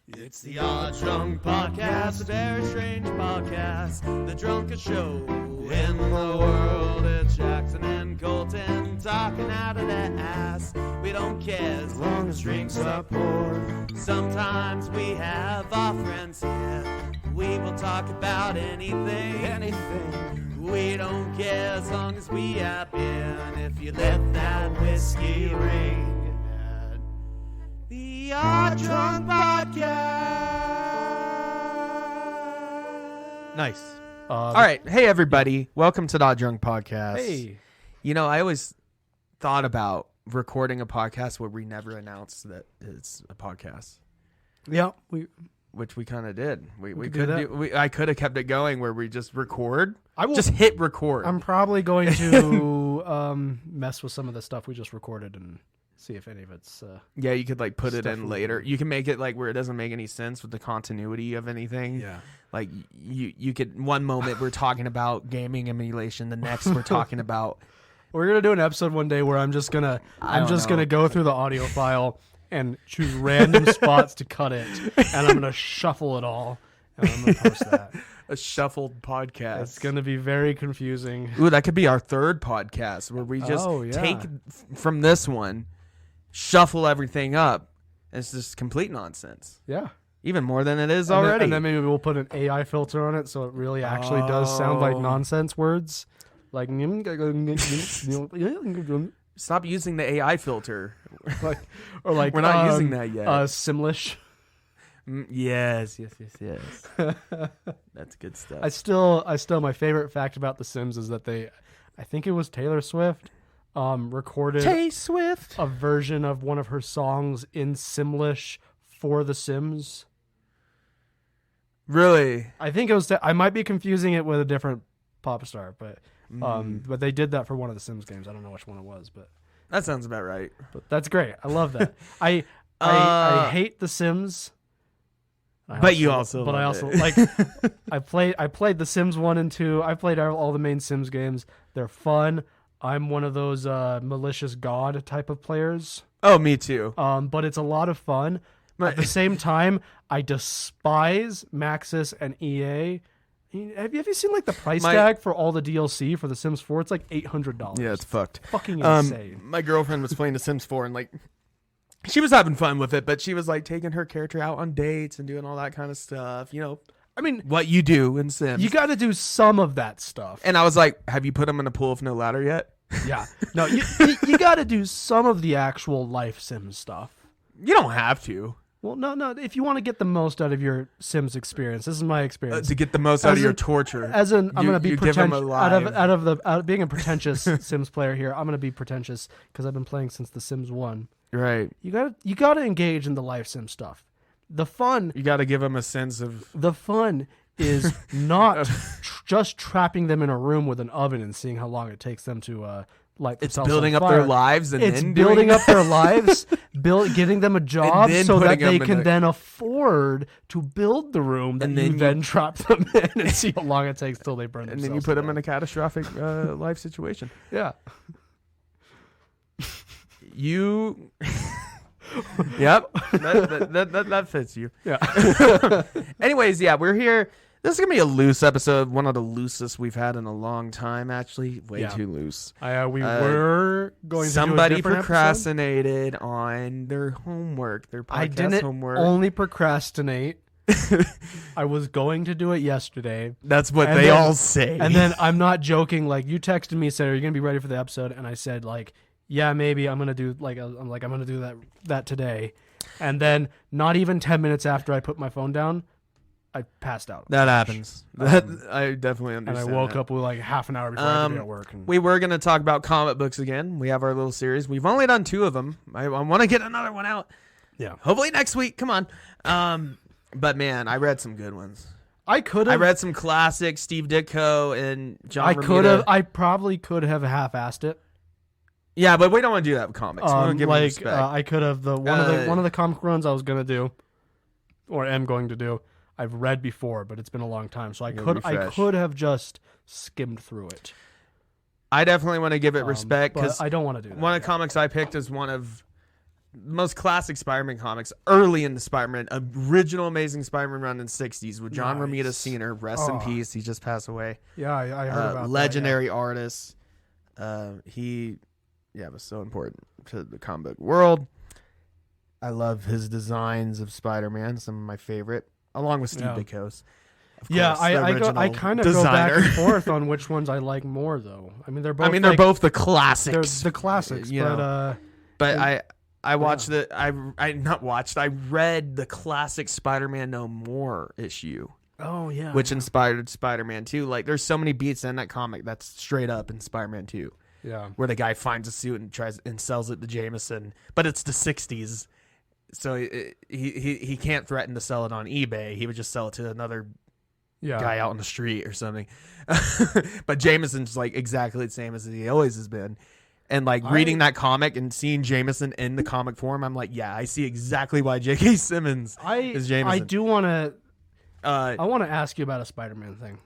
It's the Odd Drunk Podcast, a very strange podcast. The drunkest show in the world. It's Jackson and Colton talking out of their ass. We don't care as long as drinks are poured. Sometimes we have our friends here. We will talk about anything. We don't care as long as we have beer. And if you let that whiskey ring. The Odd Drunk Podcast. Nice. All right. Hey, everybody. Welcome to the Odd Drunk Podcast. Hey. You know, I always thought about recording a podcast where we never announce that it's a podcast. Yeah. Which we kind of did. We could could do I could have kept it going where we just record. I will just hit record. I'm probably going to mess with some of the stuff we just recorded and see if any of it's yeah, you could like put it stuff in later. You can make it like where it doesn't make any sense with the continuity of anything. Yeah. Like you could one moment we're talking about gaming emulation, the next we're talking about We're gonna do an episode one day where I'm just gonna go through the audio file and choose random spots to cut it, and I'm gonna shuffle it all, and I'm gonna post that. a shuffled podcast. It's gonna be very confusing. Ooh, that could be our third podcast where we just take from this one, shuffle everything up. And it's just complete nonsense. Yeah. Even more than it is already. And then maybe we'll put an AI filter on it so it really actually does sound like nonsense words. Like stop using the AI filter. or like we're not using that yet. Simlish. Yes. That's good stuff. I still my favorite fact about The Sims is that I think it was Taylor Swift recorded a version of one of her songs in Simlish for The Sims. Really? I think it was. I might be confusing it with a different pop star, but they did that for one of the Sims games. I don't know which one it was, but that sounds about right. But that's great. I love that. I hate The Sims. But I also like. I played The Sims 1 and 2. I played all the main Sims games. They're fun. I'm one of those malicious god type of players. Oh, me too. But it's a lot of fun. At the same time, I despise Maxis and EA. Have you seen like the price tag for all the DLC for The Sims 4? It's like $800. Yeah, it's fucked. Fucking insane. My girlfriend was playing The Sims 4 and like she was having fun with it, but she was like taking her character out on dates and doing all that kind of stuff. You know, I mean, what you do in Sims. You got to do some of that stuff. And I was like, "Have you put him in a pool with no ladder yet?" Yeah. No, you got to do some of the actual life Sims stuff. You don't have to. Well, no. If you want to get the most out of your Sims experience, this is my experience. To get the most out of your torture. I'm going to be pretentious. Out of being a pretentious Sims player here, I'm going to be pretentious because I've been playing since The Sims 1. Right. You got to engage in the life Sim stuff. The fun. You got to give them a sense of. The fun is not just trapping them in a room with an oven and seeing how long it takes them to light themselves on fire. It's building up their lives and it's then building up their lives, getting them a job so that they can then afford to build the room that you then trap them in and see how long it takes till they burn themselves. And then you put them in a catastrophic life situation. Yeah. You. Yep. That fits you. Yeah. Anyways, yeah, we're here. This is going to be a loose episode, one of the loosest we've had in a long time, actually. Way too loose. We were going to somebody do a different procrastinated on their homework, their podcast homework. I didn't only procrastinate. I was going to do it yesterday. That's what they all say. And then I'm not joking. Like, you texted me, said, "Are you going to be ready for the episode?" And I said, like, "Yeah, maybe I'm going to do I'm going to do that today." And then not even 10 minutes after I put my phone down, I passed out. That happens. I definitely understand. And I woke up with like half an hour before I had to be at work. We were going to talk about comic books again. We have our little series. We've only done 2 of them. I want to get another one out. Yeah. Hopefully next week. Come on. But man, I read some good ones. I read some classics, Steve Ditko and John Romita. I probably could have half-assed it. Yeah, but we don't want to do that with comics. We want to give them respect. I could have one of the comic runs I was going to do, or am going to do. I've read before, but it's been a long time, so I could have just skimmed through it. I definitely want to give it respect because I don't want to do that. One of the comics I picked is one of most classic Spider-Man comics, early in the Spider-Man, original Amazing Spider-Man run in the 60s with John Romita Sr. Rest in peace. He just passed away. Yeah, I heard about legendary that, artist. He was so important to the comic book world. I love his designs of Spider-Man, some of my favorite, along with Steve Ditko's. Yeah, I kind of go back and forth on which ones I like more, though. I mean, they're both the classics. They're the classics, but I watched I read the classic Spider-Man No More issue. Oh yeah, which inspired Spider-Man 2. Like, there's so many beats in that comic that's straight up in Spider-Man 2. Yeah, where the guy finds a suit and tries and sells it to Jameson, but it's the 60s, so he can't threaten to sell it on eBay. He would just sell it to another guy out on the street or something. But Jameson's like exactly the same as he always has been. And like reading that comic and seeing Jameson in the comic form, I'm like, yeah, I see exactly why J.K. Simmons is Jameson. I do want to. I want to ask you about a Spider-Man thing.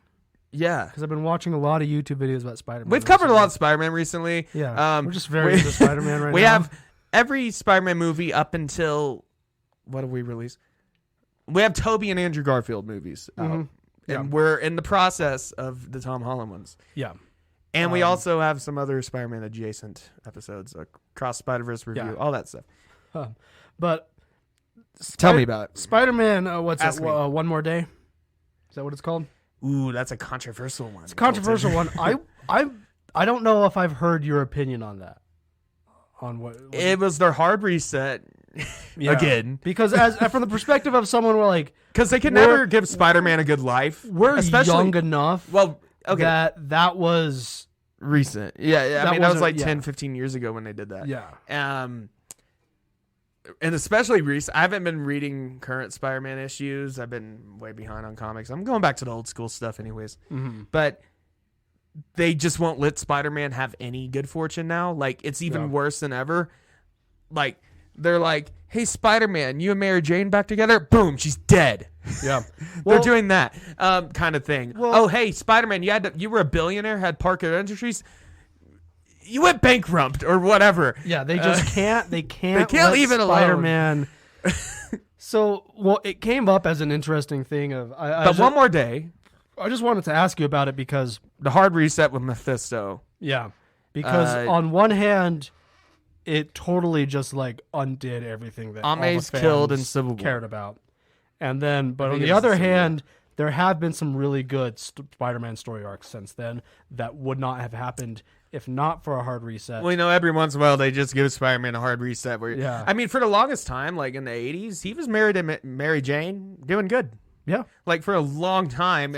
Yeah, because I've been watching a lot of YouTube videos about Spider-Man. We've covered a lot of Spider-Man recently. Yeah, we're just very into Spider-Man right now. We have every Spider-Man movie up until what have we released? We have Tobey and Andrew Garfield movies out, and we're in the process of the Tom Holland ones. Yeah. And we also have some other Spider-Man adjacent episodes, like Cross Spider-Verse review, all that stuff. But tell me about it. Spider-Man. What's that? One More Day? Is that what it's called? Ooh, that's a controversial one. It's a controversial one. I don't know if I've heard your opinion on that. On what it was their hard reset again. Because as from the perspective of someone where like, because they could never give Spider-Man a good life. We're young enough. Well, okay, that was recent. Yeah, I mean that was like 10, 15 years ago when they did that. Yeah. And especially recent, I haven't been reading current Spider-Man issues. I've been way behind on comics. I'm going back to the old school stuff anyways. Mm-hmm. But they just won't let Spider-Man have any good fortune now. Like, it's even worse than ever. Like, they're like, hey, Spider-Man, you and Mary Jane back together? Boom, she's dead. Yeah. They're doing that kind of thing. Well, oh, hey, Spider-Man, you were a billionaire, had Parker Industries. You went bankrupt or whatever. Yeah, they just can't. They can't leave it alone. Spider-Man. So, it came up as an interesting thing of. One More Day. I just wanted to ask you about it because the hard reset with Mephisto. Yeah, because on one hand, it totally just like undid everything that Ame's all the killed in fans Civil War cared about, and then, but on the other hand, there have been some really good Spider-Man story arcs since then that would not have happened if not for a hard reset. Well, every once in a while they just give Spider-Man a hard reset. I mean, for the longest time, like in the 80s, he was married to Mary Jane, doing good. Yeah. Like for a long time.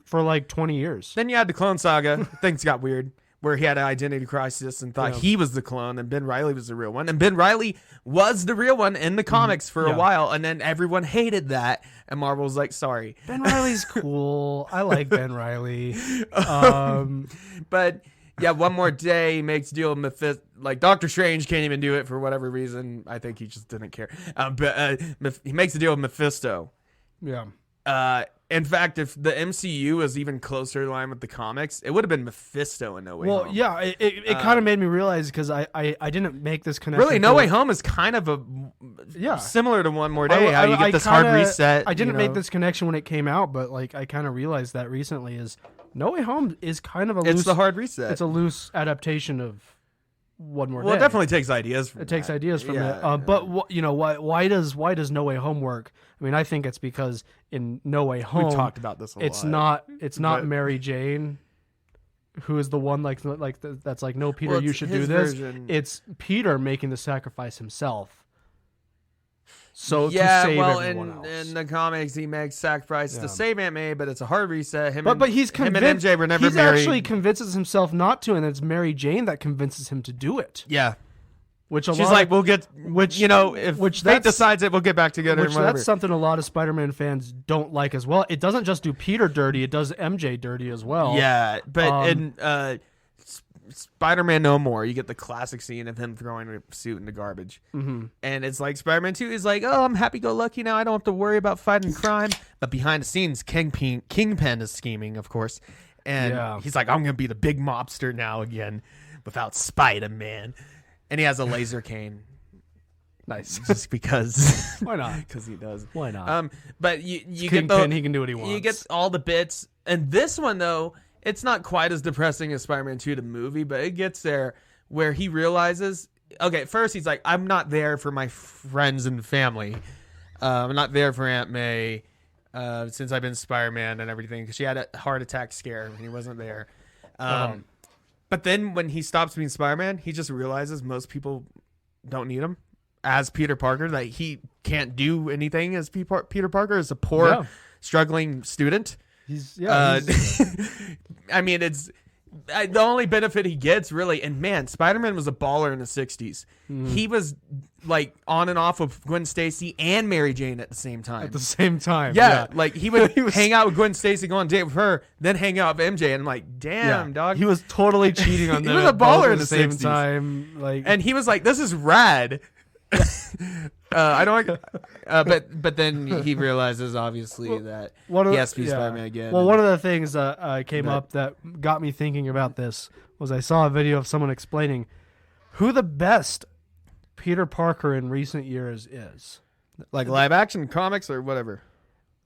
For like 20 years. Then you had the Clone Saga. Things got weird. Where he had an identity crisis and thought he was the clone and Ben Reilly was the real one. And Ben Reilly was the real one in the comics for a while. And then everyone hated that. And Marvel was like, sorry. Ben Reilly's cool. I like Ben Reilly. But yeah, One More Day makes deal with Mephisto. Like Doctor Strange can't even do it for whatever reason. I think he just didn't care. But he makes a deal with Mephisto. Yeah. In fact, if the MCU was even closer in line with the comics, it would have been Mephisto in No Way Home. Well, yeah, it kind of made me realize because I didn't make this connection. Really, No Way Home is kind of similar to One More Day. How you get this hard reset. I didn't make this connection when it came out, but like I kind of realized that recently is No Way Home is kind of it's the hard reset. It's a loose adaptation of One More Day. Well, it definitely takes ideas from takes ideas from it. But why does No Way Home work? I mean, I think it's because in No Way Home, we talked about this a lot. It's not Mary Jane who is the one that's like, no, Peter, you should do this. It's Peter making the sacrifice himself. So to save everyone else. In the comics, he makes sacrifices to save Aunt May, but it's a hard reset. But he's convinced. Him and MJ were never married. He actually convinces himself not to, and it's Mary Jane that convinces him to do it. Yeah. She's like, if fate decides it, we'll get back together. That's something a lot of Spider-Man fans don't like as well. It doesn't just do Peter dirty; it does MJ dirty as well. Yeah, but in Spider-Man No More, you get the classic scene of him throwing a suit in the garbage, and it's like Spider-Man 2 is like, oh, I'm happy-go-lucky now. I don't have to worry about fighting crime. But behind the scenes, Kingpin is scheming, of course, and he's like, I'm gonna be the big mobster now again, without Spider-Man. And he has a laser cane. Nice. Just because. Why not? Because he does. Why not? But you get Kingpin, he can do what he wants. You get all the bits. And this one, though, it's not quite as depressing as Spider-Man 2 the movie, but it gets there where he realizes, okay, first he's like, I'm not there for my friends and family. I'm not there for Aunt May since I've been Spider-Man and everything, because she had a heart attack scare and he wasn't there. But then when he stops being Spider-Man, he just realizes most people don't need him as Peter Parker, that he can't do anything as Peter Parker, as a poor, struggling student. I mean, it's the only benefit he gets, really. And man, Spider-Man was a baller in the 60s. He was like on and off of Gwen Stacy and Mary Jane at the same time. Yeah. Like he would hang out with Gwen Stacy, go on a date with her, then hang out with MJ. And I'm like, damn, dog. He was totally cheating on them. He was a baller in the same 60s. Time. Like, and he was like, this is rad. I don't. But then he realizes, obviously, that he has to be Spider-Man again. Well, one of the things that came up that got me thinking about this was I saw a video of someone explaining who the best Peter Parker in recent years is. Like live action comics or whatever.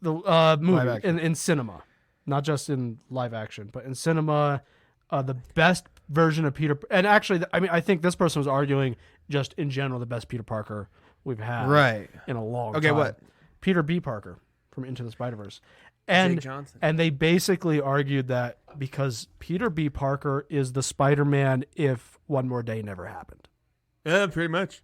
The movie in cinema, not just in live action, but in cinema, the best version of Peter. And actually, I mean, I think this person was arguing just in general the best Peter Parker we've had in a long time. Okay, what? Peter B. Parker from Into the Spider-Verse. And, Jake Johnson. And they basically argued that because Peter B. Parker is the Spider-Man if One More Day never happened. Yeah, pretty much.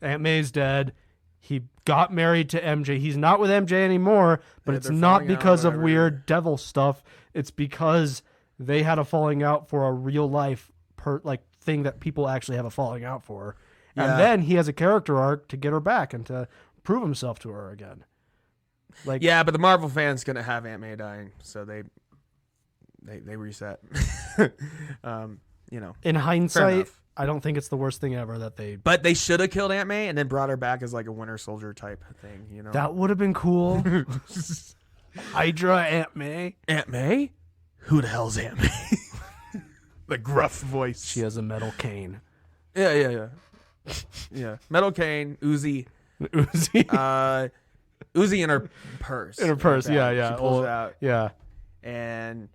Aunt May's dead. He got married to MJ. He's not with MJ anymore, but it's not because of weird devil stuff. It's because they had a falling out for a real life thing that people actually have a falling out for. And then he has a character arc to get her back and to prove himself to her again. Like, yeah, but the Marvel fans gonna have Aunt May dying, so they reset. In hindsight, I don't think it's the worst thing ever that they. But they should have killed Aunt May and then brought her back as like a Winter Soldier type thing. You know, that would have been cool. Hydra Aunt May. Aunt May? Who the hell's Aunt May? The gruff voice. She has a metal cane. Yeah. Metal cane, Uzi. Uzi in her purse. In her purse, yeah. She pulls it out. Yeah. And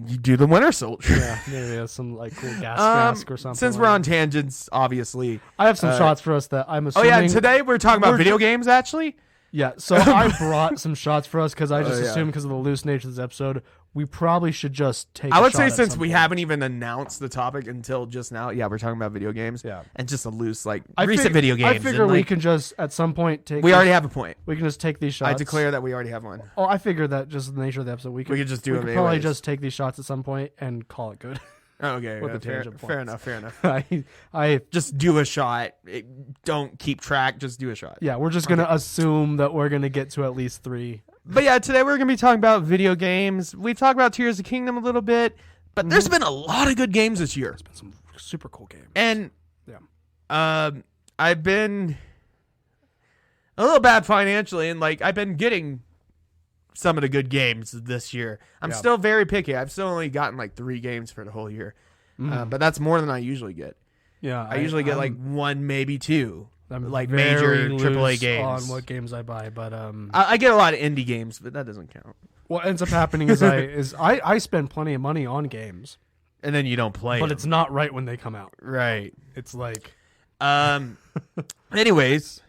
you do the Winter Soldier. Yeah, maybe has some like cool gas mask or something. Since we're on tangents, obviously. I have some shots for us that I'm assuming. Oh, yeah, today we're talking about video games, actually. Yeah, so I brought some shots for us because I just assumed because of the loose nature of this episode, we probably should just take I would say since we haven't even announced the topic until just now, we're talking about video games. Yeah. And just a loose, recent video games. I figure we can just, at some point, take... We already have a point. We can just take these shots. I declare that we already have one. Oh, I figured that just the nature of the episode, we could just do it. We could probably just take these shots at some point and call it good. Oh, okay. With the tangent fair enough. I just do a shot. Don't keep track. Just do a shot. Yeah, we're just going to assume that we're going to get to at least 3. But yeah, today we're going to be talking about video games. We've talked about Tears of the Kingdom a little bit, but there's been a lot of good games this year. There's been some super cool games. And I've been a little bad financially, and I've been getting some of the good games this year. I'm still very picky. I've still only gotten 3 games for the whole year. But that's more than I usually get. Yeah. I usually get 1, maybe 2. I'm major AAA games on what games I buy, but I get a lot of indie games, but that doesn't count. What ends up happening is I spend plenty of money on games, and then you don't play. But it's not right when they come out. Right. It's like, anyways,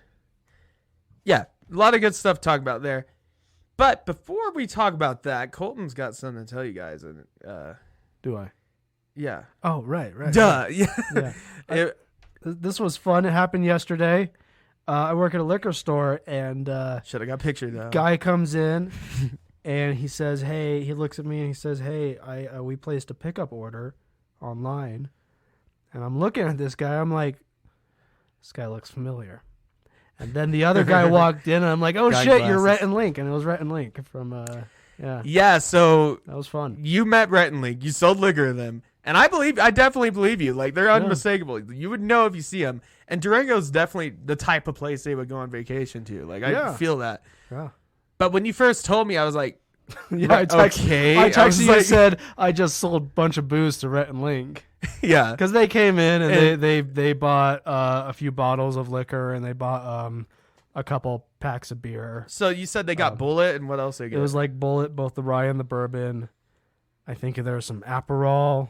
yeah, a lot of good stuff to talk about there. But before we talk about that, Colton's got something to tell you guys. And do I? Yeah. Oh, right. Duh. Yeah. This was fun. It happened yesterday. I work at a liquor store, and should have got pictured though. Guy comes in, and he says, "Hey," he looks at me and he says, "Hey, we placed a pickup order online," and I'm looking at this guy. I'm like, "This guy looks familiar." And then the other guy walked in, and I'm like, "Oh shit, you're Rhett and Link," and it was Rhett and Link from Yeah. So that was fun. You met Rhett and Link. You sold liquor to them. And I definitely believe you. They're unmistakable. You would know if you see them. And Durango's definitely the type of place they would go on vacation to. I feel that. Yeah. But when you first told me, I was like, Yeah, I texted you and said I just sold a bunch of booze to Rhett and Link. Yeah, because they came in and they bought a few bottles of liquor and they bought a couple packs of beer. So you said they got Bullet, and what else they get? It was like Bullet, both the rye and the bourbon. I think there was some Aperol.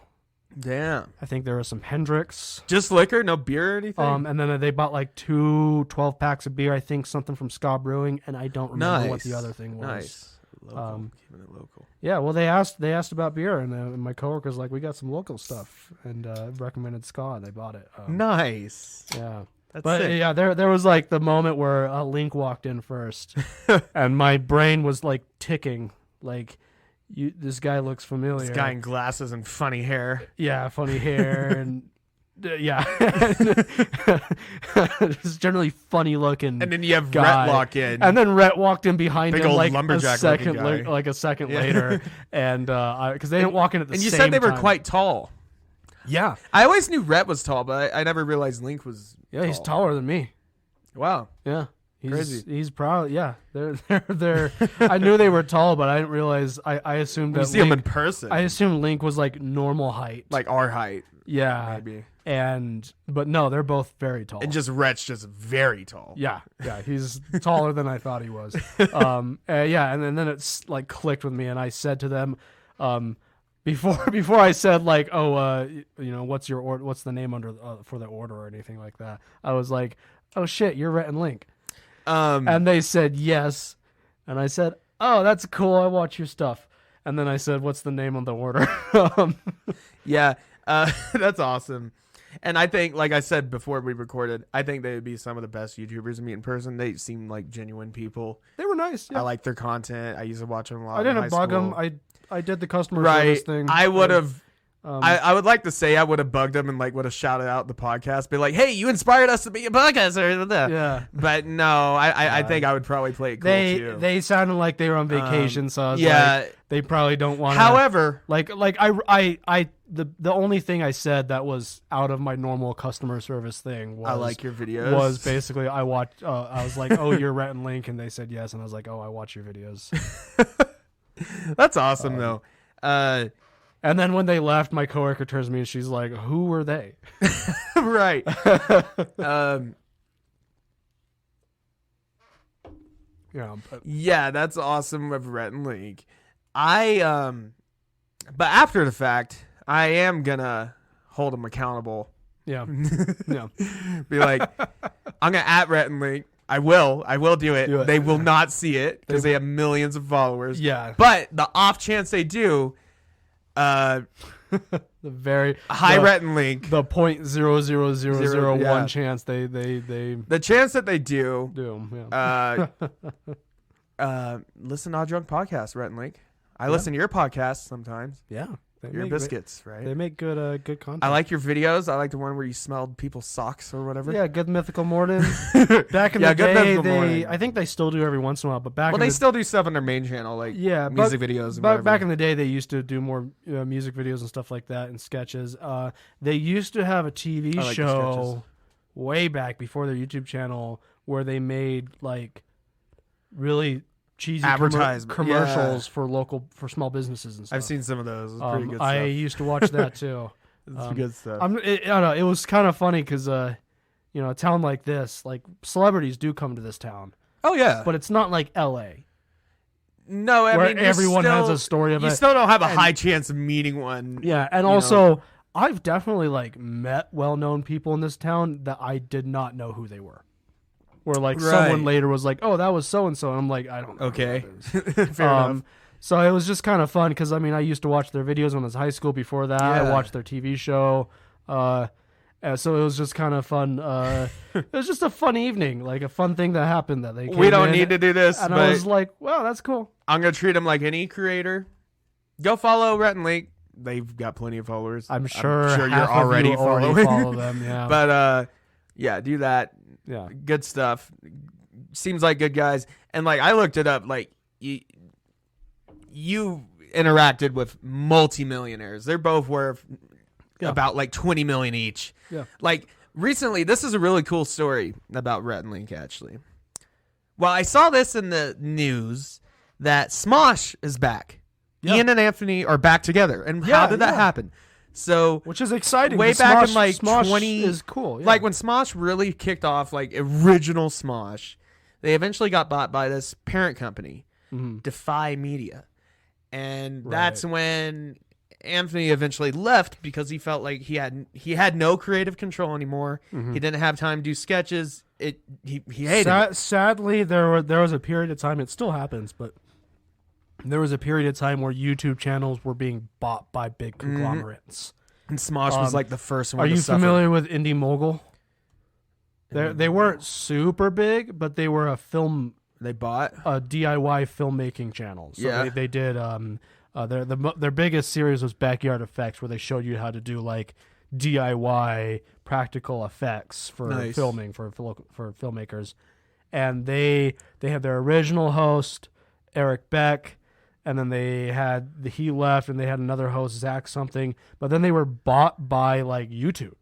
Damn. I think there was some Hendrix. Just liquor, no beer or anything? And then they bought like 2 12-packs of beer. I think something from Ska Brewing, and I don't remember what the other thing was. Nice. Local. Keeping it local. Yeah, well, they asked about beer, and my coworker's like, we got some local stuff, and recommended Ska, and they bought it. Nice. Yeah. That's sick. Yeah, there was like the moment where Link walked in first, and my brain was like ticking, like, this guy looks familiar. This guy in glasses and funny hair. Yeah, funny hair and yeah, just generally funny looking. And then you have guy. Rhett walk in, and then Rhett walked in behind big him old like lumberjack a second later, and because they didn't walk in at the same time. And you said they were quite tall. Yeah, I always knew Rhett was tall, but I never realized Link was. Yeah, he's taller than me. Wow. Yeah. Crazy. He's probably, yeah. They're I knew they were tall, but I didn't realize. I assumed that you see him in person. I assumed Link was like normal height, like our height. Yeah, maybe. But no, they're both very tall. And just Rhett's just very tall. Yeah, he's taller than I thought he was. Yeah, and then it's like clicked with me, and I said to them, before I said like, what's the name under for the order or anything like that, I was like, oh shit, you're Rhett and Link. And they said yes, and I said, oh, that's cool. I watch your stuff. And then I said, what's the name on the order? Yeah, that's awesome. And I think, like I said before we recorded, I think they would be some of the best YouTubers to meet in person. They seem like genuine people. They were nice. Yeah. I like their content. I used to watch them a lot. I didn't bug them. I did the customer right. service thing. I would have. I would like to say I would have bugged them and like would have shouted out the podcast, be like, "Hey, you inspired us to be a podcast," Yeah. But no, I think I would probably play it cool too. They sounded like they were on vacation, so I was like, they probably don't want. However, the only thing I said that was out of my normal customer service thing was, I like your videos. Was basically I watched. I was like, "Oh, you're Rhett and Link," and they said yes, and I was like, "Oh, I watch your videos." That's awesome though. And then when they left, my coworker turns to me and she's like, "Who were they?" Right. Yeah, that's awesome with Rhett and Link. But after the fact, I am gonna hold them accountable. Yeah. Yeah. Be like, I'm gonna at Rhett and Link. I will do it. They will not see it because they have millions of followers. Yeah. But the off chance they do, the very high Rhett and Link, the 0.00001 chance they the chance that they do yeah. Listen to Odd Drunk Podcast, Rhett and Link. I listen to your podcast sometimes. Yeah. Your biscuits, right? They make good content. I like your videos. I like the one where you smelled people's socks or whatever. Yeah, Good Mythical Morning. Back in the day, I think they still do every once in a while, but they still do stuff on their main channel, like music videos. And but back in the day, they used to do more music videos and stuff like that and sketches. They used to have a TV show way back before their YouTube channel where they made like really cheesy commercials for small businesses and stuff. I've seen some of those. It's pretty good stuff. I used to watch that too. It's good stuff. I don't know. It was kind of funny because a town like this, like celebrities do come to this town. Oh yeah, but it's not like L.A. No, I mean everyone has a story of it. You still don't have a high chance of meeting one. Yeah, and also I've definitely like met well-known people in this town that I did not know who they were. Where like someone later was like, "Oh, that was so and so," and I'm like, "I don't know." Okay, fair enough. So it was just kind of fun because I used to watch their videos when I was in high school. Before that, I watched their TV show. So it was just kind of fun. It was just a fun evening, like a fun thing that happened that they. We don't need to do this, and I was like, "Wow, that's cool." I'm gonna treat them like any creator. Go follow Rhett and Link. They've got plenty of followers. I'm sure you're already following. Follow them. Yeah, but do that. Yeah, good stuff. Seems like good guys. And like I looked it up. Like you interacted with multimillionaires. They're both worth about like 20 million each. Yeah. Like recently, this is a really cool story about Rhett and Link. Actually, well, I saw this in the news, that Smosh is back. Yep. Ian and Anthony are back together. And how did that happen? So, which is exciting. Way back in like Smosh 20 is cool. Yeah. Like when Smosh really kicked off, like original Smosh, they eventually got bought by this parent company, Defy Media. And that's when Anthony eventually left because he felt like he had no creative control anymore. He didn't have time to do sketches. He hated it. Sadly, there was a period of time, it still happens, but there was a period of time where YouTube channels were being bought by big conglomerates. And Smosh was like the first one. Are you familiar with Indie Mogul? They weren't super big, but they were a film. They bought a DIY filmmaking channel. So they did. Their biggest series was Backyard Effects, where they showed you how to do like DIY practical effects for filming for filmmakers. And they had their original host, Eric Beck. And then he left, and they had another host, Zach something. But then they were bought by like YouTube.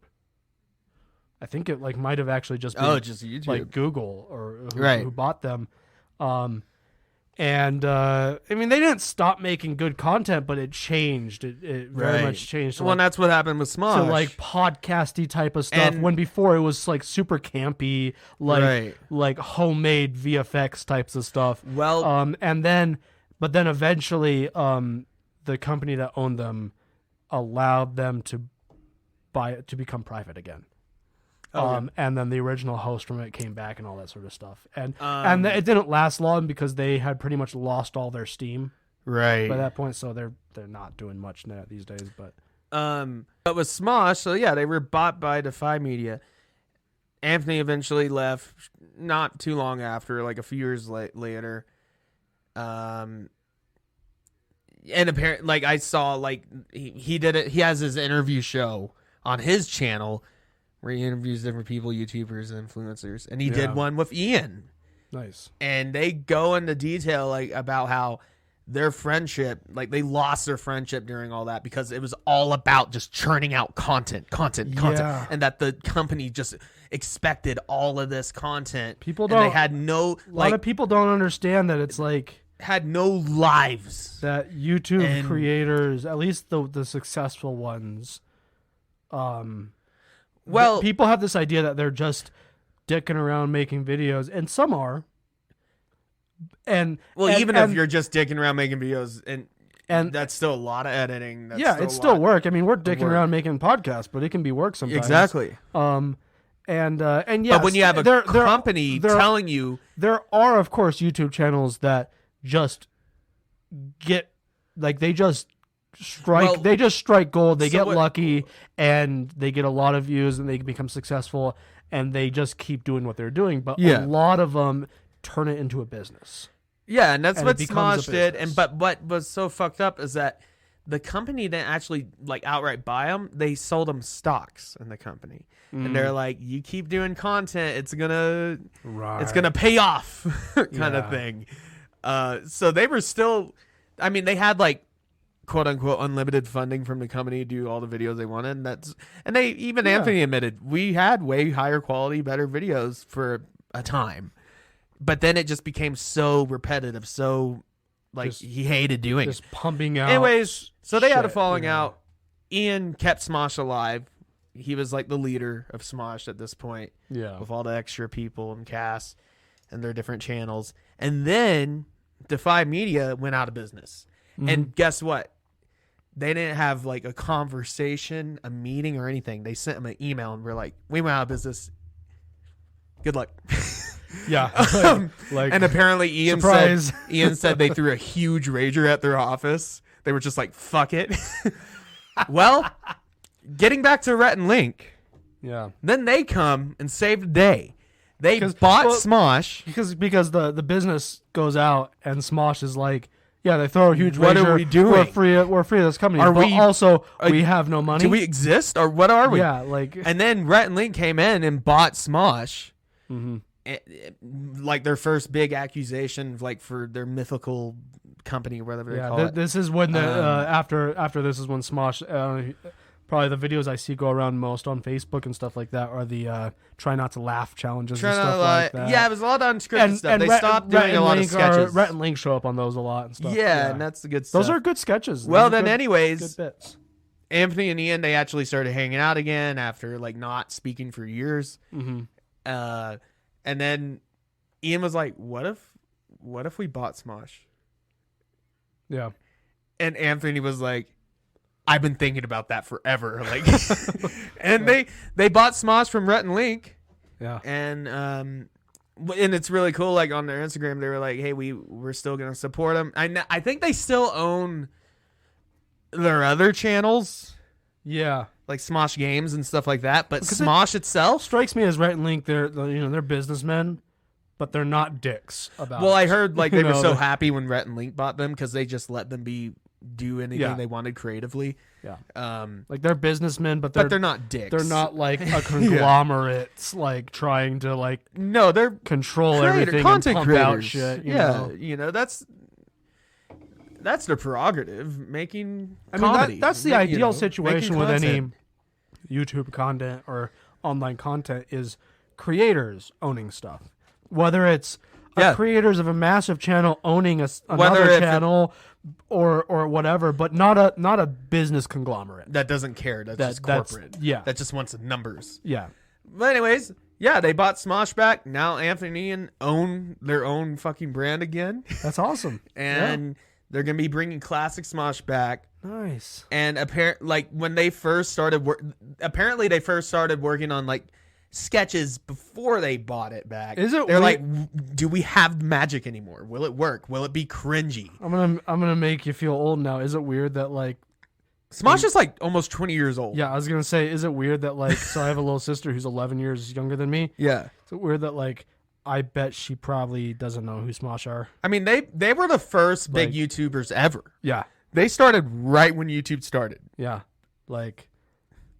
I think it like might have actually just been just YouTube, like Google or who bought them. I mean, they didn't stop making good content, but it changed. It very much changed. Well, that's what happened with Smosh. So like podcasty type of stuff. When before it was like super campy, like homemade VFX types of stuff. Well, But then eventually, the company that owned them allowed them to become private again. And then the original host from it came back and all that sort of stuff. And it didn't last long because they had pretty much lost all their steam by that point. So they're not doing much now these days. But with Smosh, so yeah, they were bought by Defy Media. Anthony eventually left not too long after, like a few years later. And apparently, like I saw, like he did it. He has his interview show on his channel where he interviews different people, YouTubers, influencers, and he did one with Ian. Nice. And they go into detail like about how their friendship, like they lost their friendship during all that because it was all about just churning out content, and that the company just expected all of this content. They had no. A lot of people don't understand that it's like. Had no lives. That YouTube creators, at least the successful ones, people have this idea that they're just dicking around making videos, and some are. Even if you're just dicking around making videos, and that's still a lot of editing. It's still work. I mean, we're dicking around making podcasts, but it can be work sometimes. Exactly. And yes, but when you have a company telling you, there are of course YouTube channels that just get like they just strike gold. They get lucky and they get a lot of views and they become successful and they just keep doing what they're doing. But a lot of them turn it into a business. Yeah, and that's what Smosh did. And but what was so fucked up is that the company didn't actually like outright buy them. They sold them stocks in the company, and they're like, "You keep doing content, it's gonna pay off," kind of thing. So they were still, I mean, they had like quote unquote unlimited funding from the company to do all the videos they wanted. And they even Anthony admitted we had way higher quality, better videos for a time, but then it just became so repetitive. So like he hated doing just pumping out. Anyways, so they had a falling out. Ian kept Smosh alive. He was like the leader of Smosh at this point. Yeah. With all the extra people and cast and their different channels. And then Defy Media went out of business. And guess what? They didn't have like a conversation, a meeting or anything. They sent him an email and were like, we went out of business. Good luck. Yeah. And apparently Ian said they threw a huge rager at their office. They were just like, fuck it. Well, getting back to Rhett and Link. Yeah. Then they come and save the day. They bought Smosh. Because the business goes out and Smosh is like, yeah, they throw a huge rager. What are we doing? We're free of this company. We have no money. Do we exist or what are we? Yeah, like. And then Rhett and Link came in and bought Smosh. Like their first big accusation, like for their mythical company or whatever they call it. This is when after this is when Smosh probably the videos I see go around most on Facebook and stuff like that are the try not to laugh challenges and stuff like that. Yeah, it was a lot of unscripted stuff. And they stopped doing a lot of sketches. Rhett and Link show up on those a lot and stuff. Yeah, and that's the good stuff. Those are good sketches. Well, then anyways, good bits. Anthony and Ian, they actually started hanging out again after like not speaking for years. Mm-hmm. And then Ian was like, what if we bought Smosh? Yeah. And Anthony was like, I've been thinking about that forever. Like, and they bought Smosh from Rhett and Link. Yeah. And it's really cool. Like on their Instagram, they were like, hey, we're still going to support them. I think they still own their other channels. Yeah. Like Smosh Games and stuff like that. But because Smosh itself strikes me as Rhett and Link. They're businessmen, but they're not dicks about it. Well, I heard like they were so happy when Rhett and Link bought them because they just let them do anything they wanted creatively. Yeah. Like they're businessmen, but they're not dicks. They're not like a conglomerate, like trying to like they're control everything, content and pump creators. out shit. You know? That's their prerogative. Making comedy. That's the ideal situation with any YouTube content or online content is creators owning stuff. Whether it's creators of a massive channel owning another channel or whatever, but not a business conglomerate that doesn't care. That's just corporate. That just wants numbers. Yeah. But anyways, they bought Smosh back. Now Anthony and own their own fucking brand again. That's awesome. And they're gonna be bringing classic Smosh back. Nice. And when they first started apparently they first started working on like sketches before they bought it back. They're like, do we have magic anymore? Will it work? Will it be cringy? I'm gonna make you feel old now. Is it weird that like Smosh is like almost 20 years old? Yeah, I was gonna say, is it weird that like so I have a little sister who's 11 years younger than me? Yeah. Is it weird that like I bet she probably doesn't know who Smosh are? I mean, they were the first big YouTubers ever. Yeah. They started right when YouTube started. Yeah. Like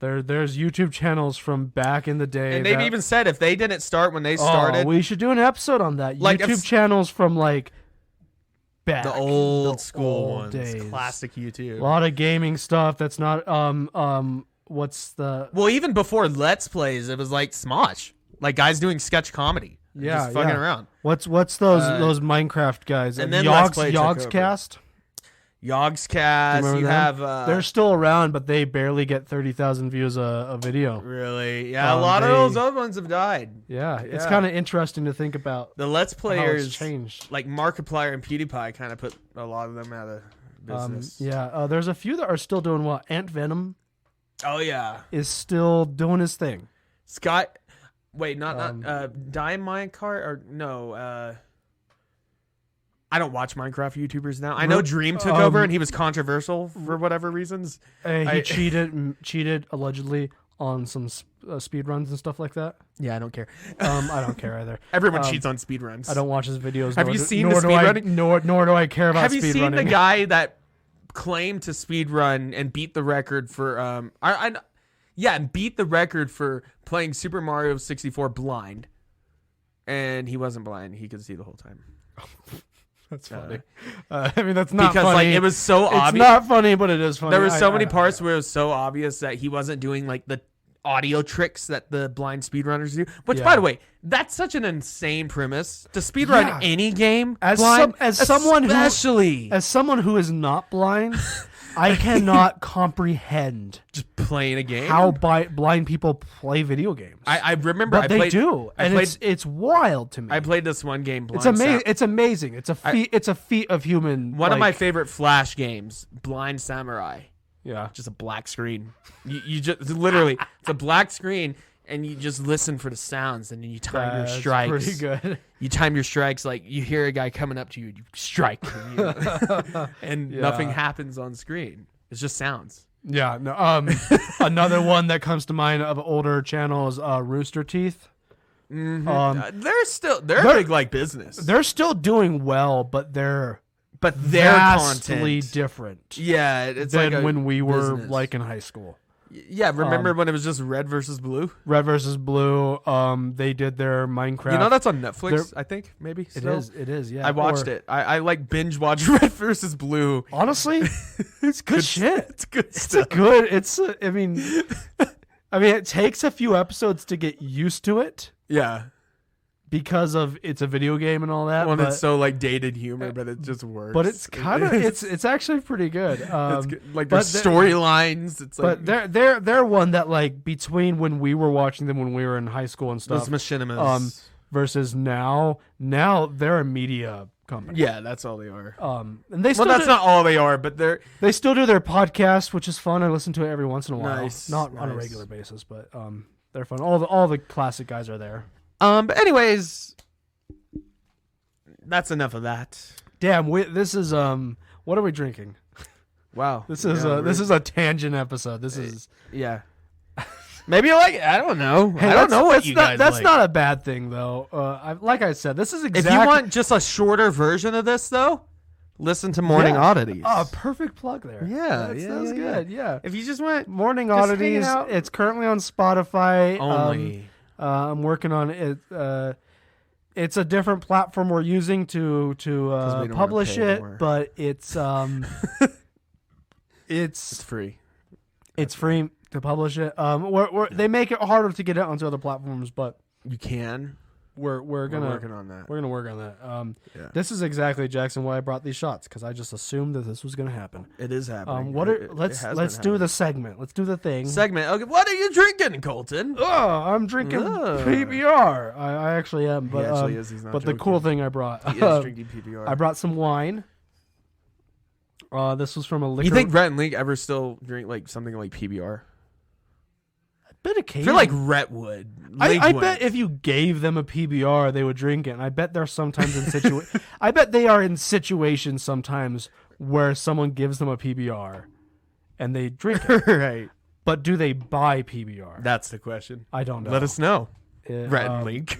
there's YouTube channels from back in the day. And they've even said if they didn't start when they started. We should do an episode on that. Like YouTube channels from like back. The old school ones. Days. Classic YouTube. A lot of gaming stuff that's not what's the Well, even before Let's Plays, it was like Smosh. Like guys doing sketch comedy. Yeah. Just fucking around. What's those Minecraft guys? And then Yogscast? Yogscast, you have they're still around, but they barely get 30,000 views a video. Really? Yeah, a lot of those other ones have died. Yeah, it's kind of interesting to think about. The Let's Players how it's changed. Like Markiplier and PewDiePie kind of put a lot of them out of business. There's a few that are still doing well. Ant Venom. Oh yeah, is still doing his thing. Scott, wait, not Minecart or no. I don't watch Minecraft YouTubers now. I know Dream took over and he was controversial for whatever reasons. He cheated allegedly on some speed runs and stuff like that. Yeah, I don't care. I don't care either. Everyone cheats on speed runs. I don't watch his videos. Have you seen the speed running? Nor do I care about speed running. Have you seen the guy that claimed to speed run and beat the record for and beat the record for playing Super Mario 64 blind? And he wasn't blind. He could see the whole time. That's funny. I mean, that's not because funny. Like it was so obvious. It's not funny, but it is funny. There were so many parts where it was so obvious that he wasn't doing like the audio tricks that the blind speedrunners do. Which, by the way, that's such an insane premise to speedrun any game. As someone who is not blind, I cannot comprehend just playing a game how blind people play video games. I remember, they do, and it's wild to me. I played this one game. It's amazing. It's amazing. It's a feat. It's a feat of human. One of my favorite Flash games, Blind Samurai. Yeah, just a black screen. You just literally it's a black screen. And you just listen for the sounds, and then you time your strikes. Pretty good. You time your strikes like you hear a guy coming up to you, you strike, and nothing happens on screen. It's just sounds. Yeah. No. Another one that comes to mind of older channels, Rooster Teeth. Mm-hmm. They're big like business. They're still doing well, but their vastly content different. Yeah, it's than like when we were like in high school. Yeah, remember when it was just red versus blue? Red versus blue. They did their Minecraft. You know that's on Netflix, I think, maybe. Still. It is, yeah. I watched it. I like binge watch red versus blue. Honestly, it's good shit. It's good stuff. I mean, it takes a few episodes to get used to it. Yeah. Because of it's a video game and all that. Well, it's so like dated humor, but it just works. But it's kind of it's actually pretty good. It's good. Like the storylines. It's like, but they're one that like between when we were watching them when we were in high school and stuff. Those machinimas. Versus now they're a media company. Yeah, that's all they are. And they still that's not all they are, but they still do their podcast, which is fun. I listen to it every once in a while. Nice, not on a regular basis, but they're fun. All the classic guys are there. But anyways, that's enough of that. Damn, this is what are we drinking? Wow, this is a tangent episode. This is maybe you like it. I don't know. Hey, I don't know what you guys That's like. not a bad thing though. Like I said, this is exactly. If you want just a shorter version of this though, listen to Morning Oddities. Perfect plug there. Yeah, that's good. Yeah. If you just want Morning Oddities, it's currently on Spotify. Only. I'm working on it. It's a different platform we're using to publish it, but it's it's free. It's free to publish it. They make it harder to get it onto other platforms, but you can. We're working on that. We're gonna work on that. This is exactly, Jackson, why I brought these shots, because I just assumed that this was gonna happen. It is happening. Let's do the segment. Let's do the thing. Okay, what are you drinking, Colton? Oh, I'm drinking PBR. I actually am, but he actually is. He's not but joking. The cool thing I brought. He is drinking PBR. I brought some wine. This was from a liquor. You think Rhett and Link ever still drink like something like PBR? I feel like Rhett would. I bet if you gave them a PBR, they would drink it. And I bet they're sometimes in I bet they are in situations sometimes where someone gives them a PBR and they drink it. Right. But do they buy PBR? That's the question. I don't know. Let us know. Rhett and Link.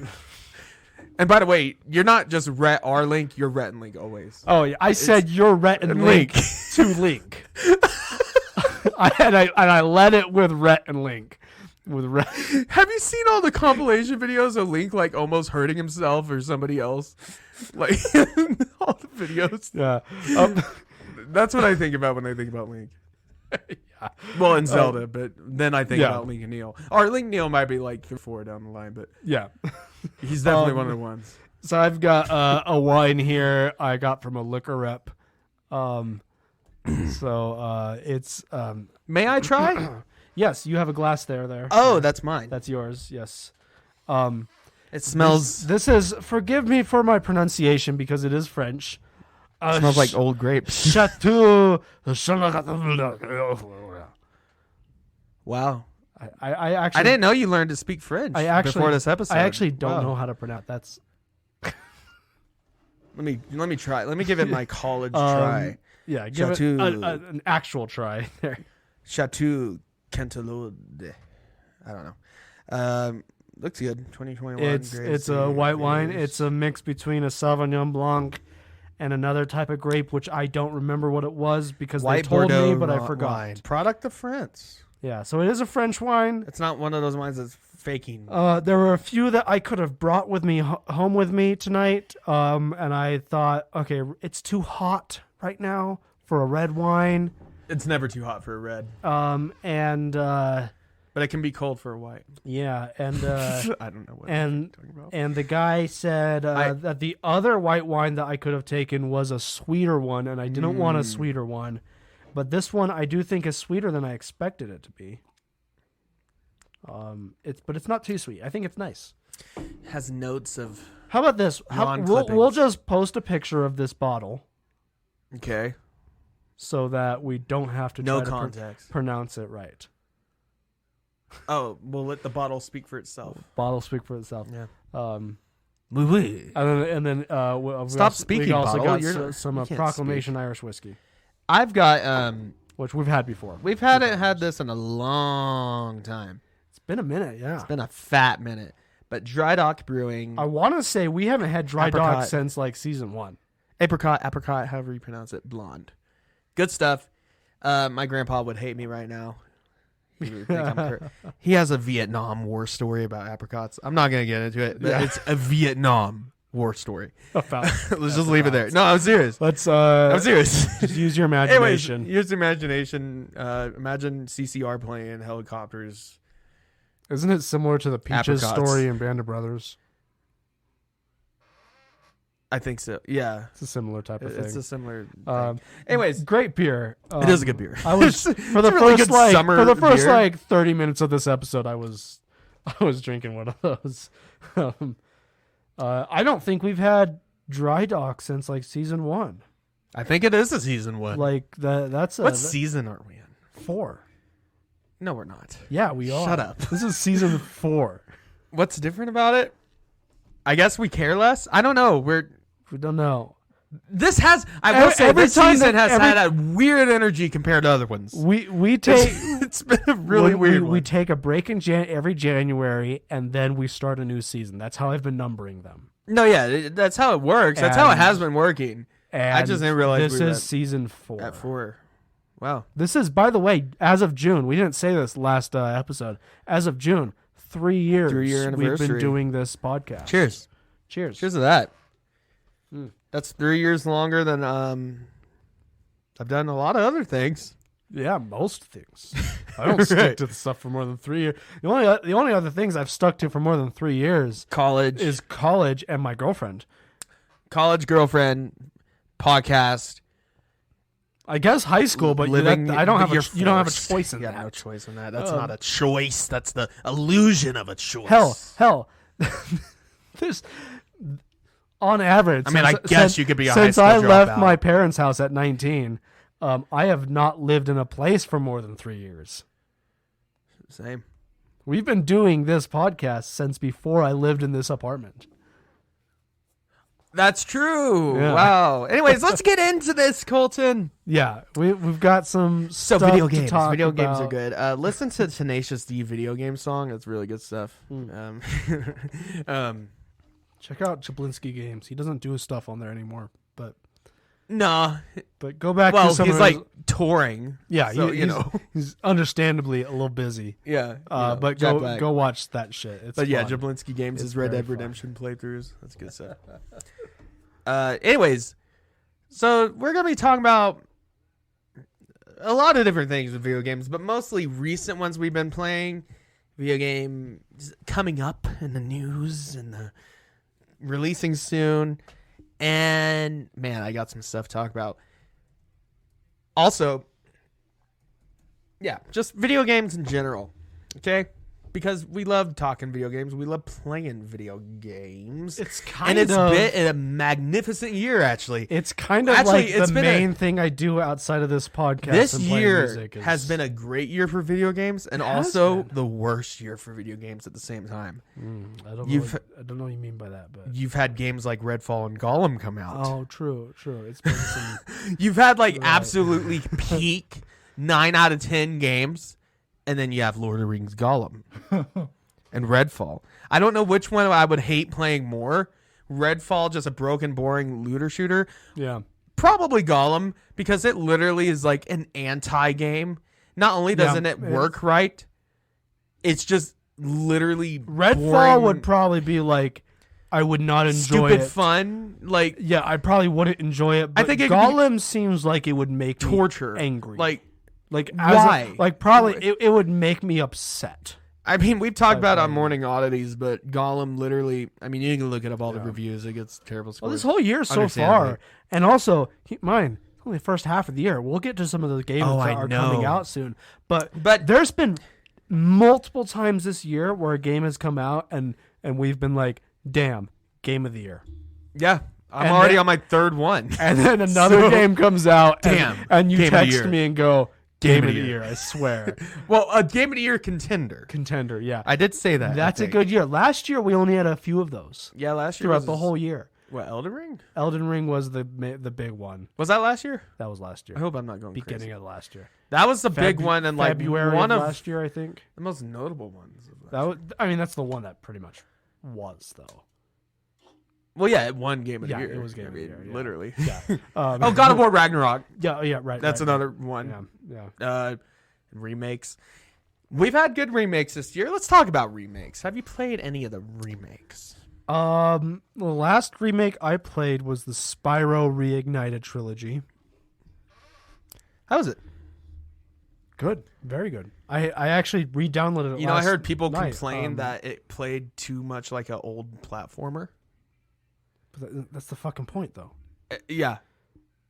And by the way, you're not just Rhett or Link. You're Rhett and Link always. Oh, yeah. I said you're Rhett and Link to Link. I led it with Rhett and Link. Have you seen all the compilation videos of Link like almost hurting himself or somebody else? Like all the videos. Yeah. That's what I think about when I think about Link. Yeah. Well, and Zelda, but then I think about Link and Neil. Or Link Neil might be like 3-4 down the line, but yeah. He's definitely one of the ones. So I've got a wine here I got from a liquor rep. It's May I try? Yes, you have a glass there. Oh, that's mine. That's yours. Yes. It smells. This is. Forgive me for my pronunciation because it is French. It smells like old grapes. Chateau. Wow. I actually. I didn't know you learned to speak French before this episode. I actually don't know how to pronounce. That's. Let me try. Let me give it my college try. Yeah, give it an actual try there. Chateau Cantelaude. I don't know. Looks good. 2021. It's a white wine. It's a mix between a Sauvignon Blanc and another type of grape, which I don't remember what it was because they told me, but I forgot. Wine. Product of France. Yeah, so it is a French wine. It's not one of those wines that's faking. There were a few that I could have brought with me home with me tonight, and I thought, okay, it's too hot right now for a red wine. It's never too hot for a red. But it can be cold for a white. Yeah, and I don't know what I'm talking about. And the guy said that the other white wine that I could have taken was a sweeter one, and I didn't want a sweeter one. But this one I do think is sweeter than I expected it to be. But it's not too sweet. I think it's nice. It has notes of. How about this? We'll just post a picture of this bottle. Okay. So that we don't have to try to pronounce it right. Oh, we'll let the bottle speak for itself. Bottle speak for itself. Yeah. And then stop speaking. We also bottle. got some Proclamation speak. Irish whiskey. I've got which we've had before. We've had this in a long time. It's been a minute. Yeah. It's been a fat minute. But Dry Dock Brewing. I want to say we haven't had Dry Dock since like season 1. Apricot, however you pronounce it, blonde. Good stuff. My grandpa would hate me right now. He would think he has a Vietnam War story about apricots. I'm not gonna get into it, but it's a Vietnam War story. Let's just leave it there. No, I'm serious. I'm serious. Just use your imagination. Anyways, use imagination. Imagine CCR playing helicopters. Isn't it similar to the Peaches Apricots. story in Band of Brothers? I think so. Yeah, It's a similar type of thing. it's a similar. Thing. Anyways, great beer. it is a good beer. I was for the really first good summer beer. 30 minutes of this episode. I was drinking one of those. I don't think we've had Dry Dock since like season 1. I think it is a season 1. Like that's what season are we in? 4. No, we're not. Yeah, we are. Shut up. This is season 4. What's different about it? I guess we care less. I don't know. We don't know. This has. I will say this season has had a weird energy compared to other ones. We take. It's been a really weird one. We take a break in every January, and then we start a new season. That's how I've been numbering them. No, yeah, that's how it works. That's how it has been working. I just didn't realize this is season 4. At 4. Wow. This is, by the way, as of June. We didn't say this last episode. As of June, 3 years. 3-year anniversary. We've been doing this podcast. Cheers. Cheers. Cheers to that. That's 3 years longer than I've done a lot of other things. Yeah, most things. I don't stick to the stuff for more than 3 years. The only other things I've stuck to for more than 3 years is college and my girlfriend. College, girlfriend, podcast. I guess high school, but you don't have a choice in that. No choice in that. That's not a choice. That's the illusion of a choice. Hell. There's on average. I mean, I guess you could be a high since school I left dropout. my parents' house at 19. I have not lived in a place for more than 3 years. Same. We've been doing this podcast since before I lived in this apartment. That's true. Yeah. Wow. Anyways, let's get into this, Colton. Yeah, we've got some stuff video to games. talk Video about. games are good. Listen to Tenacious D video game song. It's really good stuff. Check out Jablinski Games. He doesn't do his stuff on there anymore, but go back. Well, to some he's of like his, touring. yeah, so, he's understandably a little busy. Yeah, but go watch that shit. It's but yeah, fun. Jablinski Games It's is Red very Dead fun. Redemption playthroughs. That's good stuff. Anyways, so we're gonna be talking about a lot of different things with video games, but mostly recent ones we've been playing. Video games coming up in the news and the releasing soon. And man, I got some stuff to talk about. Also, yeah, just video games in general. Okay? Because we love talking video games. We love playing video games. It's been a magnificent year, actually. It's kind of Actually, like the main thing I do outside of this podcast. This and playing year music has been a great year for video games, and also the worst year for video games at the same time. I don't know what you mean by that, but you've had games like Redfall and Gollum come out. Oh, true. It's been some. You've had like absolutely peak 9 out of 10 games. And then you have Lord of the Rings Gollum and Redfall. I don't know which one I would hate playing more. Redfall, just a broken, boring looter shooter. Yeah. Probably Gollum, because it literally is like an anti-game. Not only doesn't it work right, it's just literally Redfall boring, would probably be like, I would not enjoy stupid it. Like fun. Yeah, I probably wouldn't enjoy it. But I think Gollum seems like it would make torture me angry. Like why? It would make me upset. I mean, we've talked about it on Morning Oddities, but Gollum literally, I mean, you can look at all the reviews. It gets terrible scores. Well, this whole year so far, and also, keep in mind, it's only the first half of the year. We'll get to some of the games that are coming out soon. But there's been multiple times this year where a game has come out and we've been like, damn, game of the year. Yeah. I'm already on my third one. And then another game comes out and you text me and go, Game of the year, I swear. Well, a Game of the Year contender. Contender, yeah. I did say that. That's a good year. Last year, we only had a few of those. Yeah, last year. Throughout the whole year. What, Elden Ring? Elden Ring was the big one. Was that last year? That was last year. I hope I'm not going Beginning crazy. of last year. That was the big one, and like February one of last year, I think. The most notable ones. That's the one that pretty much was, though. Well, yeah, it won Game of the Year. It was Game of the Year. Yeah. Literally. Yeah. God of War Ragnarok. Yeah, right. That's another one. Yeah. Remakes. We've had good remakes this year. Let's talk about remakes. Have you played any of the remakes? The last remake I played was the Spyro Reignited trilogy. How was it? Good, very good. I actually re-downloaded it. I heard people complain that it played too much like an old platformer. But that's the fucking point, though. Yeah.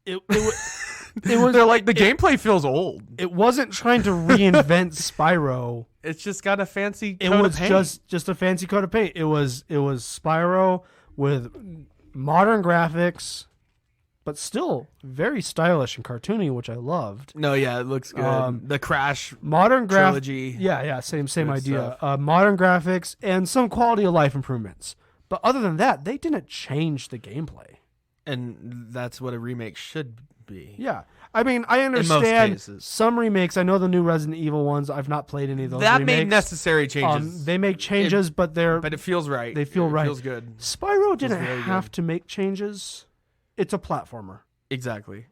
It was. They're like the gameplay feels old. It wasn't trying to reinvent Spyro. It's just got a fancy coat It was of paint. just a fancy coat of paint. It was Spyro with modern graphics, but still very stylish and cartoony, which I loved. No, yeah, it looks good. The Crash modern trilogy. Yeah, same idea. Stuff. Modern graphics and some quality of life improvements. But other than that, they didn't change the gameplay. And that's what a remake should be. Yeah. I mean, I understand some remakes. I know the new Resident Evil ones. I've not played any of those remakes. Made necessary changes. They make changes, but it feels right. They feel right. It feels good. Spyro didn't have to make changes. It's a platformer. Exactly.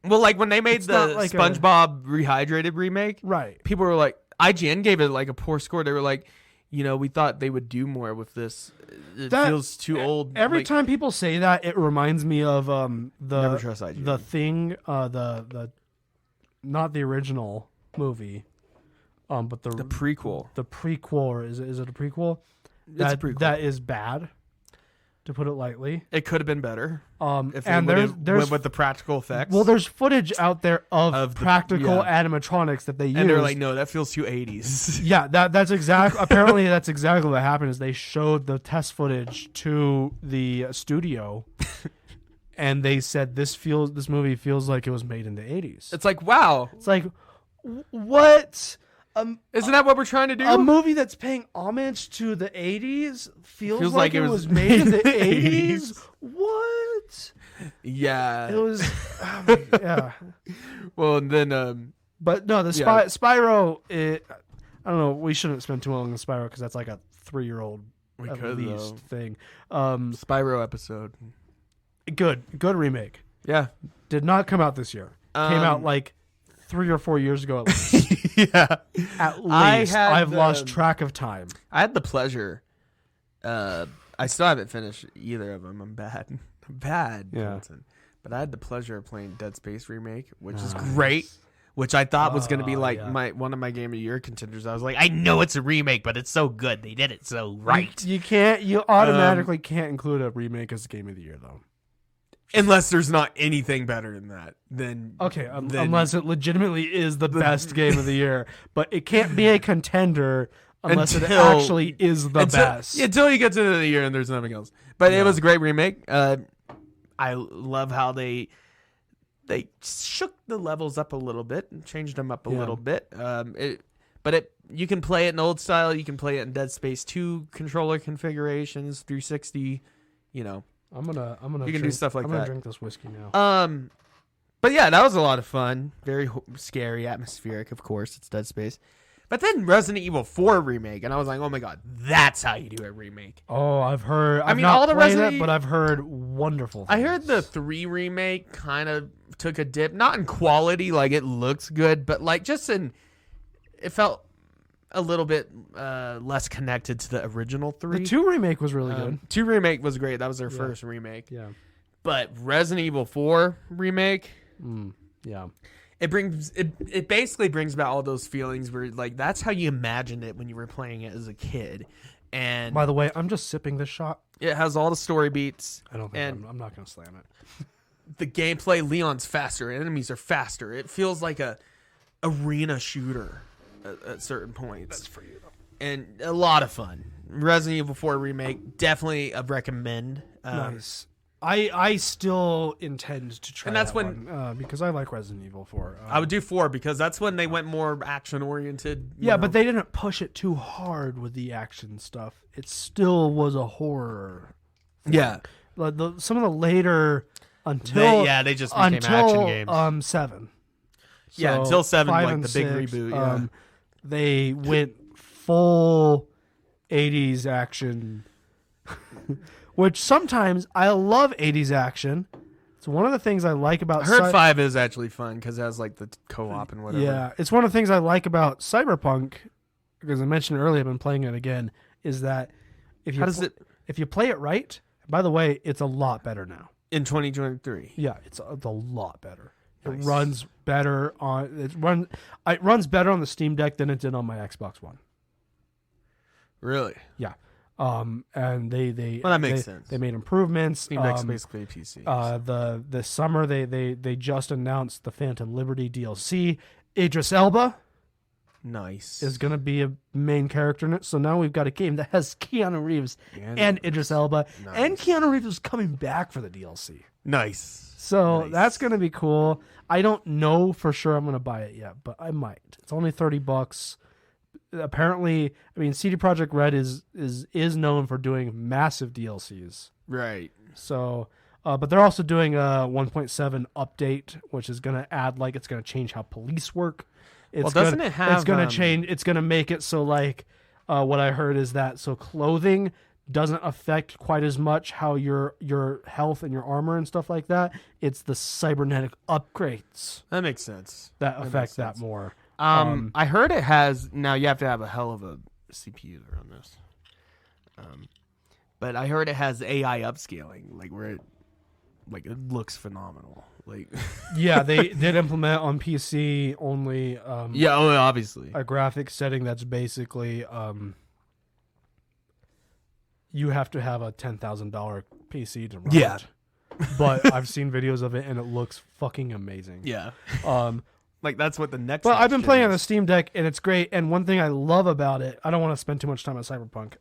Well, like when they made the SpongeBob Rehydrated remake, right? People were like, IGN gave it like a poor score. They were like, we thought they would do more with this. It feels too old. Every time people say that, it reminds me of Never trust IGN. the Thing, the not the original movie, but the prequel. The prequel, or is it a prequel? It's a prequel. That is bad, to put it lightly. It could have been better. If and they there's went with the practical effects. Well, there's footage out there of practical animatronics that they use. And they're like, no, that feels too 80s. Yeah, that's exactly. Apparently, that's exactly what happened. Is they showed the test footage to the studio, and they said this movie feels like it was made in the 80s. It's like, wow. It's like, what? Isn't that what we're trying to do? A movie that's paying homage to the 80s feels like it was made in the 80s? What? Yeah. It was... yeah. Well, and then... but no, the Spyro... I don't know. We shouldn't spend too long on Spyro because that's like a 3-year-old at least thing. Spyro episode. Good remake. Yeah. Did not come out this year. Came out like 3 or 4 years ago at least. Yeah. At least. I've lost track of time. I had the pleasure. I still haven't finished either of them. I'm bad. Yeah. But I had the pleasure of playing Dead Space Remake, which is great. Which I thought was going to be like one of my Game of the Year contenders. I was like, I know it's a remake, but it's so good. They did it so right. You automatically can't include a remake as Game of the Year, though. Unless there's not anything better than that. Then unless it legitimately is the best Game of the Year. But it can't be a contender unless it actually is the best. Until you get to the end of the year and there's nothing else. But it was a great remake. I love how they shook the levels up a little bit and changed them up a little bit. You can play it in old style. You can play it in Dead Space 2 controller configurations, 360. I'm gonna. You can do stuff like that. I'm gonna drink this whiskey now. But yeah, that was a lot of fun. Very scary, atmospheric. Of course, it's Dead Space. But then Resident Evil 4 remake, and I was like, oh my god, that's how you do a remake. Oh, I've heard. I've not played it, but I've heard wonderful things. I heard the 3 remake kind of took a dip, not in quality, like it looks good, but like just it felt a little bit less connected to the original 3. The 2 remake was really good. 2 remake was great. That was their first remake. Yeah. But Resident Evil 4 remake, yeah. It basically brings back all those feelings where like that's how you imagined it when you were playing it as a kid. And by the way, I'm just sipping this shot. It has all the story beats. I don't think I'm not going to slam it. The gameplay, Leon's faster, enemies are faster. It feels like a arena shooter at certain points. That's for you though. And a lot of fun. Resident Evil 4 remake, definitely a recommend. Nice. I still intend to try, and that's one, because I like Resident Evil 4. I would do 4 because that's when they went more action oriented. Yeah, but they didn't push it too hard with the action stuff. It still was a horror. Yeah, some of the later they just became action games. 7. Yeah, until 7, like the 6, big reboot. Yeah, they went full 80s action. Which sometimes I love 80s action. So one of the things I like about I heard 5 is actually fun because it has like the co-op and whatever. Yeah, it's one of the things I like about Cyberpunk, because I mentioned earlier, I've been playing it again, is that if you play it right, by the way, it's a lot better now. In 2023. Yeah, it's a lot better. Nice. It runs better it runs better on the Steam Deck than it did on my Xbox One. Really? Yeah. And that makes sense. They made improvements. Steam Deck's basically a PC. This summer they just announced the Phantom Liberty DLC. Idris Elba is going to be a main character in it. So now we've got a game that has Keanu Reeves and Idris Elba. Nice. And Keanu Reeves is coming back for the DLC. Nice. So that's going to be cool. I don't know for sure I'm going to buy it yet, but I might. It's only $30. Apparently, I mean, CD Projekt Red is known for doing massive DLCs. Right. So, but they're also doing a 1.7 update, which is going to add, like, it's going to change how police work. It's doesn't it have... It's going to change... It's going to make it so, like, what I heard is that so clothing doesn't affect quite as much how your health and your armor and stuff like that. It's the cybernetic upgrades. That makes sense. That affect that more. I heard it has... Now, you have to have a hell of a CPU to run this. But I heard it has AI upscaling, like, where it looks phenomenal. Like, yeah, they did implement on PC only. Obviously a graphics setting that's basically you have to have a $10,000 PC to run it. But I've seen videos of it and it looks fucking amazing. Yeah. Like that's what the next. Well, I've been playing on the Steam Deck and it's great. And one thing I love about it, I don't want to spend too much time on Cyberpunk,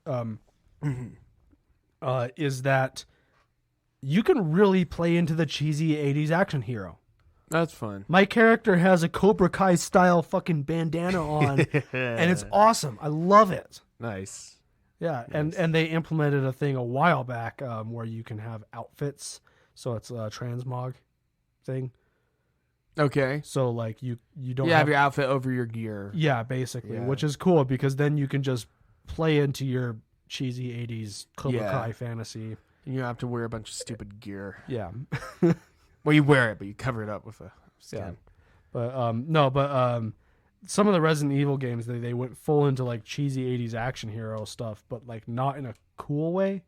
is that you can really play into the cheesy 80s action hero. That's fun. My character has a Cobra Kai style fucking bandana on, and it's awesome. I love it. Nice. Yeah, nice. And they implemented a thing a while back where you can have outfits. So it's a transmog thing. Okay. So like you don't have your outfit over your gear. Yeah, basically, which is cool because then you can just play into your cheesy 80s Cobra Kai fantasy. You don't have to wear a bunch of stupid gear. Yeah. Well, you wear it, but you cover it up with a skin. Yeah. But some of the Resident Evil games, they went full into like cheesy 80s action hero stuff, but like not in a cool way.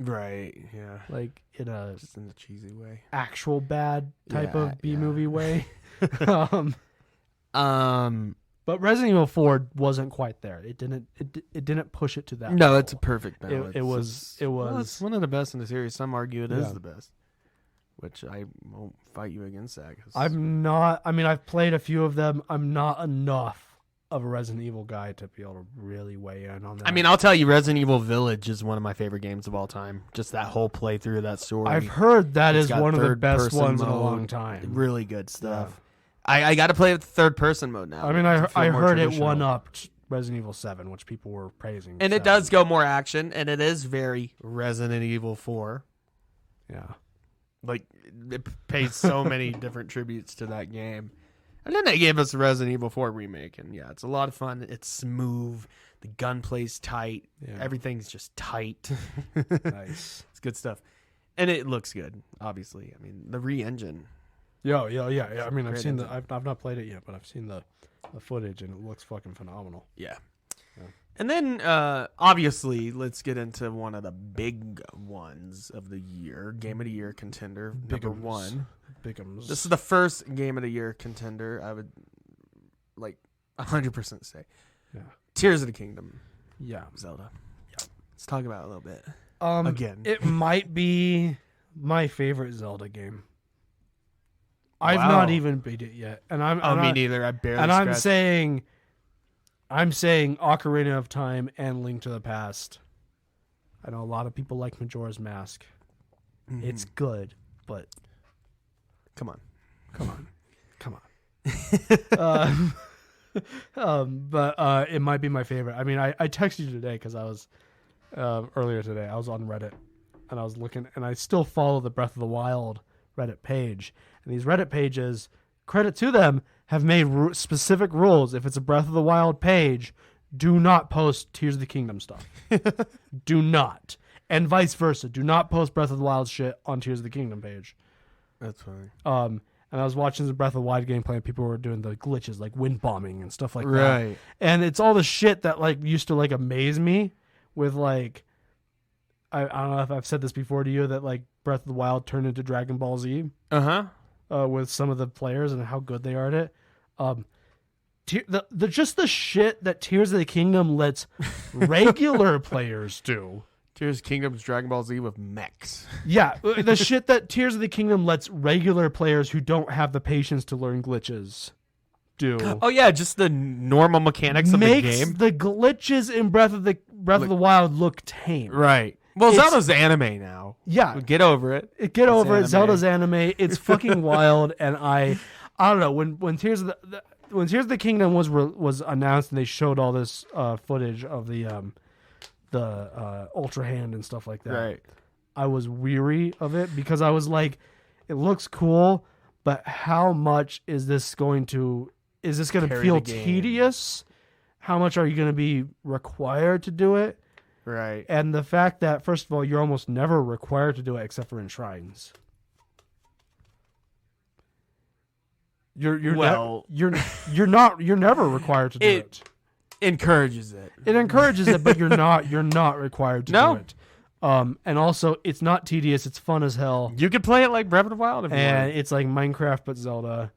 Right, yeah. Like just in the cheesy way. Actual bad type of B-movie way. But Resident Evil 4 wasn't quite there. It didn't push it to that. No, it's a perfect balance. It was. Well, it's one of the best in the series. Some argue it is the best, which I won't fight you against that. I'm not. I mean, I've played a few of them. I'm not enough of a Resident Evil guy to be able to really weigh in on that. I mean, I'll tell you, Resident Evil Village is one of my favorite games of all time. Just that whole playthrough of that story. I've heard that is one of the best ones in a long time. Really good stuff. Yeah. I got to play with the third-person mode now. I mean, I heard it one-upped Resident Evil 7, which people were praising. And it does go more action, and it is very Resident Evil 4. Yeah. Like, it pays so many different tributes to that game. And then they gave us the Resident Evil 4 remake, and yeah, it's a lot of fun. It's smooth. The gunplay's tight. Yeah. Everything's just tight. Nice. It's good stuff. And it looks good, obviously. I mean, the re-engine... Yeah. I mean, I've not played it yet, but I've seen the footage and it looks fucking phenomenal. Yeah. And then, obviously, let's get into one of the big ones of the year, Game of the Year contender, number one. Bigums. This is the first Game of the Year contender, I would, 100% say. Yeah. Tears of the Kingdom. Yeah. Zelda. Yeah. Let's talk about it a little bit. Again. It might be my favorite Zelda game. I've not even beat it yet, and me neither. I barely. And I'm saying Ocarina of Time and Link to the Past. I know a lot of people like Majora's Mask. Mm-hmm. It's good, but come on. But it might be my favorite. I mean, I texted you today because I was earlier today. I was on Reddit and I was looking, and I still follow the Breath of the Wild Reddit page. And these Reddit pages, credit to them, have made specific rules. If it's a Breath of the Wild page, do not post Tears of the Kingdom stuff. Do not. And vice versa. Do not post Breath of the Wild shit on Tears of the Kingdom page. That's funny. And I was watching the Breath of the Wild gameplay, and people were doing the glitches, like wind bombing and stuff like that. Right. And it's all the shit that like used to like amaze me with like, I don't know if I've said this before to you, that like Breath of the Wild turned into Dragon Ball Z. With some of the players and how good they are at it. Just the shit that Tears of the Kingdom lets regular players do. Tears of the Kingdom's Dragon Ball Z with mechs. Yeah, the shit that Tears of the Kingdom lets regular players who don't have the patience to learn glitches do. Oh yeah, just the normal mechanics of the game. Makes the glitches in Breath of the Wild look tame. Right. Well, Zelda's anime now. Yeah. Get over it. Get over it. Zelda's anime. It's fucking wild, and I don't know, when Tears of the Kingdom was announced and they showed all this footage of the Ultra Hand and stuff like that. Right. I was weary of it because I was like, it looks cool, but how much is this going to feel tedious? How much are you going to be required to do it? Right. And the fact that, first of all, you're almost never required to do it except for in shrines. You're never required to do it. Encourages it. It encourages it, but you're not required to do it. And also, it's not tedious. It's fun as hell. You could play it like Breath of the Wild if you want. It's like Minecraft but Zelda,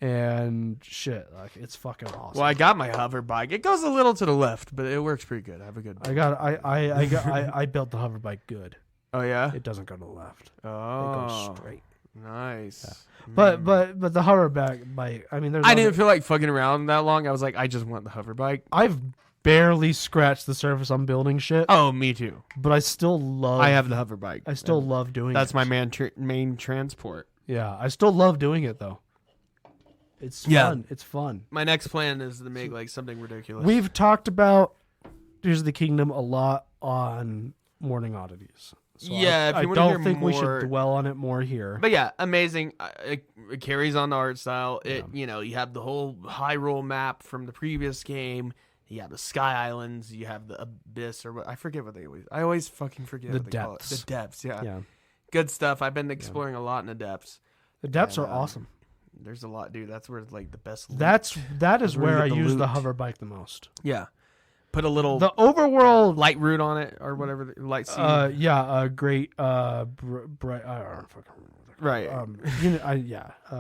and shit. Like, it's fucking awesome. Well, I got my hover bike. It goes a little to the left, but it works pretty good. I have a good. I built the hover bike good. Oh yeah. It doesn't go to the left. Oh. It goes straight. Nice. Yeah. But the hover bike. I mean, I didn't feel like fucking around that long. I was like, I just want the hover bike. I've barely scratched the surface on building shit. Oh, me too. But I still love. I have the hover bike. I still love doing it. That's my main transport. Yeah, I still love doing it though. It's fun. It's fun. My next plan is to make like something ridiculous. We've talked about Tears of the Kingdom a lot on Morning Oddities. So I don't think we should dwell on it more here. But yeah, amazing. It carries on the art style. You have the whole Hyrule map from the previous game. You have the Sky Islands. You have the Abyss, or what I forget what they always. I always fucking forget the what they depths. call it. The depths. Yeah. Good stuff. I've been exploring a lot in the depths. The depths are awesome. There's a lot, dude. That's where like the best. Loot. That is where I use the hover bike the most. Yeah. Put a little overworld light root on it or whatever light seed. Great bright. I don't fucking remember. Right.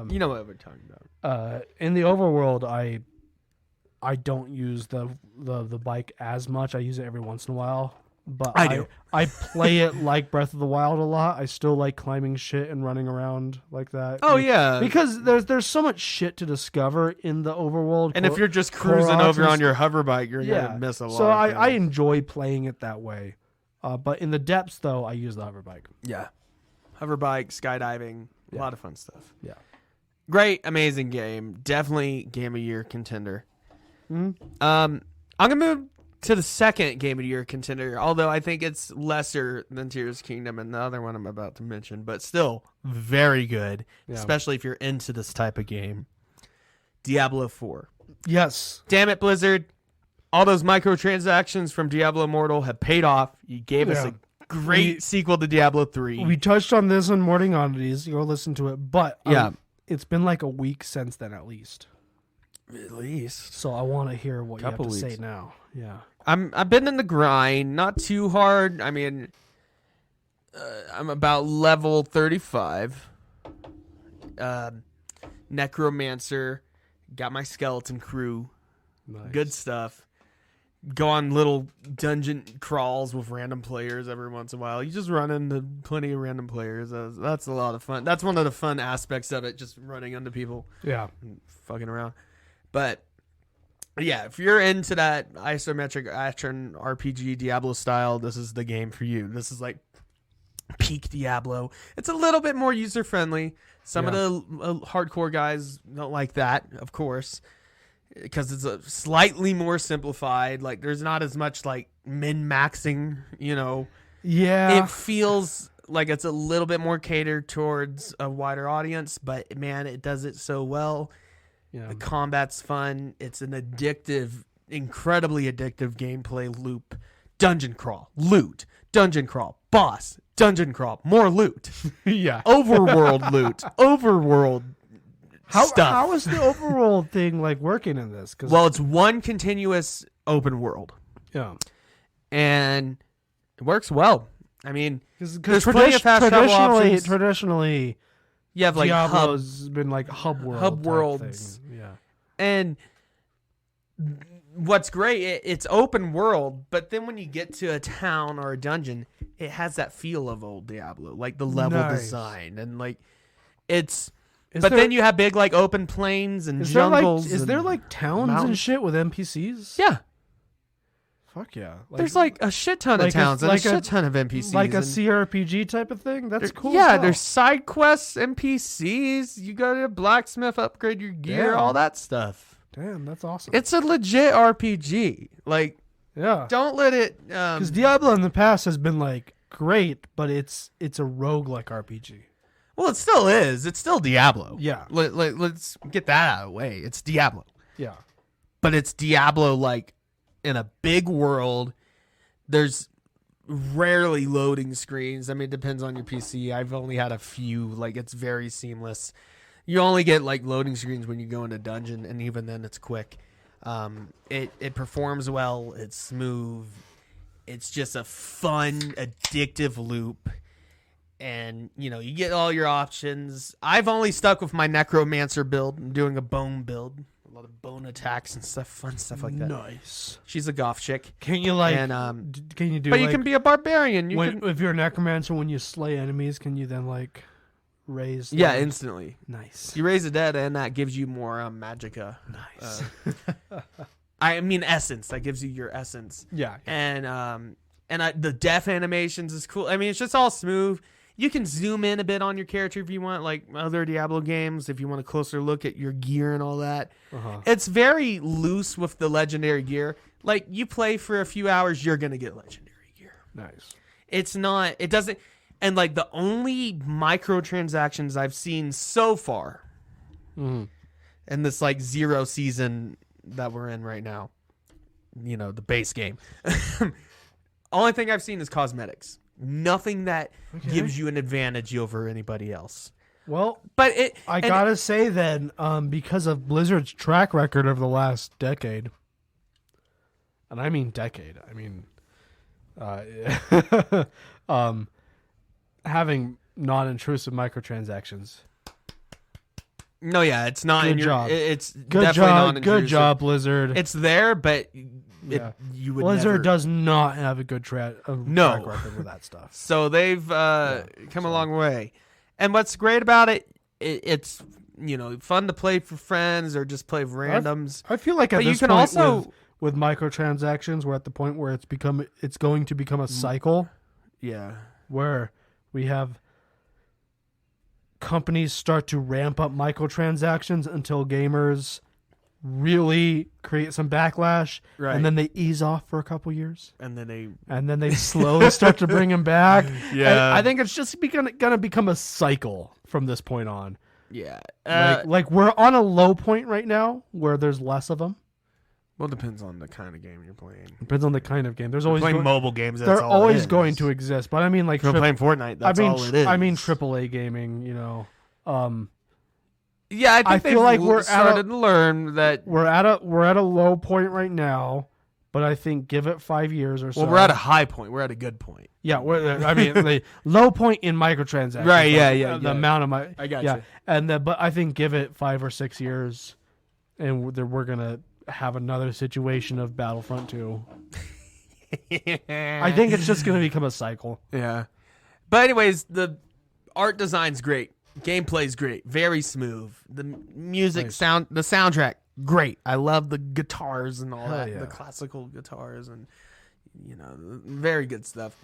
You know what we're talking about. In the overworld, I don't use the bike as much. I use it every once in a while. But I do. I play it like Breath of the Wild a lot. I still like climbing shit and running around like that. Oh yeah, because there's so much shit to discover in the overworld. And if you're just cruising over on your hover bike, you're gonna miss a lot. So I enjoy playing it that way. But in the depths, though, I use the hover bike. Yeah, hover bike, skydiving, a lot of fun stuff. Yeah, great, amazing game. Definitely game of year contender. Mm-hmm. I'm gonna move to the second game of the year contender, although I think it's lesser than Tears of the Kingdom and the other one I'm about to mention, but still very good, especially if you're into this type of game. Diablo 4. Yes. Damn it, Blizzard. All those microtransactions from Diablo Immortal have paid off. You gave us a great sequel to Diablo 3. We touched on this on Morning Oddities. You'll listen to it, but it's been like a week since then at least. At least. So I want to hear what you have to say now. Yeah. I've been in the grind, not too hard. I mean, I'm about level 35. Necromancer, got my skeleton crew. Nice. Good stuff. Go on little dungeon crawls with random players every once in a while. You just run into plenty of random players. That's a lot of fun. That's one of the fun aspects of it, just running into people. Yeah. And fucking around. But yeah, if you're into that isometric action RPG Diablo style, this is the game for you. This is like peak Diablo. It's a little bit more user friendly. Some of the hardcore guys don't like that, of course, because it's a slightly more simplified. Like there's not as much like min-maxing, Yeah. It feels like it's a little bit more catered towards a wider audience, but man, it does it so well. Yeah. The combat's fun. It's an addictive, incredibly addictive gameplay loop. Dungeon crawl, loot, dungeon crawl, boss, dungeon crawl, more loot. Yeah. Overworld loot. Overworld stuff. How is the overworld thing like working in this? Well, it's one continuous open world. Yeah. And it works well. I mean, because plenty of fast travel options. Traditionally, you have like Diablo's been like hub worlds. Yeah. And what's great, it's open world, but then when you get to a town or a dungeon, it has that feel of old Diablo, like the level design and like it's. Then you have big like open plains and jungles. Is there like towns mountains and shit with NPCs? Yeah. Fuck yeah. There's like a shit ton of towns and a shit ton of NPCs. Like a CRPG type of thing? That's cool. Yeah, there's side quests, NPCs. You go to a blacksmith, upgrade your gear, all that stuff. Damn, that's awesome. It's a legit RPG. Like, yeah. Don't let it... Because Diablo in the past has been like great, but it's a roguelike RPG. Well, it still is. It's still Diablo. Yeah. Let's get that out of the way. It's Diablo. Yeah. But it's Diablo like in a big world. There's rarely loading screens. I mean, it depends on your PC. I've only had a few. Like, it's very seamless. You only get like loading screens when you go into dungeon, and even then it's quick. It performs well. It's smooth. It's just a fun, addictive loop. And, you know, you get all your options. I've only stuck with my Necromancer build. I'm doing a bone build. A lot of bone attacks and stuff, fun stuff like that. Nice. She's a goth chick. Can you like... And, can you do but like, you can be a barbarian. If you're a Necromancer, when you slay enemies, can you then like raise... Yeah, instantly. Nice. You raise the dead, and that gives you more magicka. Nice. I mean essence. That gives you your essence. Yeah. And the death animations is cool. I mean, it's just all smooth. You can zoom in a bit on your character if you want, like other Diablo games, if you want a closer look at your gear and all that. It's very loose with the legendary gear. Like, you play for a few hours, you're going to get legendary gear. Nice. It doesn't, and like the only microtransactions I've seen so far in this like 0 season that we're in right now, you know, the base game, only thing I've seen is cosmetics. Nothing that gives you an advantage over anybody else. Well, but I gotta say then, because of Blizzard's track record over the last decade, and I mean decade, I mean, having non-intrusive mmicrotransactions. No, yeah, it's not. Good job. It's good definitely job. non-intrusive. Good job, Blizzard. It's there, but yeah. You would Blizzard never... does not have a good track record with that stuff. So they've come a long way. And what's great about it's you know, fun to play for friends or just play with randoms. I feel like at this point also with microtransactions, we're at the point where it's going to become a cycle. Yeah, where we have companies start to ramp up microtransactions until gamers really create some backlash, right. And then they ease off for a couple years, and then they slowly start to bring them back. Yeah, I think it's just gonna become a cycle from this point on. Yeah, like we're on a low point right now where there's less of them. Well, it depends on the kind of game you're playing. Depends on the kind of game. There's always playing mobile games. They're always going to exist, but I mean, like, if you're playing Fortnite. That's all it is. I mean, AAA gaming. You know. Yeah, I feel like we're started to learn that we're at a low point right now, but I think give it 5 years or so. Well, we're at a high point. We're at a good point. Yeah, I mean, the low point in microtransactions. Right. Yeah. The amount of I got you. And but I think give it 5 or 6 years, and we're gonna have another situation of Battlefront 2. I think it's just gonna become a cycle. Yeah. But anyways, the art design's great. Gameplay's great, very smooth. The music, the soundtrack, great. I love the guitars and all that, the classical guitars, and you know, very good stuff.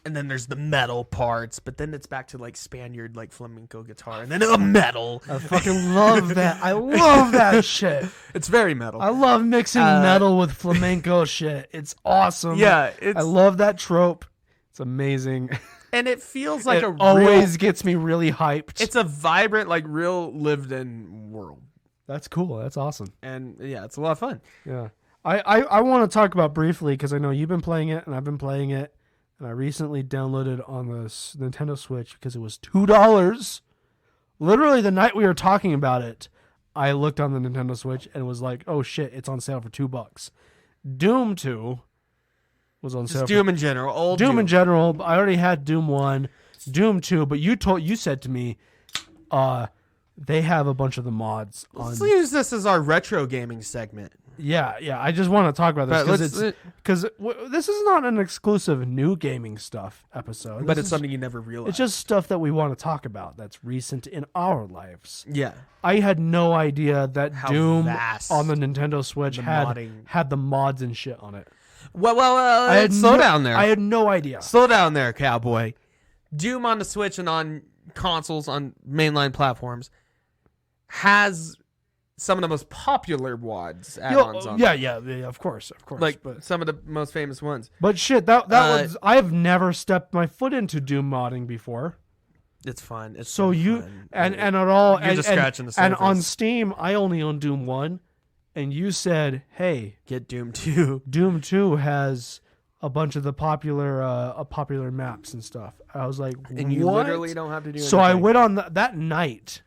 And then there's the metal parts, but then it's back to like Spaniard, like flamenco guitar, and then a metal. I fucking love that. I love that shit. It's very metal. I love mixing metal with flamenco shit. It's awesome. Yeah, I love that trope. It's amazing. And it feels like always gets me really hyped. It's a vibrant, like real lived-in world. That's cool. That's awesome. And yeah, it's a lot of fun. Yeah, I want to talk about briefly because I know you've been playing it and I've been playing it. and I recently downloaded on the Nintendo Switch because it was $2. Literally the night we were talking about it, I looked on the Nintendo Switch and was like, "Oh shit, it's on sale for $2." Doom 2 was on sale. Doom in general, old Doom in general. I already had Doom 1, Doom 2, but you said to me, they have a bunch of the mods on. Let's use this as our retro gaming segment. Yeah. I just want to talk about this because this is not an exclusive new gaming stuff episode. But it's something you never realized. It's just stuff that we want to talk about that's recent in our lives. Yeah. I had no idea that Doom vast on the Nintendo Switch had the mods and shit on it. Well, slow down there. I had no idea. Slow down there, cowboy. Doom on the Switch and on consoles on mainline platforms has some of the most popular WADs add-ons on them. Yeah, of course. Like but some of the most famous ones. But shit, that was I have never stepped my foot into Doom modding before. It's fun. It's so fun. and at all you're just scratching the surface. And on Steam, I only own Doom 1, and you said, "Hey, get Doom 2." Doom 2 has a bunch of the popular maps and stuff. I was like, and you literally don't have to do anything. So I went on that night.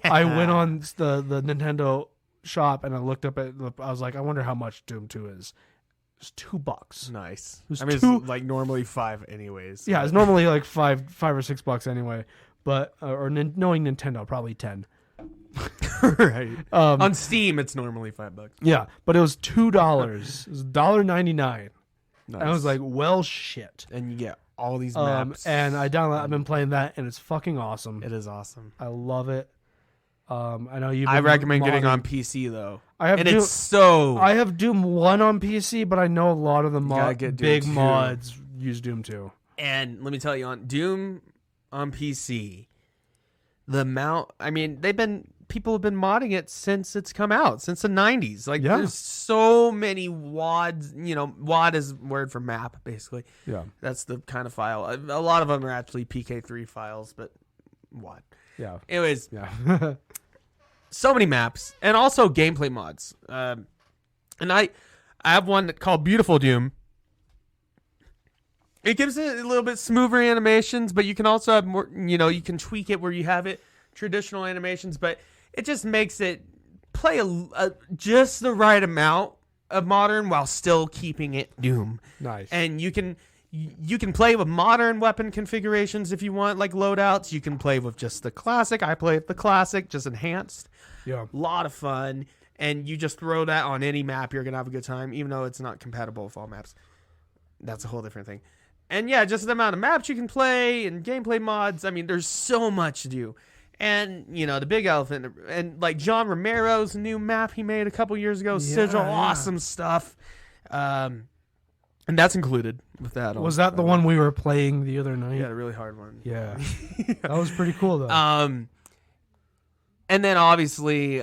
I went on the Nintendo shop and I looked up at. I was like, I wonder how much Doom 2 is. It's $2. Nice. It was it's like normally $5 anyways. Yeah, it's normally like $5 or $6 anyway. But knowing Nintendo, probably $10. Right. On Steam, it's normally $5. Yeah, but it was $2. It was $1.99. Nice. And I was like, well, shit. And you get all these maps. And I've been playing that, and it's fucking awesome. It is awesome. I love it. I know you. I recommend getting on PC though. I have Doom 1 on PC, but I know a lot of the big mods use Doom 2. And let me tell you, on Doom on PC, people have been modding it since it's come out, since the 90s. Like, there's so many WADs. WAD is word for map, basically. Yeah, that's the kind of file. A lot of them are actually PK3 files, but WAD. Yeah. Anyways, so many maps and also gameplay mods. And I have one called Beautiful Doom. It gives it a little bit smoother animations, but you can also have more. You can tweak it where you have it traditional animations, but it just makes it play just the right amount of modern while still keeping it Doom. Nice. And you can play with modern weapon configurations if you want, like loadouts. You can play with just the classic. I play with the classic, just enhanced. Yeah. A lot of fun. And you just throw that on any map, you're going to have a good time, even though it's not compatible with all maps. That's a whole different thing. And yeah, just the amount of maps you can play and gameplay mods. I mean, there's so much to do. And, the big elephant, and like John Romero's new map he made a couple years ago, Sigil, awesome stuff. And that's included with that. Was that the one we were playing the other night? Yeah, the really hard one. Yeah. That was pretty cool, though. And then obviously,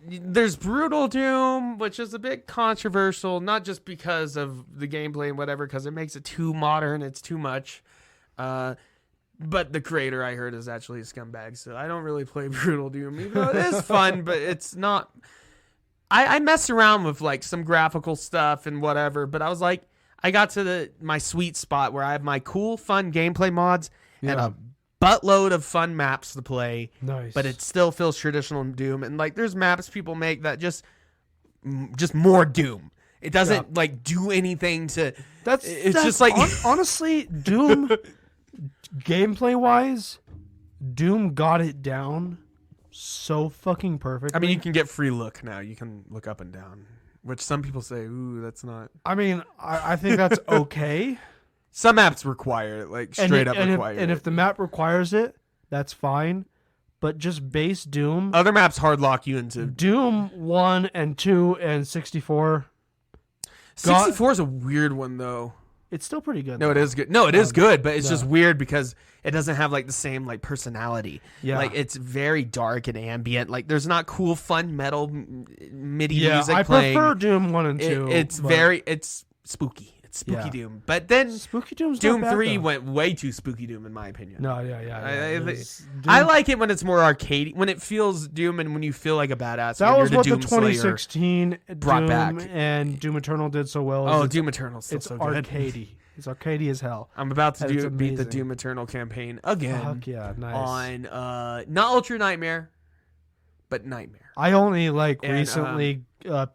there's Brutal Doom, which is a bit controversial, not just because of the gameplay and whatever, because it makes it too modern, it's too much. But the creator, I heard, is actually a scumbag, so I don't really play Brutal Doom, even though it is fun, but it's not... I mess around with like some graphical stuff and whatever, but I was like, I got to my sweet spot where I have my cool, fun gameplay mods and a buttload of fun maps to play. Nice. But it still feels traditional in Doom. And like, there's maps people make that just more Doom. It doesn't like do anything to. It's just like honestly, Doom gameplay wise, Doom got it down so fucking perfect. I mean, you can get free look now. You can look up and down, which some people say, "Ooh, that's not." I mean, I think that's okay. Some maps require it, like straight up require it. And if the map requires it, that's fine. But just base Doom. Other maps hard lock you into Doom 1 and 2 and 64. 64 is a weird one though. It's still pretty good. No, it is good. No, it is good, but it's just weird because it doesn't have like the same like personality. Yeah. Like it's very dark and ambient. Like there's not cool, fun metal MIDI music playing. I prefer Doom 1 and 2. It's spooky. It's Spooky Doom. But then Spooky Doom's Doom not bad, 3 though. went way too Spooky Doom in my opinion. No, yeah. I like it when it's more arcadey, when it feels Doom and when you feel like a badass. That was what the Doom 2016 brought Doom back. and Doom Eternal did so well. Oh, Doom Eternal's still it's so good. arcadey. It's arcadey as hell. I'm about to beat the amazing. Doom Eternal campaign again. Fuck yeah, nice. On not Ultra Nightmare, but Nightmare. I only recently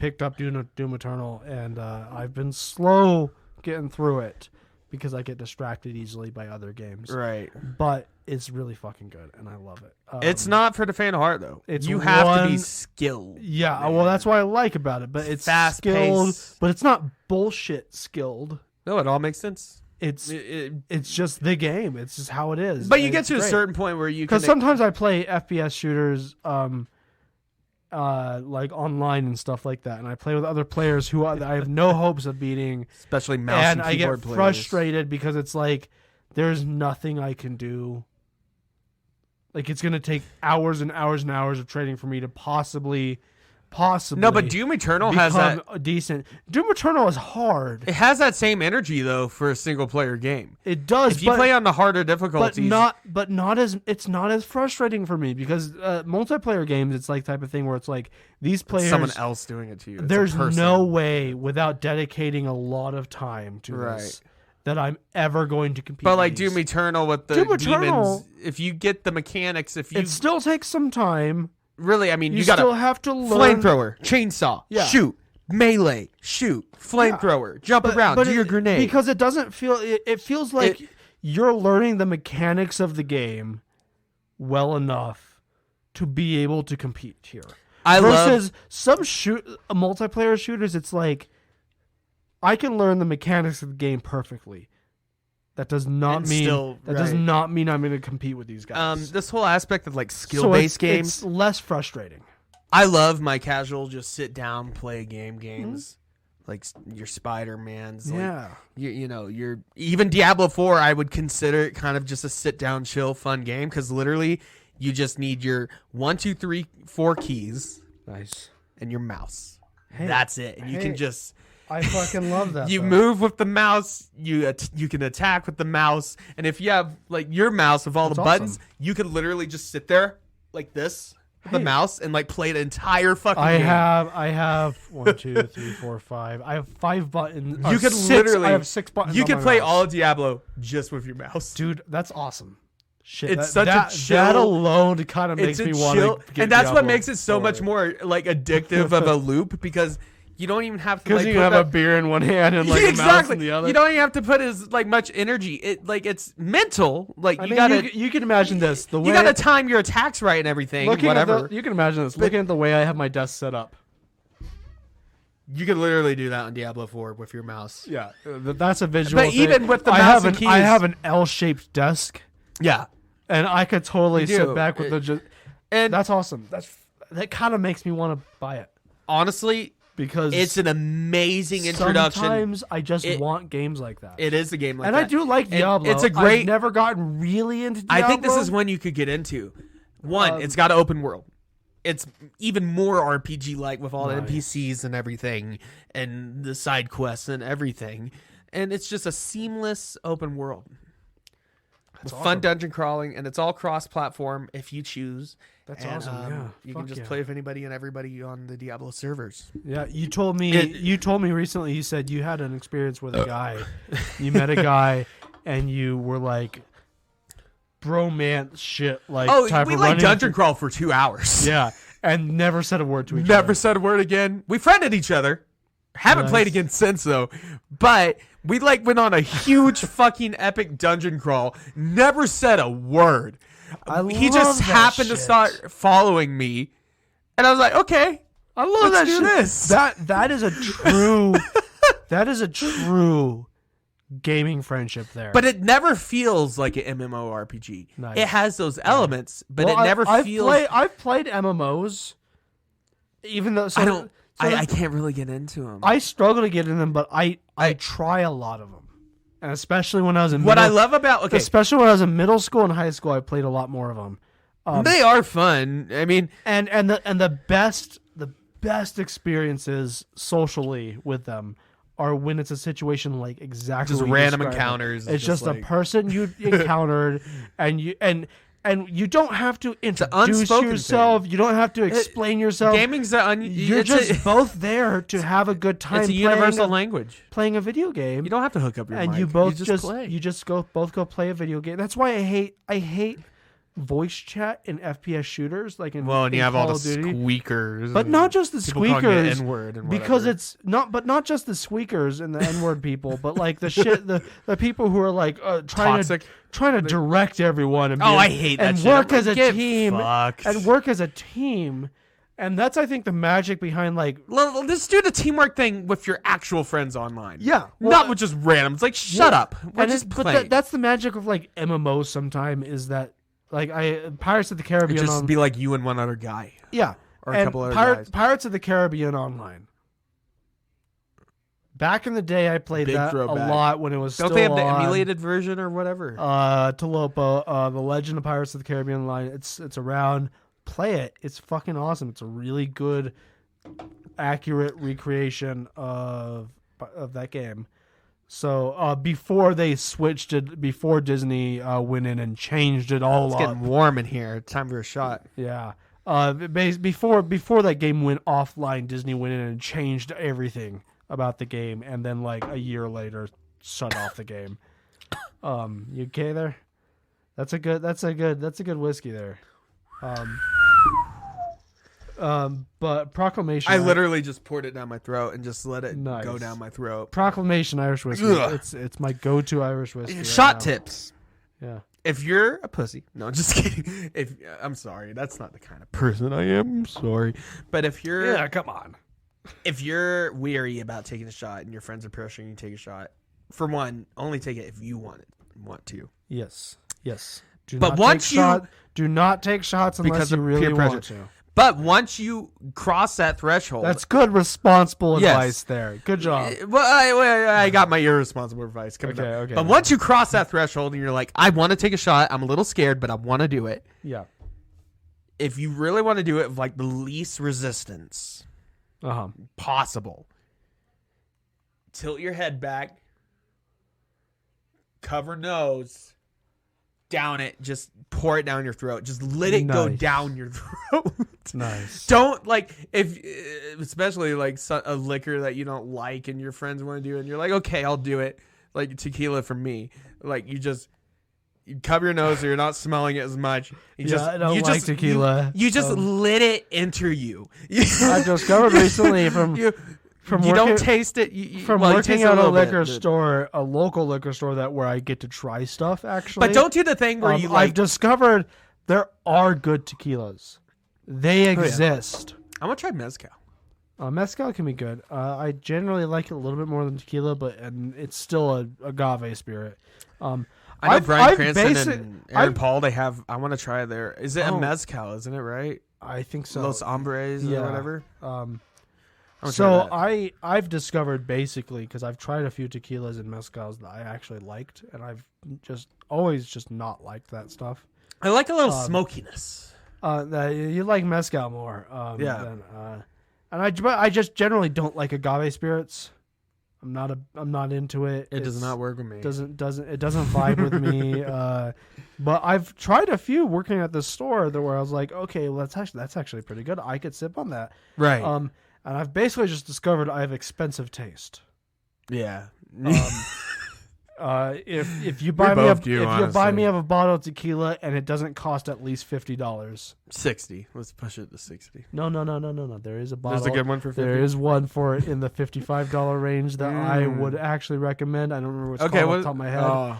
picked up Doom Eternal, and I've been slow getting through it because I get distracted easily by other games. Right. But it's really fucking good, and I love it. It's not for the faint of heart, though. You have to be skilled. Yeah, man. well, that's what I like about it. But it's fast skilled, paced. but it's not bullshit skilled. No, it all makes sense. It's just the game. It's just how it is. But you get to a certain point where you because sometimes I play FPS shooters, like online and stuff like that, and I play with other players who I have no hopes of beating, especially mouse and keyboard I get players. Frustrated because it's like there's nothing I can do. Like it's gonna take hours and hours and hours of trading for me to possibly. No, but Doom Eternal has that decent. Doom Eternal is hard. It has that same energy though for a single player game. It does. If you play on the harder difficulties, but not as frustrating for me because multiplayer games, it's like type of thing where it's like these players, someone else doing it to you. There's no way without dedicating a lot of time to this that I'm ever going to compete. But like with Doom Eternal with the demons, if you get the mechanics, it still takes some time. Really, I mean, you still have to learn. Flamethrower, chainsaw, shoot, melee, shoot, flamethrower, jump around, do your grenade. Because it doesn't feel. It feels like you're learning the mechanics of the game well enough to be able to compete here. Versus some multiplayer shooters, it's like I can learn the mechanics of the game perfectly. That does not mean I'm going to compete with these guys. This whole aspect of like skill-based games, it's less frustrating. I love my casual just sit down play games, like your Spider-Mans. Yeah, like, you know, your even Diablo 4. I would consider it kind of just a sit down, chill, fun game because literally you just need your 1, 2, 3, 4 keys, nice, and your mouse. Hey, that's it, and you can just. I fucking love that. You move with the mouse. You can attack with the mouse, and if you have like your mouse with all the buttons, you could literally just sit there like this with the mouse and like play the entire fucking game. I have 1, 2, 3, 4, 5. I have 5 buttons. You could literally. I have 6 buttons. You can play all of Diablo just with your mouse, dude. That's awesome. Shit, it's such a chill. That alone kind of makes me want to get and that's Diablo what makes it so much more like addictive of a loop because. You don't even have to because you have a beer in one hand and like a mouse in the other. You don't even have to put as like much energy. It's mental. Like you can imagine this. The way you gotta time your attacks right and everything. Whatever. You can imagine this. Looking at the way I have my desk set up. You could literally do that on Diablo 4 with your mouse. Yeah, that's a visual. But even with the mouse and keys, I have an L-shaped desk. Yeah, and I could totally sit back with and that's awesome. That kind of makes me want to buy it. Honestly. Because it's an amazing introduction. Sometimes I just want games like that. It is a game like that. And I do like Diablo. It's a great. I've never gotten really into Diablo. I think this is one you could get into. One, it's got an open world. It's even more RPG-like with all the NPCs and everything, and the side quests and everything. And it's just a seamless open world. With fun dungeon crawling, and it's all cross-platform if you choose. That's awesome. Yeah, you can just play with anybody and everybody on the Diablo servers. Yeah, you told me recently. You said you had an experience with a guy. You met a guy, and you were like bromance shit. Like we like dungeon crawl for 2 hours. Yeah, and never said a word to each other. Never said a word again. We friended each other. Haven't played again since though, but. We like went on a huge fucking epic dungeon crawl. Never said a word. He just happened to start following me, and I was like, "Okay, I love let's do this." That is a true gaming friendship there. But it never feels like an MMORPG. Nice. It has those elements, but it never feels. I've played MMOs, even though I can't really get into them. I struggle to get in them, but I try a lot of them, and especially when I was in especially when I was in middle school and high school, I played a lot more of them. They are fun. I mean, and the best experiences socially with them are when it's a situation like exactly just what you random described. encounters. It's just like, a person you encountered, and you don't have to introduce yourself. You don't have to explain yourself. Gaming's you're just both there to have a good time. It's a universal language. Playing a video game. You don't have to hook up your and mic. you both just play. You just both go play a video game. That's why I hate voice chat in FPS shooters, like in and you have Call all the of Duty. squeakers, but not just the squeakers. N-word and because whatever. it's not just the squeakers and the N-word people, but like the shit the people who are like trying to direct everyone and I hate that and shit. work I'm as a like, team fucked. and work as a team. And that's, I think, the magic behind, like... Let's do the teamwork thing with your actual friends online. Yeah. Not with just random. It's like, shut up. We're just playing. But that's the magic of, like, MMOs sometime is that, like, Pirates of the Caribbean... It'd just be like you and one other guy. Yeah. Or a couple other guys. Pirates of the Caribbean online. Back in the day, I played Big that throwback. a lot when it was Don't still they have the on. emulated version or whatever? Talopo, The Legend of Pirates of the Caribbean online. It's around... Play it. It's fucking awesome. It's a really good, accurate recreation of that game. So before they switched it, before Disney went in and changed it all It's up. getting warm in here. It's time for a shot. Yeah. Before that game went offline, Disney went in and changed everything about the game, and then like a year later, shut off the game. You okay there? That's a good whiskey there. But Proclamation. I literally just poured it down my throat and just let it Nice. go down my throat. Proclamation Irish whiskey. Ugh. It's my go-to Irish whiskey. right Shot now. tips. Yeah. If you're a pussy, no, just kidding. I'm sorry, that's not the kind of person I am. I'm sorry, but if you're come on. if you're weary about taking a shot and your friends are pressuring you to take a shot, for one, only take it if you want to. Yes. But once do not take shots unless because you of really peer want pressure. to. But once you cross that threshold, That's good, responsible Yes. advice there. Good job. Well, I got my irresponsible advice coming up. Okay. But once you cross that threshold and you're like, I want to take a shot, I'm a little scared, but I want to do it. Yeah. If you really want to do it with like the least resistance possible, tilt your head back, cover nose, down it, just pour it down your throat. Just let it go down your throat. Nice. Don't especially like a liquor that you don't like and your friends want to do, and you're like, okay, I'll do it. Like tequila for me, like you cover your nose so you're not smelling it as much. I don't like tequila. You just let it enter you. I discovered recently from you working, don't taste it. Working at a liquor store, a local liquor store where I get to try stuff actually. But don't do the thing where I've discovered there are good tequilas. They exist. I'm gonna try mezcal. Mezcal can be good. I generally like it a little bit more than tequila, but it's still a agave spirit. I know Bryan Cranston and Aaron Paul. They have. I want to try their. Is it a mezcal? Isn't it right? I think so. Los Hombres or whatever. So I've discovered basically because I've tried a few tequilas and mezcals that I actually liked, and I've always not liked that stuff. I like a little smokiness. You like mezcal more, yeah. And I just generally don't like agave spirits. I'm not into it. It does not work with me. It doesn't vibe with me. But I've tried a few working at the store where I was like, okay, well that's actually pretty good. I could sip on that. Right. And I've basically just discovered I have expensive taste. Yeah. If you buy me a bottle of tequila and it doesn't cost at least $50, 60. Let's push it to 60. No. There is a bottle. There's a good one for 50. There is one for it in the $55 range that I would actually recommend. I don't remember what's called off the top of my head.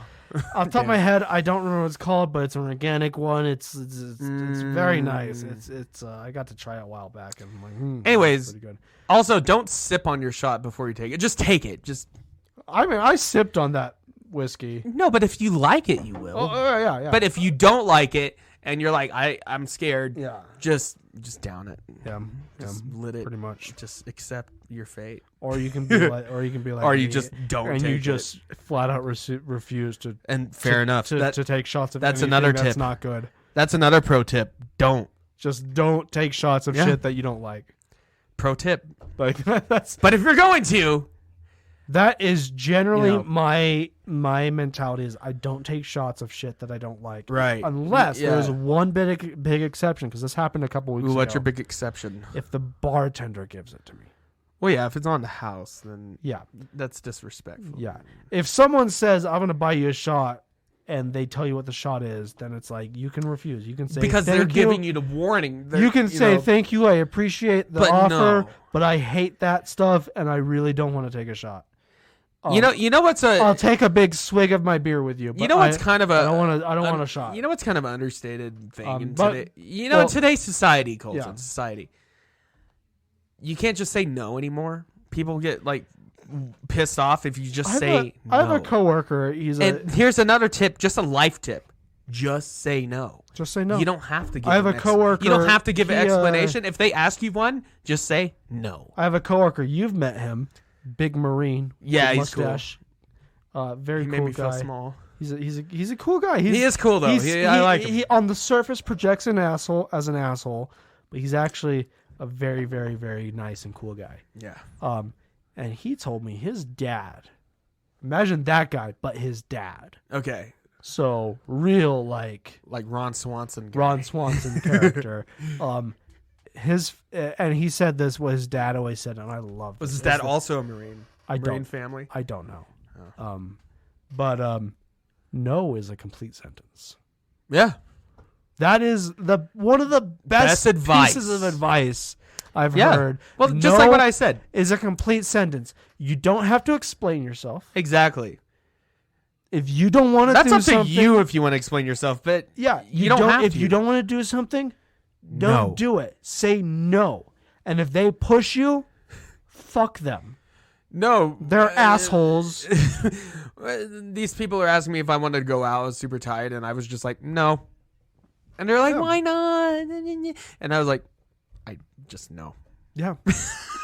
Off the top of my head, I don't remember what it's called, but it's an organic one. It's very nice. It's I got to try it a while back, and I'm like, anyways, pretty good. Also, don't sip on your shot before you take it. Just take it. I sipped on that whiskey. No, but if you like it, you will. Yeah. But if you don't like it and you're like, I'm scared. Yeah. Just down it. Yeah. Just let it. Pretty much. Just accept your fate. Or you can be like, or you just don't. And take you it. just flat out refuse to. And fair enough. To take shots of. That's anything another that's tip. not good. That's another pro tip. Don't. Just don't take shots of shit that you don't like. Pro tip. Like that's. But if you're going to, That is generally my mentality is I don't take shots of shit that I don't like. Right. Unless there's one big exception, because this happened a couple weeks ago. What's your big exception? If the bartender gives it to me. Well, yeah, if it's on the house, then yeah, that's disrespectful. Yeah. If someone says, I'm going to buy you a shot, and they tell you what the shot is, then it's like, you can refuse. You can say, because they're giving you the warning. You can say, thank you, I appreciate the offer, but I hate that stuff, and I really don't want to take a shot. You know what's I'll take a big swig of my beer with you. But you know what's kind of a I don't want a shot. You know what's kind of an understated thing in today. In today's society, Colton, society, you can't just say no anymore. People get like pissed off if you just say no. I have a coworker. And here's another tip, just a life tip: just say no. Just say no. You don't have to give. I have a coworker. You don't have to give an explanation. If they ask you one, just say no. I have a coworker. You've met him. Big Marine. Yeah, he's mustache. Cool. Very he cool made me guy. Feel small. He's a cool guy. He is cool though. I like him. He on the surface projects an asshole, but he's actually a very, very, very nice and cool guy. Yeah. And he told me his dad. Imagine that guy, but his dad. Okay. So real like Ron Swanson. Ron Swanson character. And he said this what his dad always said, and I love. Was his dad also a Marine? Marine family? I don't know. Oh. But no is a complete sentence. Yeah, that is one of the best advice. Pieces of advice I've heard. Well, just like what I said, is a complete sentence. You don't have to explain yourself. Exactly. If you don't want to, that's up to you. If you want to explain yourself, but yeah, you don't have if you don't want to do something. Don't do it. Say no. And if they push you, fuck them. No. They're assholes. These people are asking me if I wanted to go out. I was super tired, and I was just like, no. And they're like, why not? And I was like, I just no. Yeah.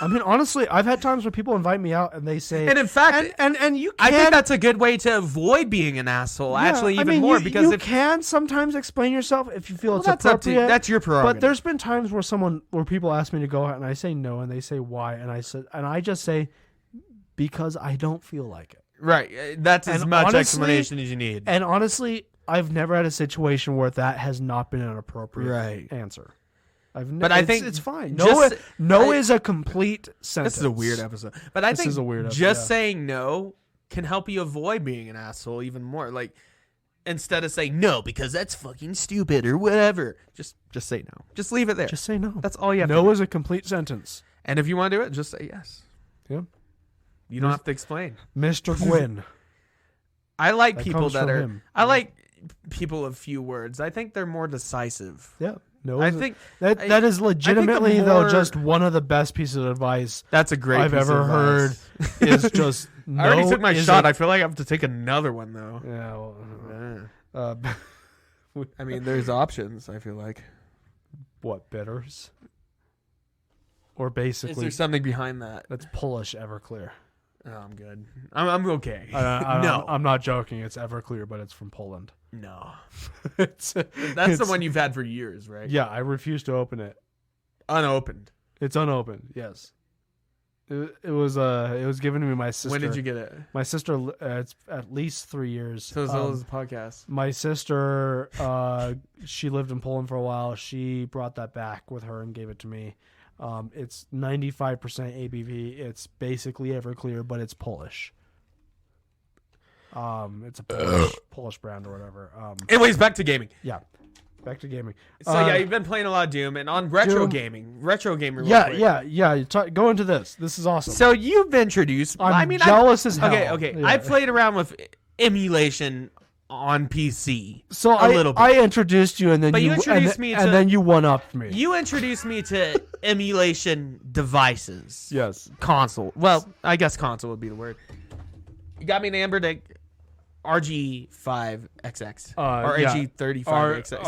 I mean, honestly, I've had times where people invite me out and they say... And in fact... And you can... I think that's a good way to avoid being an asshole, more. Because you can sometimes explain yourself if you feel it's appropriate. That's your prerogative. But there's been times where people ask me to go out and I say no and they say why. And I just say, because I don't feel like it. Right. That's as much explanation as you need. And honestly, I've never had a situation where that has not been an appropriate answer. But I think it's fine. No is a complete sentence. This is a weird episode. But I think just saying no can help you avoid being an asshole even more. Like, instead of saying no because that's fucking stupid or whatever, just say no. Just leave it there. Just say no. That's all you have to do. No is a complete sentence. And if you want to do it, just say yes. Yeah. You don't have to explain. Mr. Gwynn. I like people that are... I like people of few words. I think they're more decisive. Yeah. No, I think that is legitimately though just one of the best pieces of advice. That's a great I've ever heard. Is just no. I already took my shot. I feel like I have to take another one though. Yeah. Well, I mean, there's options. I feel like. What, bitters? Or basically, is there something behind that? That's Polish Everclear. Oh, I'm good. I'm okay. No, I'm not joking. It's Everclear, but it's from Poland. No, that's the one you've had for years, right? Yeah, I refuse to open it. Unopened. It's unopened. Yes. It was given to me by my sister. When did you get it? My sister. It's at least 3 years. So as old as the podcast. My sister. She lived in Poland for a while. She brought that back with her and gave it to me. It's 95% ABV. It's basically Everclear, but it's Polish. It's a Polish brand or whatever. Anyways, back to gaming. Yeah, back to gaming. So you've been playing a lot of Doom and on retro gaming. Yeah. Go into this. This is awesome. So you've introduced. I'm jealous as hell. Okay. Yeah. I played around with emulation on PC. So a little bit. I introduced you, and then you introduced me, and then you one-upped me. You introduced me to emulation devices. Yes, console. Well, I guess console would be the word. You got me an Amber Dick RG5XX or RG35XX.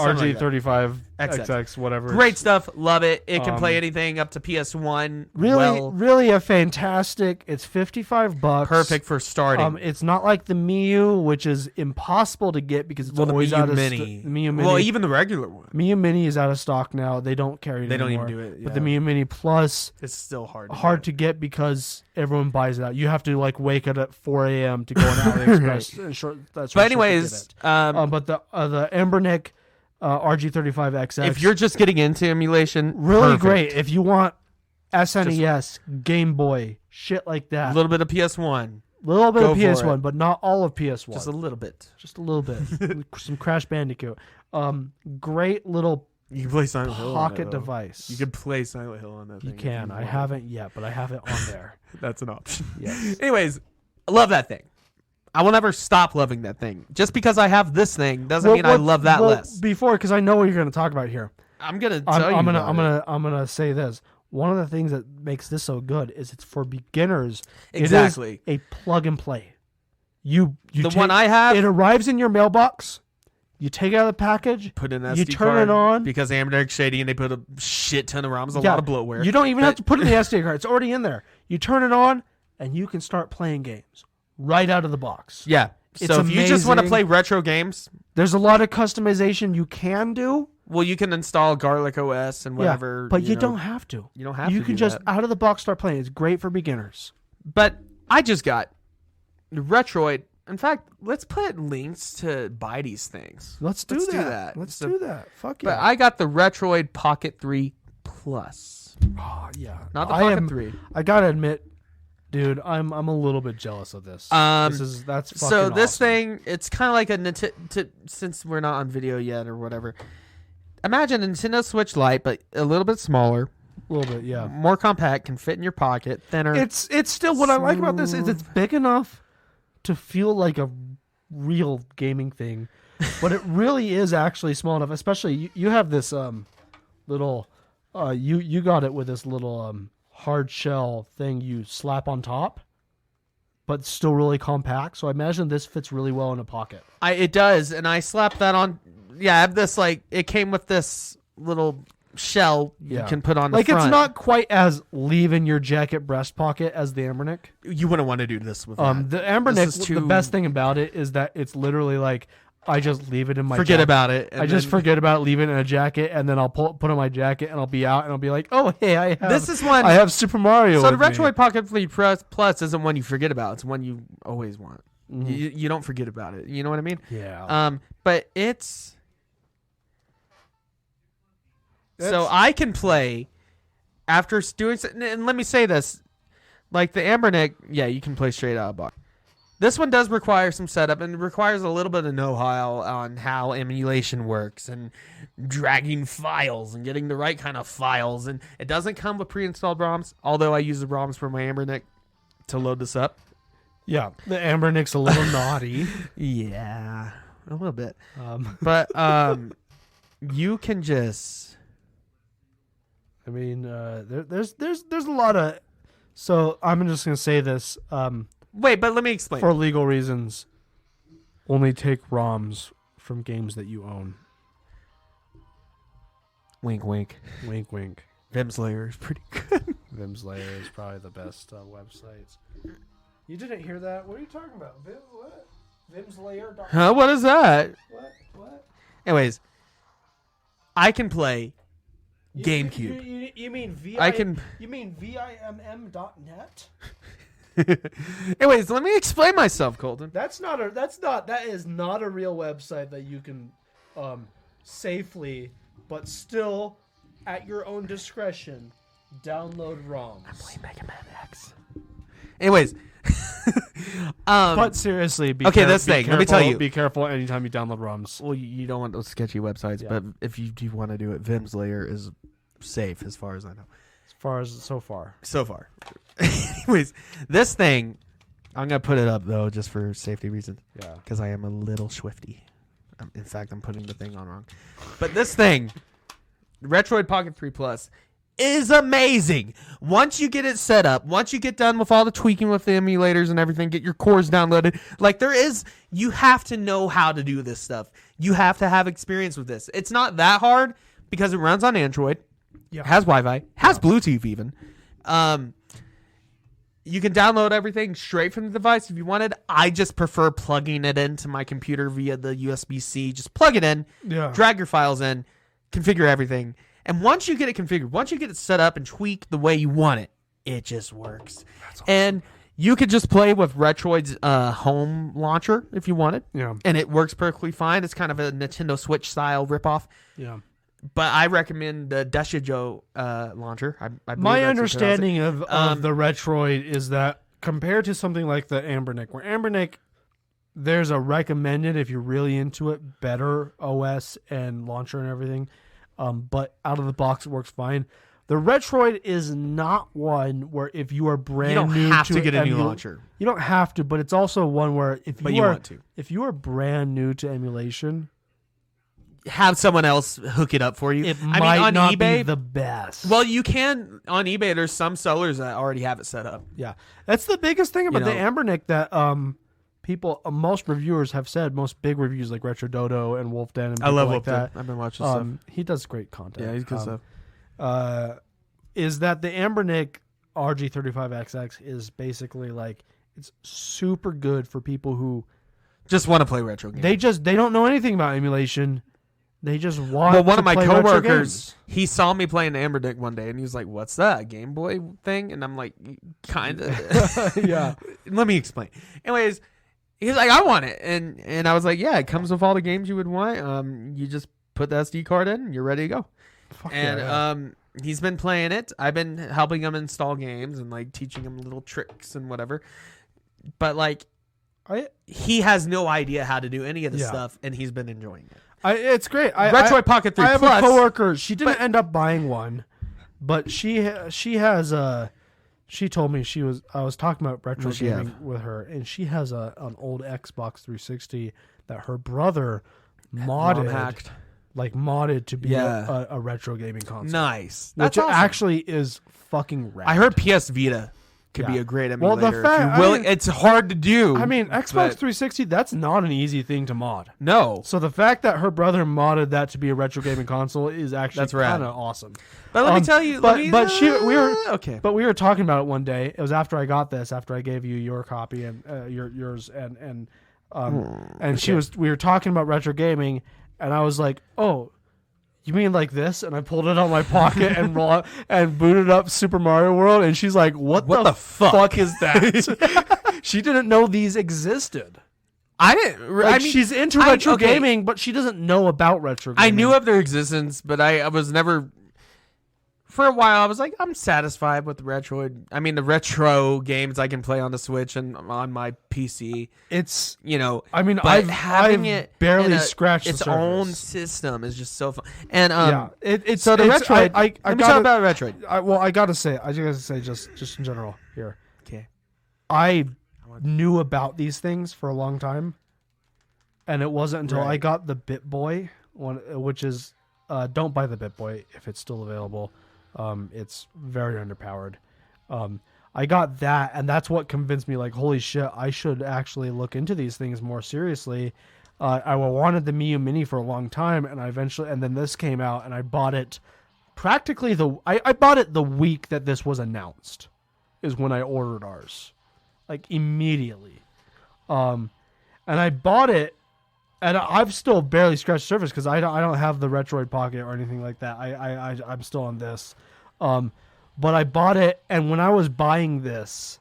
RG35XX, whatever. Great stuff. Love it. It can play anything up to PS1. Really a fantastic. It's $55. Perfect for starting. It's not like the Miu, which is impossible to get because it's always out of Mini. Miu Mini. Well, even the regular one. Miu Mini is out of stock now. They don't carry it They anymore. don't even do it. Yeah. But the Miu Mini Plus, it's still hard to get because everyone buys it out. You have to like wake up at 4 a.m. to go on AliExpress. But anyways, but the Embernick RG35XX. If you're just getting into emulation, really perfect. great. If you want SNES, Game Boy, shit like that. A little bit of PS1. Little bit of PS1, but not all of PS1. Just a little bit. Just a little bit. Some Crash Bandicoot. Great little you can play Silent Hill pocket on that, device. You can play Silent Hill on that thing. You can. I haven't yet, but I have it on there. That's an option. Yes. Anyways, I love that thing. I will never stop loving that thing. Just because I have this thing doesn't mean I love that less. Before, because I know what you're going to talk about here. I'm gonna say this. One of the things that makes this so good is it's for beginners. Exactly. It is a plug and play. One I have, it arrives in your mailbox. You take it out of the package, put in an SD you turn it on because Ambernick's shady and they put a shit ton of ROMs, a lot of bloatware. You don't even have to put it in the SD card; it's already in there. You turn it on, and you can start playing games right out of the box. Yeah. So if you just want to play retro games, there's a lot of customization you can do. Well, you can install Garlic OS and whatever. But you don't have to. You don't have to. You can just out of the box start playing. It's great for beginners. But I just got Retroid. In fact, let's put links to buy these things. Let's do that. Fuck yeah. But I got the Retroid Pocket 3 Plus. Oh, yeah. Not the Pocket 3. I got to admit, dude, I'm a little bit jealous of this. That's fucking so this awesome. thing, it's kind of like a since we're not on video yet or whatever. Imagine a Nintendo Switch Lite, but a little bit smaller. A little bit, yeah. More compact, can fit in your pocket, thinner. It's still what I like about this is it's big enough to feel like a real gaming thing, but it really is actually small enough. Especially you have this little you got it with this little hard shell thing you slap on top, but still really compact. So I imagine this fits really well in a pocket. It does, and I slapped that on. Yeah, I have this it came with this little shell you can put on the front. It's not quite as leave in your jacket breast pocket as the Embernick. You wouldn't want to do this with that. The Embernick, the best thing about it is that it's literally like I just leave it in my forget jacket. about it. I just forget about it, leave it in a jacket, and then I'll put on my jacket, and I'll be out, and I'll be like, oh, hey, I have Super Mario. So the Retroid Pocket 3 Plus isn't one you forget about. It's one you always want. Mm-hmm. You don't forget about it. You know what I mean? Yeah. But it's... So I can play after doing... And let me say this. Like the Embernick, yeah, you can play straight out of the box. This one does require some setup and requires a little bit of know-how on how emulation works and dragging files and getting the right kind of files. And it doesn't come with pre-installed ROMs, although I use the ROMs for my Embernick to load this up. Yeah, the Embernick's a little naughty. Yeah, a little bit. But you can just... I mean, there's a lot of... So I'm just going to say this... Wait, but let me explain. For legal reasons, only take ROMs from games that you own. Wink, wink. Wink, wink. Vimslayer is pretty good. Vimslayer is probably the best websites. You didn't hear that? What are you talking about? What? Vimslayer? Huh? What is that? What? Anyways, I can play GameCube. You mean You mean VIMM.net? Anyways, let me explain myself, Colton. That is not a real website that you can safely, but still at your own discretion, download ROMs. I'm playing Mega Man X. Anyways, but seriously, let me tell you, be careful anytime you download ROMs. Well, you don't want those sketchy websites, but if you do want to do it, Vimslayer is safe as far as I know. So far. Anyways, this thing, I'm going to put it up, though, just for safety reasons. Yeah. Because I am a little swifty. In fact, I'm putting the thing on wrong. But this thing, Retroid Pocket 3 Plus, is amazing. Once you get it set up, once you get done with all the tweaking with the emulators and everything, get your cores downloaded. Like you have to know how to do this stuff. You have to have experience with this. It's not that hard because it runs on Android. Yeah. Has Wi-Fi, has Bluetooth even. You can download everything straight from the device if you wanted. I just prefer plugging it into my computer via the USB-C. Just plug it in, drag your files in, configure everything. And once you get it configured, once you get it set up and tweaked the way you want it, it just works. That's awesome. And you could just play with Retroid's home launcher if you wanted. Yeah. And it works perfectly fine. It's kind of a Nintendo Switch style ripoff. Yeah. But I recommend the Deshijo launcher. I My understanding of the Retroid is that compared to something like the Ambernick, where Ambernick, there's a recommended, if you're really into it, better OS and launcher and everything. But out of the box, it works fine. The Retroid is not one where if you are brand new, you don't have to get a new launcher. You don't have to, but it's also one where if you are brand new to emulation, have someone else hook it up for you. It might not be the best. Well, you can on eBay. There's some sellers that already have it set up. Yeah, that's the biggest thing about the Ambernick that people, most reviewers have said. Most big reviews like Retro Dodo and Wolf Den and people like that. I've been watching stuff. He does great content. Yeah, he's good stuff. Is that the Ambernick RG35XX is basically like it's super good for people who just want to play retro games. They don't know anything about emulation. They just want. Well, one of my coworkers, he saw me playing Ambernick one day, and he was like, "What's that, a Game Boy thing?" And I'm like, "Kind of." Yeah. Let me explain. Anyways, he's like, "I want it," and I was like, "Yeah, it comes with all the games you would want. You just put the SD card in, and you're ready to go." Fuck and yeah. He's been playing it. I've been helping him install games and like teaching him little tricks and whatever. But like, he has no idea how to do any of this stuff, and he's been enjoying it. It's great. Retroid Pocket 3 I have Plus, a coworker. She didn't end up buying one, but she has She told me I was talking about retro gaming with her, and she has an old Xbox 360 that her brother modded to be a retro gaming console. Nice. Which awesome. Actually is fucking rad. I heard PS Vita could be a great emulator. Well, the fact, it's hard to do. I mean, Xbox 360, that's not an easy thing to mod. No. So the fact that her brother modded that to be a retro gaming console is actually kind of awesome. But let me tell you, we were talking about it one day. It was after I got this, after I gave you your copy and yours and we were talking about retro gaming, and I was like, "Oh, you mean like this?" And I pulled it out of my pocket and booted up Super Mario World, and she's like, what the fuck is that? She didn't know these existed. I didn't. She's into retro gaming, but she doesn't know about retro gaming. I knew of their existence, but I was never. For a while, I was like, I'm satisfied with the retro games I can play on the Switch and on my PC. It's, I've barely scratched its the surface. own system is just so fun. And it's so the Retroid. Let me talk about Retroid. I gotta say, just in general here. Okay, I knew about these things for a long time, and it wasn't until I got the BitBoy one, which is don't buy the BitBoy if it's still available. It's very underpowered. I got that, and that's what convinced me, like, holy shit, I should actually look into these things more seriously. I wanted the Miu Mini for a long time, and then this came out, and I bought it practically I bought it the week that this was announced, is when I ordered ours. Like, immediately. And I bought it, and I've still barely scratched the surface because I don't have the Retroid Pocket or anything like that. I'm still on this. But I bought it, and when I was buying this,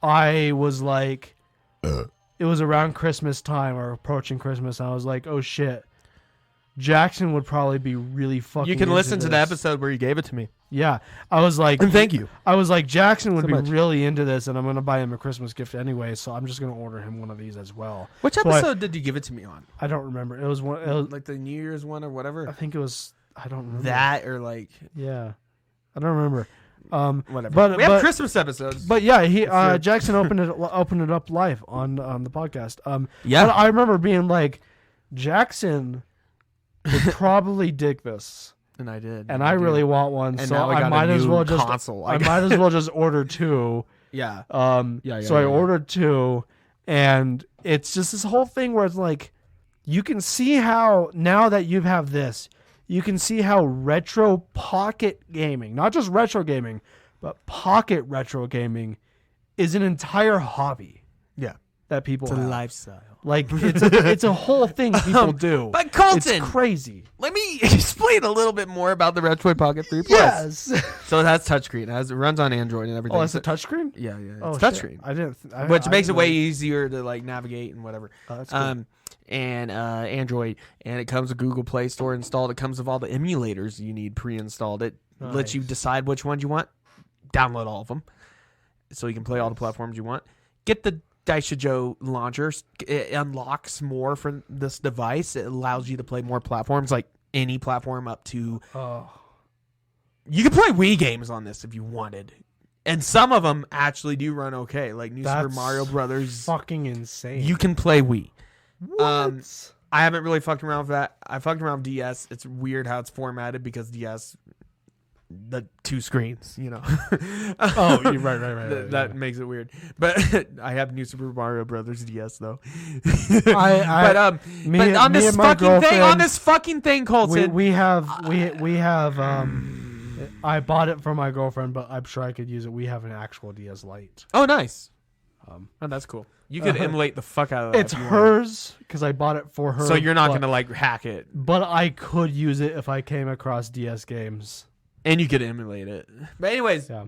I was like, it was around Christmas time or approaching Christmas, and I was like, oh shit, Jackson would probably be really fucking You can listen to the episode where you gave it to me. Yeah. I was like... And thank you. I was like, Jackson would be really into this, and I'm going to buy him a Christmas gift anyway, so I'm just going to order him one of these as well. Which episode did you give it to me on? I don't remember. It was one... like the New Year's one or whatever? I think it was... I don't remember. That or like... Yeah. I don't remember. Whatever. But we have Christmas episodes. But yeah, Jackson opened it up live on the podcast. But I remember being like, Jackson would probably dig this. And I did. And I really want one, and so now I might as well just console. I might as well just order 2. Yeah. So I ordered 2, and it's just this whole thing where it's like, you can see how now that you have this, you can see how retro pocket gaming, not just retro gaming, but pocket retro gaming, is an entire hobby. Yeah. That people have. It's a lifestyle. Like it's a whole thing people do. But Colton, it's crazy. Let me explain a little bit more about the Retro Pocket 3 Plus. Yes. So it has touchscreen. It runs on Android and everything. Oh, it's a touchsine? Yeah, yeah. Oh, it's touchscreen. I didn't. Which makes it way easier to like navigate and whatever. Oh, that's cool. And Android, and it comes with Google Play Store installed. It comes with all the emulators you need pre-installed. It lets you decide which ones you want. Download all of them, so you can play all the platforms you want. Get the Daishijo launcher. It unlocks more from this device. It allows you to play more platforms, like any platform up to. You can play Wii games on this if you wanted, and some of them actually do run okay, like New Super Mario Brothers. Fucking insane. You can play Wii. What? I haven't really fucked around with that. I fucked around with DS. It's weird how it's formatted because DS, the 2 screens, you know. Oh, you're right. That makes it weird. But I have New Super Mario Brothers DS though. But on this fucking thing, Colton, we have. I bought it for my girlfriend, but I'm sure I could use it. We have an actual DS Lite. Oh, nice. That's cool. You could emulate the fuck out of that. It's hers because I bought it for her. So you're not going to like hack it. But I could use it if I came across DS games. And you could emulate it. But anyways, yeah.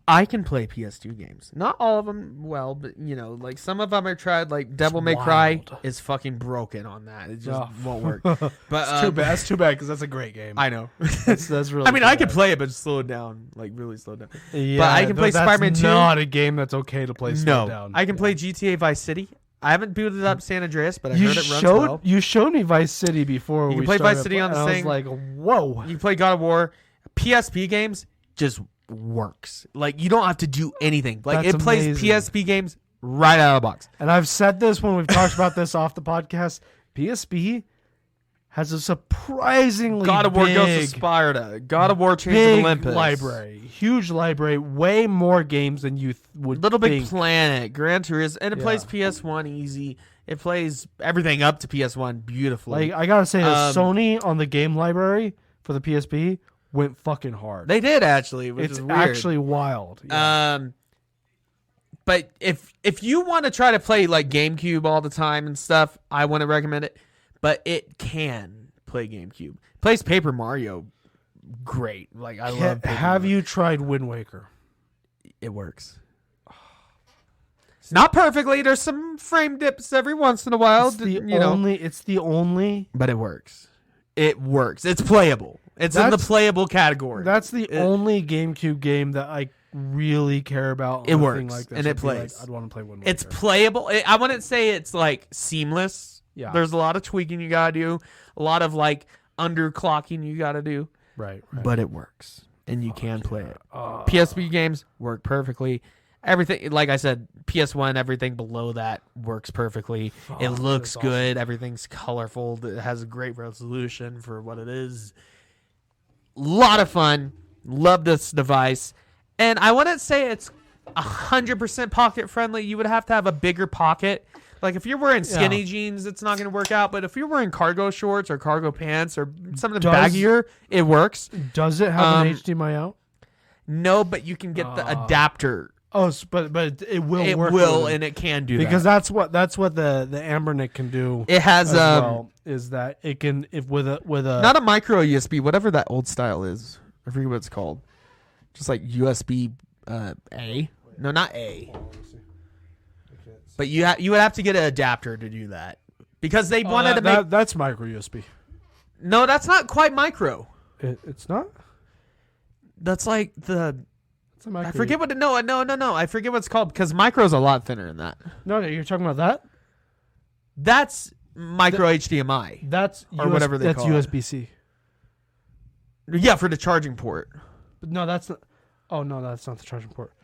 I can play PS2 games. Not all of them well, but you know, like some of them I tried. Like Devil May Cry is fucking broken on that. It just won't work. But it's too bad. That's too bad because that's a great game. I know. That's really. I mean, I could play it, but slow it down, like really slow it down. Yeah, but I can play Spider-Man 2. Not a game that's okay to play slow down. I can play GTA Vice City. I haven't booted up San Andreas, but I heard it runs well. You showed me Vice City before. You can play Vice City on the thing. I was like, whoa. You can play God of War. PSP games just works. Like you don't have to do anything. Like That's it plays amazing. PSP games right out of the box. And I've said this when we've talked about this off the podcast. PSP has a surprisingly God of War big, Ghost of Sparta. God of War Chains of Olympus. Huge library, way more games than you would Little think. Big Planet, Gran Turismo, and it plays PS1 easy. It plays everything up to PS1 beautifully. Like I gotta say, Sony on the game library for the PSP went fucking hard. They did actually, which is weird. Actually wild. Yeah. But if you want to try to play like GameCube all the time and stuff, I want to recommend it. But it can play GameCube. It plays Paper Mario great. Like I love Paper Have Mario. you tried Wind Waker? It works. Not perfectly. There's some frame dips every once in a while. It's the only. But it works. It works. It's playable. It's in the playable category. That's the only GameCube game that I really care about. It works, thing like this. and it plays. I'd want to play Wind Waker. It's playable. I wouldn't say it's like seamless. Yeah. There's a lot of tweaking you gotta do. A lot of like underclocking you gotta do. Right. But it works, and you can play it. PSP games work perfectly. Everything, like I said, PS1, everything below that works perfectly. It looks good. Awesome. Everything's colorful. It has a great resolution for what it is. Lot of fun. Love this device. And I wouldn't say it's 100% pocket friendly. You would have to have a bigger pocket. Like if you're wearing skinny jeans, it's not going to work out. But if you're wearing cargo shorts or cargo pants or something baggier, it works. Does it have an HDMI out? No, but you can get the adapter. Oh, but it will work. It will, and it can do because that. that's what the Ambernick can do. It has is that it can with a not a micro USB, whatever that old style is. I forget what it's called. Just like USB A. No, not A. But you would have to get an adapter to do that because they wanted to make that's micro USB. No, that's not quite micro. It's not. That's like the. I forget what. No. I forget what it's called because micro's a lot thinner than that. No, you're talking about that. That's micro HDMI. That's whatever they call it. That's USB-C. Yeah, for the charging port. But no, that's not. Oh no, that's not the charging port.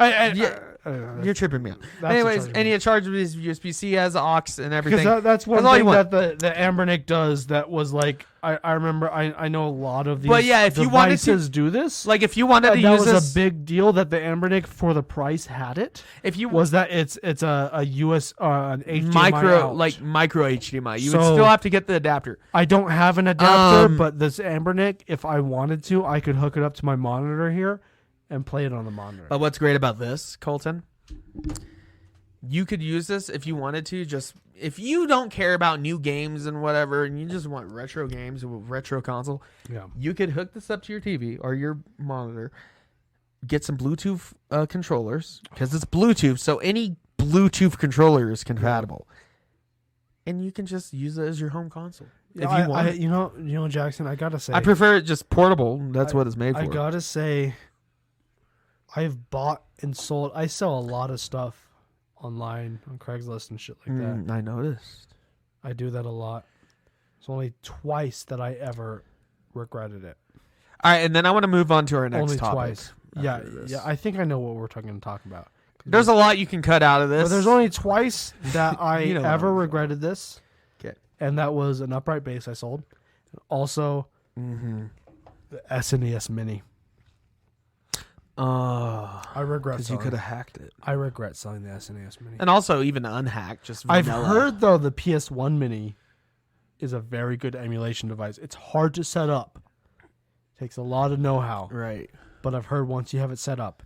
You're tripping me out. Anyways, and it charges USB-C, has aux and everything. Because that's one thing that the Ambernic does that was like, I remember, I know a lot of these if you wanted to do this. Like if you wanted to use this. That was a big deal that the Ambernic for the price had it. If you was that it's a US an HDMI micro HDMI. You would still have to get the adapter. I don't have an adapter, but this Ambernic, if I wanted to, I could hook it up to my monitor here and play it on the monitor. But what's great about this, Colton, you could use this if you wanted to. Just if you don't care about new games and whatever, and you just want retro games with retro console, you could hook this up to your TV or your monitor. Get some Bluetooth controllers because it's Bluetooth, so any Bluetooth controller is compatible, and you can just use it as your home console if you want. You know, Jackson, I gotta say, I prefer it just portable. That's what it's made for. I gotta say, I've bought and sold. I sell a lot of stuff online on Craigslist and shit like that. I noticed. I do that a lot. It's only twice that I ever regretted it. All right, and then I want to move on to our next only topic. Twice. Yeah. I think I know what we're going to talk about. There's a lot you can cut out of this. But there's only twice that I ever regretted this. Okay. And that was an upright bass I sold. Also, the SNES Mini. I regret because you could have hacked it. I regret selling the SNES Mini. And also even unhacked, just I've vanilla. heard though the PS1 Mini is a very good emulation device. It's hard to set up. Takes a lot of know-how. Right. But I've heard once you have it set up,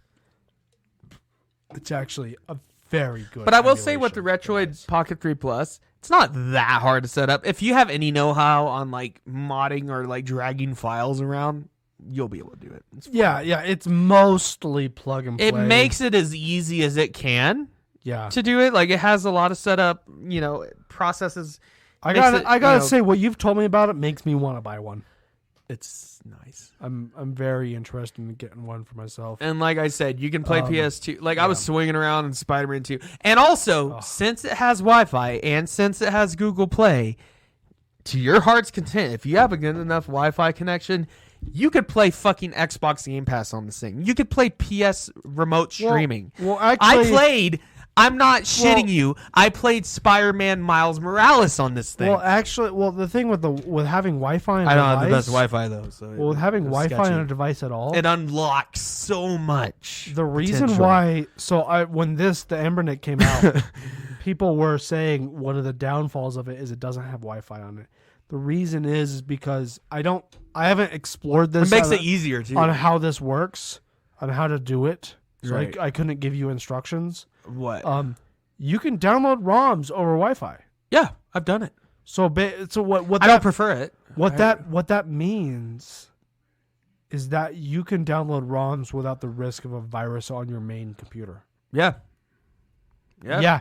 it's actually a very good. But I will say with the Retroid Pocket 3 Plus, it's not that hard to set up. If you have any know-how on like modding or like dragging files around, you'll be able to do it. Yeah, it's mostly plug and play. It makes it as easy as it can. Yeah. To do it, like it has a lot of setup, processes. I gotta say, what you've told me about it makes me want to buy one. It's nice. I'm very interested in getting one for myself. And like I said, you can play PS2. Like I was swinging around in Spider-Man 2. And also, since it has Wi-Fi and since it has Google Play, to your heart's content, if you have a good enough Wi-Fi connection, you could play fucking Xbox Game Pass on this thing. You could play PS remote streaming. Well, actually, I'm not shitting you. I played Spider-Man Miles Morales on this thing. Well, the thing with having Wi-Fi on I don't have the best Wi-Fi though. So with having Wi-Fi on a device at all, it unlocks so much. The reason why, when the Ambernic came out, people were saying one of the downfalls of it is it doesn't have Wi-Fi on it. The reason is because I haven't explored this. It makes it easier too on how this works, on how to do it. So right. I couldn't give you instructions. What? You can download ROMs over Wi-Fi. Yeah, I've done it. So what? I don't prefer it. What that means is that you can download ROMs without the risk of a virus on your main computer. Yeah. Yeah.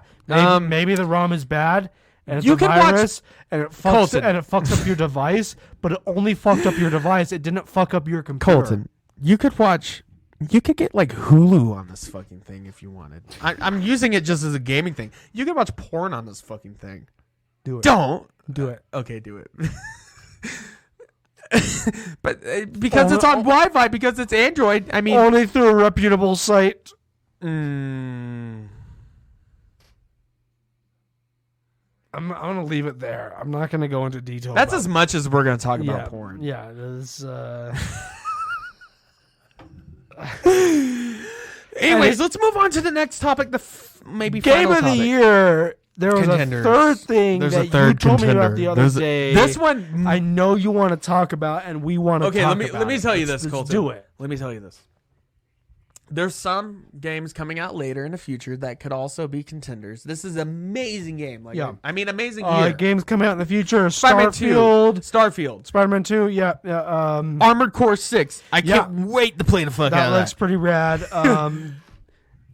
Maybe the ROM is bad. And it's you a can virus, watch and it fucks up your device, but it only fucked up your device. It didn't fuck up your computer. Colton, you could get like Hulu on this fucking thing if you wanted. I'm using it just as a gaming thing. You can watch porn on this fucking thing. Do it. Don't do it. Okay, do it. But because it's on Wi-Fi, because it's Android. I mean, only through a reputable site. I'm gonna leave it there. I'm not gonna go into detail. That's as much as we're gonna talk about porn. Yeah, it is. Anyways, let's move on to the next topic. Maybe game of topic. The year. There was Contenders. a third thing There's that a third you told contender. me about the other day. This one, I know you want to talk about, and we want to. Okay, talk let me tell you this, Colton. Do it. Let me tell you this. There's some games coming out later in the future that could also be contenders. This is an amazing game. Amazing year. Games coming out in the future. Spider-Man Starfield. 2. Spider-Man 2, yeah. Armored Core 6. I can't wait to play the fuck out of that. That looks pretty rad.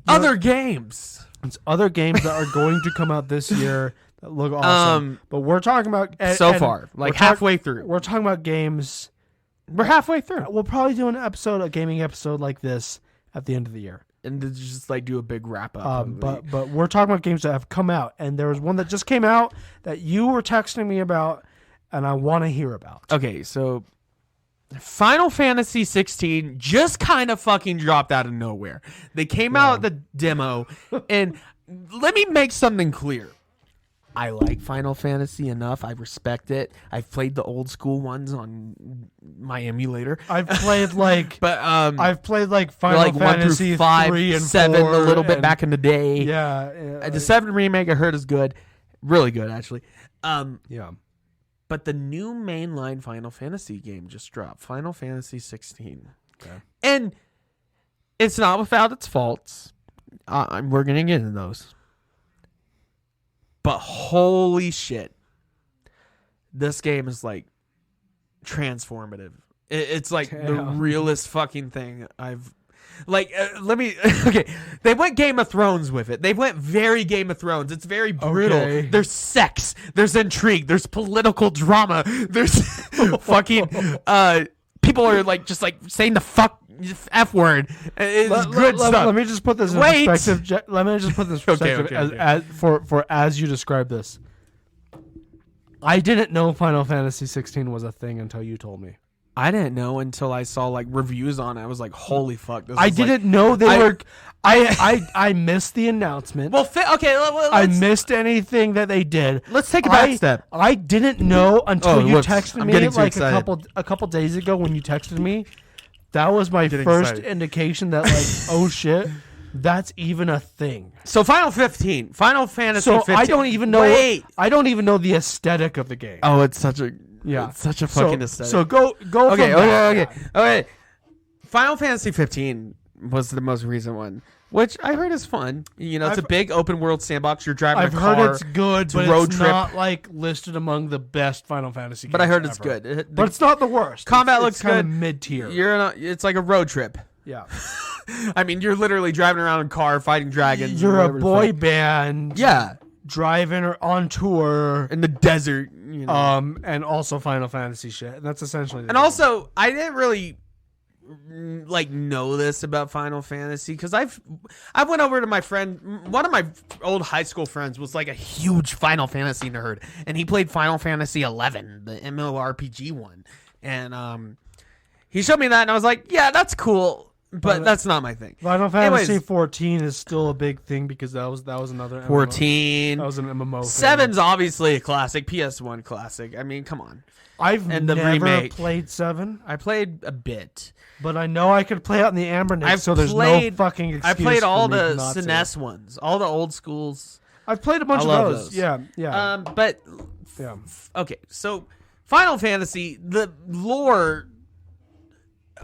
Other games. It's other games that are going to come out this year that look awesome. But we're talking about... halfway through. We're talking about games... We're halfway through. We'll probably do a gaming episode like this at the end of the year. And just do a big wrap up. But we're talking about games that have come out, and there was one that just came out that you were texting me about, and I want to hear about. Okay, so Final Fantasy 16 just kind of fucking dropped out of nowhere. They came out the demo, and let me make something clear. I like Final Fantasy enough. I respect it. I've played the old school ones on my emulator. I've played like Final Fantasy 1 through 5, 3 and 7 4 a little bit back in the day. Yeah, the 7 remake I heard is good, really good actually. Yeah. But the new mainline Final Fantasy game just dropped, Final Fantasy 16. Okay. And it's not without its faults. We're going to get into those. But holy shit. This game is like transformative. It's like the realest fucking thing I've... okay, they went Game of Thrones with it. They went very Game of Thrones. It's very brutal. Okay. There's sex. There's intrigue. There's political drama. There's fucking people are like just like saying the F word. It's good stuff. Let me just put this in perspective. Let me just put this in perspective as you describe this. I didn't know Final Fantasy 16 was a thing until you told me. I didn't know until I saw like reviews on it. I was like, "Holy fuck!" I didn't know they were. I missed the announcement. Well, I missed anything that they did. Let's take a back step. I didn't know until you texted me like a couple days ago when you texted me. That was my first indication that like, oh shit, that's even a thing. So Final Fantasy 15. I don't even know. I don't even know the aesthetic of the game. Oh, it's such a. Yeah, it's such a fucking aesthetic. So go. Okay. Final Fantasy 15 was the most recent one, which I heard is fun. You know, it's a big open world sandbox. You're driving a car. I've heard it's good, but it's not like listed among the best Final Fantasy games. But I heard it's good. But it's not the worst. Combat looks good. Kind of mid tier. It's like a road trip. Yeah. I mean, you're literally driving around in a car fighting dragons. You're a boy band. Yeah. Driving on tour in the desert, you know. And also Final Fantasy shit. And that's essentially. And also, I didn't really like know this about Final Fantasy because I went over to my friend. One of my old high school friends was like a huge Final Fantasy nerd, and he played Final Fantasy 11, the MMORPG one, and he showed me that, and I was like, yeah, that's cool. But that's not my thing. Final Fantasy 14 is still a big thing because that was another 14. MMO. That was an MMO. 7's obviously a classic, PS1 classic. I mean, come on. I've never played 7. I played a bit, but I know I could play it on the Ambernick, so there's no fucking excuse. I played all the SNES ones, all the old schools. I've played a bunch of those. Yeah. But yeah. Okay, so Final Fantasy, the lore.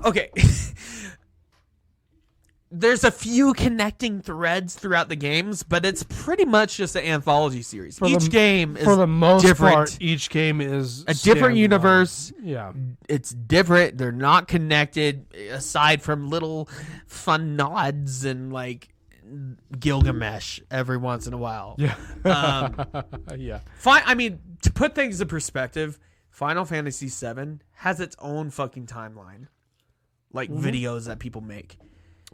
Okay. There's a few connecting threads throughout the games, but it's pretty much just an anthology series. Each game is for the most different. Part, each game is a different universe. Yeah, it's different. They're not connected aside from little fun nods and like Gilgamesh every once in a while. Yeah, yeah. Fine. I mean, to put things in perspective, Final Fantasy VII has its own fucking timeline, like videos that people make.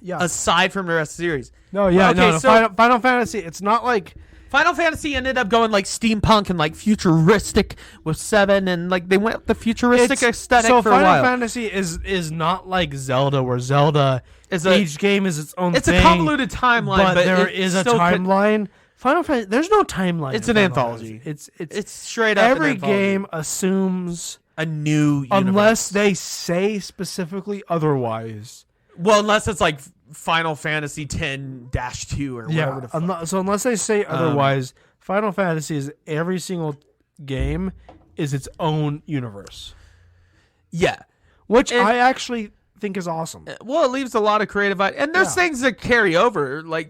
Yeah. Aside from the rest of the series. No, yeah, okay, no. So Final Fantasy, it's not like Final Fantasy ended up going like steampunk and like futuristic with 7, and like they went with the futuristic aesthetic for a while. So Final Fantasy is not like Zelda, where Zelda each game is its own thing. It's a convoluted timeline, but there is a timeline. Final Fantasy, there's no timeline. It's an anthology. It's straight up. Every game assumes a new universe. Unless they say specifically otherwise. Well, unless it's like Final Fantasy 10-2 or whatever the fuck. So unless they say otherwise, Final Fantasy is every single game is its own universe. Yeah. Which I actually think is awesome. Well, it leaves a lot of creative... And there's things that carry over, like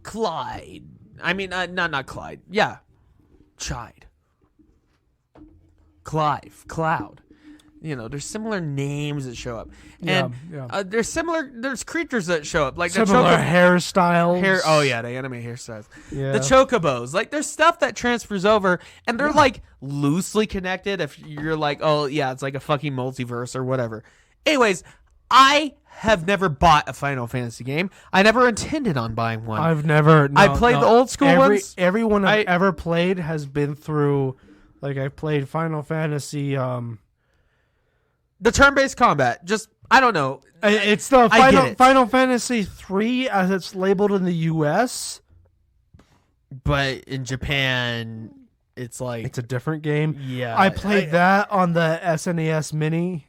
Clyde. I mean, not Clyde. Yeah. Chide. Clive. Cloud. You know, there's similar names that show up, and there's creatures that show up, like similar hairstyles. Oh yeah, the anime hairstyles. Yeah. The chocobos, like there's stuff that transfers over, and they're like loosely connected. If you're like, oh yeah, it's like a fucking multiverse or whatever. Anyways, I have never bought a Final Fantasy game. I never intended on buying one. I played the old school ones. Everyone I've ever played has been through, like I played Final Fantasy. The turn-based combat, just I don't know. It's the Final Fantasy 3 as it's labeled in the U.S., but in Japan, it's like it's a different game. Yeah, I played that on the SNES Mini.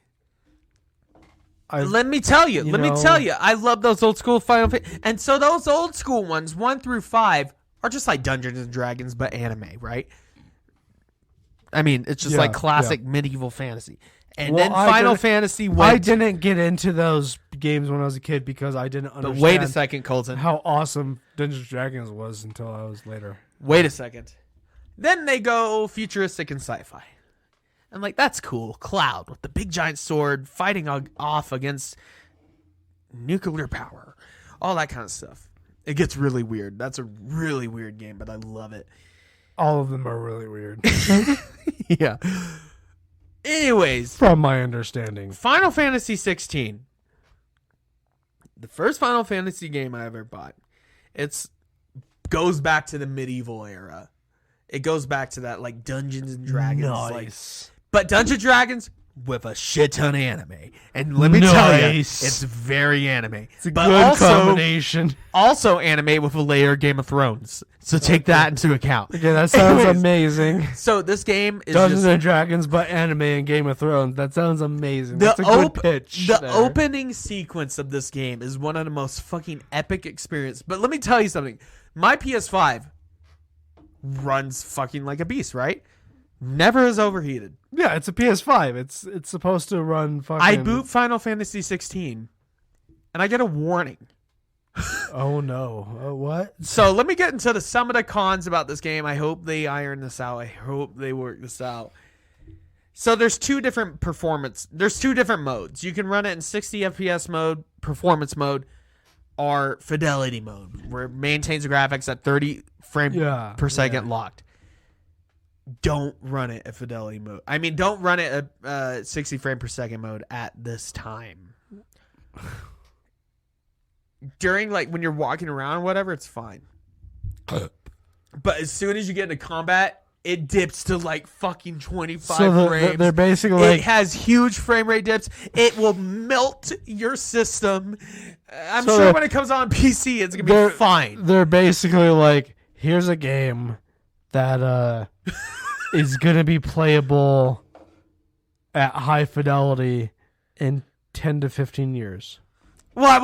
Let me tell you, I love those old school Final Fantasy, and so those old school ones, 1 through 5, are just like Dungeons and Dragons, but anime, right? I mean, it's just like classic medieval fantasy. And then Final Fantasy went... I didn't get into those games when I was a kid because I didn't understand. But wait a second, Colton. How awesome Dungeons and Dragons was until I was later. Wait a second. Then they go futuristic and sci-fi. And like, that's cool. Cloud with the big giant sword fighting off against nuclear power. All that kind of stuff. It gets really weird. That's a really weird game, but I love it. All of them are really weird. Yeah. Anyways. From my understanding. Final Fantasy 16. The first Final Fantasy game I ever bought. It goes back to the medieval era. It goes back to that like Dungeons and Dragons. Nice. But Dungeons and Dragons with a shit ton of anime. And let me tell you, it's very anime. It's a good combination. Also anime with a layer of Game of Thrones. So take that into account. Okay, that sounds amazing. So this game is Dungeons and Dragons, but anime and Game of Thrones. That sounds amazing. That's a good pitch. The opening sequence of this game is one of the most fucking epic experiences. But let me tell you something. My PS5 runs fucking like a beast, right? Never is overheated. Yeah, it's a PS5. It's supposed to run fucking... I boot Final Fantasy 16, and I get a warning. Oh, no. What? So let me get into some of the cons about this game. I hope they iron this out. I hope they work this out. So there's two different modes. You can run it in 60 FPS mode, performance mode, or fidelity mode, where it maintains the graphics at 30 frames per second locked. Don't run it at fidelity mode. I mean, don't run it at 60 frame per second mode at this time. During, like, when you're walking around or whatever, it's fine. But as soon as you get into combat, it dips to, like, fucking 25 frames. They're basically like... It has huge frame rate dips. It will melt your system. I'm sure when it comes on PC, it's going to be fine. They're basically like, here's a game that is going to be playable at high fidelity in 10 to 15 years. Well, I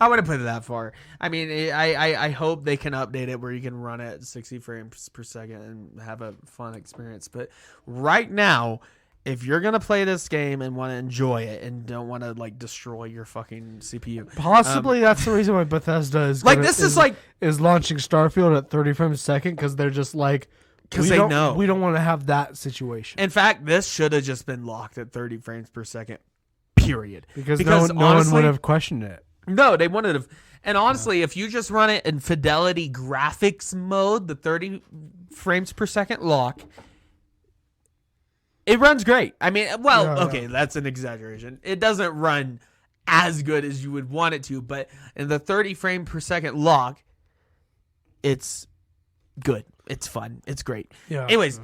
wouldn't put it that far. I mean, I hope they can update it where you can run it at 60 frames per second and have a fun experience. But right now, if you're going to play this game and want to enjoy it and don't want to like destroy your fucking CPU. Possibly that's the reason why Bethesda is launching Starfield at 30 frames a second, because they're just like, we don't want to have that situation. In fact, this should have just been locked at 30 frames per second. Period. Because no one would have questioned it. No, they wouldn't have. And honestly, if you just run it in fidelity graphics mode, the 30 frames per second lock, it runs great. I mean, that's an exaggeration. It doesn't run as good as you would want it to, but in the 30 frame per second lock, it's good. It's fun. It's great. Yeah. Anyways,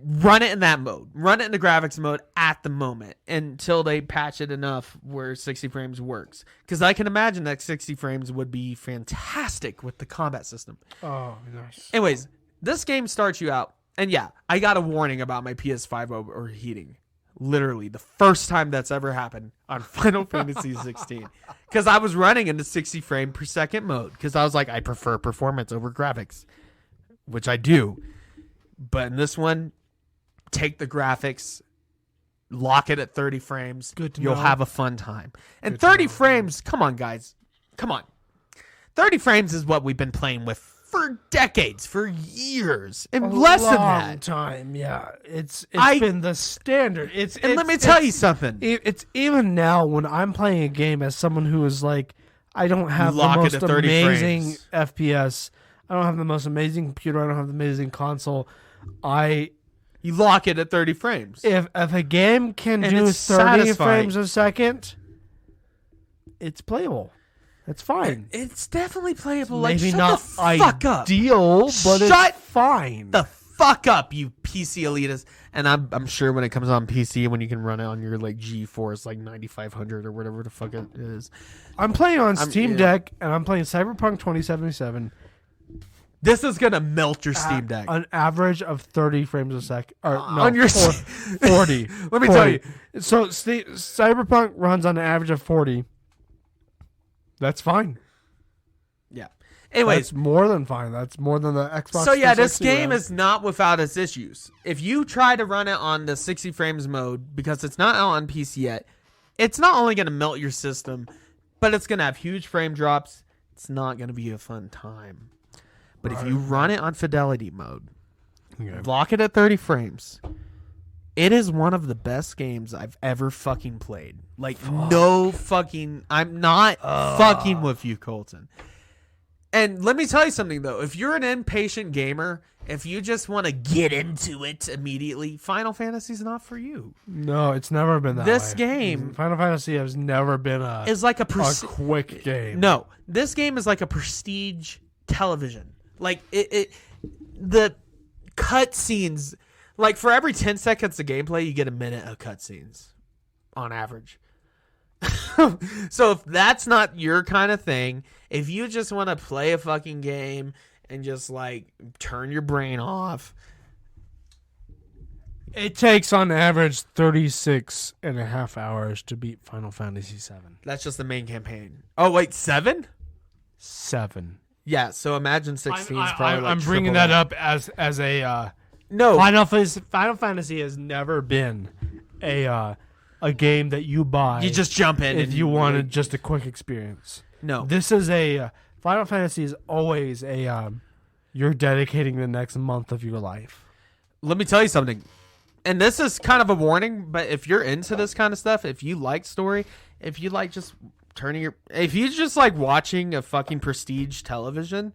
run it in that mode. Run it in the graphics mode at the moment until they patch it enough where 60 frames works. Because I can imagine that 60 frames would be fantastic with the combat system. Oh, nice. Anyways, this game starts you out. And yeah, I got a warning about my PS5 overheating. Literally, the first time that's ever happened on Final Fantasy 16. Because I was running into 60 frame per second mode. Because I was like, I prefer performance over graphics. Which I do. But in this one, take the graphics, lock it at 30 frames. Good to You'll know. have a fun time. And 30 frames, come on, guys. Come on. 30 frames is what we've been playing with for decades, for years, and less than that. Time, yeah. It's been the standard. Let me tell you something. It's even now when I'm playing a game as someone who is like, I don't have the most amazing FPS. I don't have the most amazing computer. I don't have the amazing console. You lock it at 30 frames. If a game can do 30 frames a second, it's playable. That's fine. It's definitely playable. Maybe shut not the fuck up. Ideal, but it's fine. The fuck up, you PC elitist. And I'm sure when it comes on PC, when you can run it on your like GeForce like 9500 or whatever the fuck it is. I'm playing on Steam Deck, and I'm playing Cyberpunk 2077. This is gonna melt your Steam Deck. An average of 30 frames a sec. Or no, on your 40. Let me tell you. So Cyberpunk runs on an average of 40. That's fine. Yeah. Anyways, that's more than fine. That's more than the Xbox. So yeah, this game is not without its issues. If you try to run it on the 60 frames mode, because it's not out on PC yet, it's not only going to melt your system, but it's going to have huge frame drops. It's not going to be a fun time. But if you run it on fidelity mode, lock it at 30 frames, it is one of the best games I've ever fucking played. Like, no fucking... I'm not fucking with you, Colton. And let me tell you something, though. If you're an impatient gamer, if you just want to get into it immediately, Final Fantasy's not for you. No, it's never been that way. This game... Final Fantasy has never been a quick game. No, this game is like a prestige television. Like, the cutscenes... Like, for every 10 seconds of gameplay, you get a minute of cutscenes, on average. So if that's not your kind of thing, if you just want to play a fucking game and just, like, turn your brain off... It takes, on average, 36 and a half hours to beat Final Fantasy VII. That's just the main campaign. Oh, wait, 7? 7. Yeah, so imagine 16 is probably like I'm bringing that up as a... No. Final Fantasy has never been a game that you buy. You just jump in if you wanted just a quick experience. No. This is Final Fantasy is always you're dedicating the next month of your life. Let me tell you something. And this is kind of a warning, but if you're into this kind of stuff, if you like story, if you like just if you just like watching a fucking prestige television,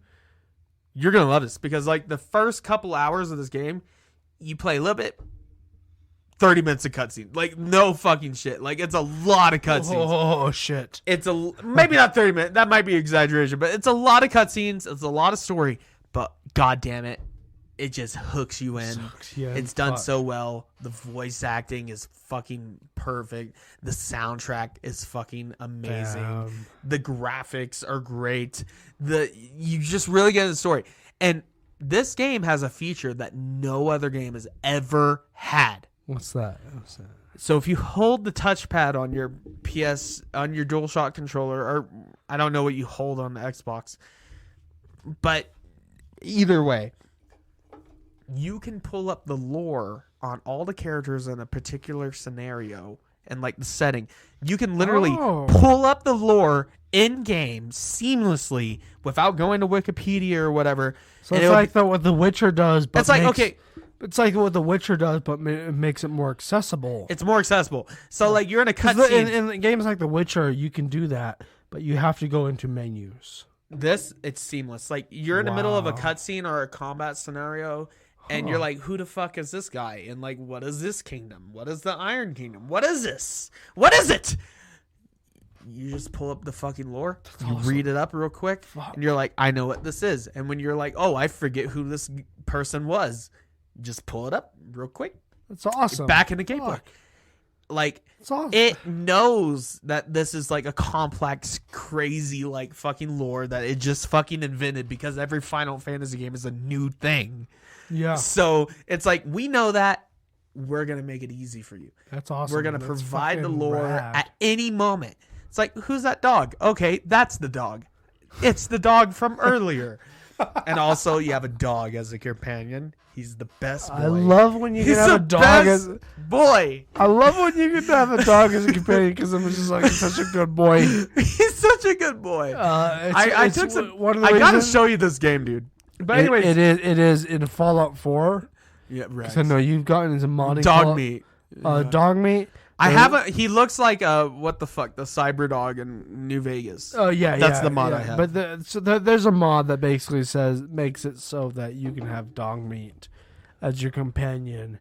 you're going to love this, because like the first couple hours of this game, you play a little bit, 30 minutes of cutscene. Like, no fucking shit. Like, it's a lot of cutscenes. Oh, shit. It's maybe not 30 minutes. That might be exaggeration, but it's a lot of cutscenes. It's a lot of story, but god damn it, it just hooks you in. It's done so well. The voice acting is fucking perfect. The soundtrack is fucking amazing. Damn. The graphics are great. You just really get in the story. And this game has a feature that no other game has ever had. What's that? So if you hold the touchpad on your DualShock controller, or I don't know what you hold on the Xbox, but either way, you can pull up the lore on all the characters in a particular scenario and like the setting. You can literally pull up the lore in game seamlessly without going to Wikipedia or whatever. So it's like what The Witcher does, but it's like it's like what The Witcher does, but it makes it more accessible. It's more accessible. So like you're in a cutscene in games like The Witcher, you can do that, but you have to go into menus. It's seamless. Like you're in the middle of a cutscene or a combat scenario. And you're like, who the fuck is this guy? And like, what is this kingdom? What is the Iron Kingdom? What is this? What is it? You just pull up the fucking lore. You read it up real quick. And you're like, I know what this is. And when you're like, oh, I forget who this person was, just pull it up real quick. That's awesome. Back in the gameplay. Like, awesome. It knows that this is like a complex, crazy, like fucking lore that it just fucking invented, because every Final Fantasy game is a new thing. Yeah. So it's like, we know that. We're going to make it easy for you. That's awesome. We're going to provide the lore at any moment. It's like, who's that dog? Okay, that's the dog. It's the dog from earlier. And also, you have a dog as a companion. He's the best boy. I love when you can have a dog as boy. I love when you can have a dog as a companion, because I'm just like, he's such a good boy. He's such a good boy. I took some. I gotta show you this game, dude. But anyways, it is in Fallout 4. Yeah, right. I know you've gotten into modding. Dog meat. Dog meat. I have he looks like what the fuck, the cyber dog in New Vegas. Oh yeah, that's the mod I have. But there's a mod that basically makes it so that you can have dog meat as your companion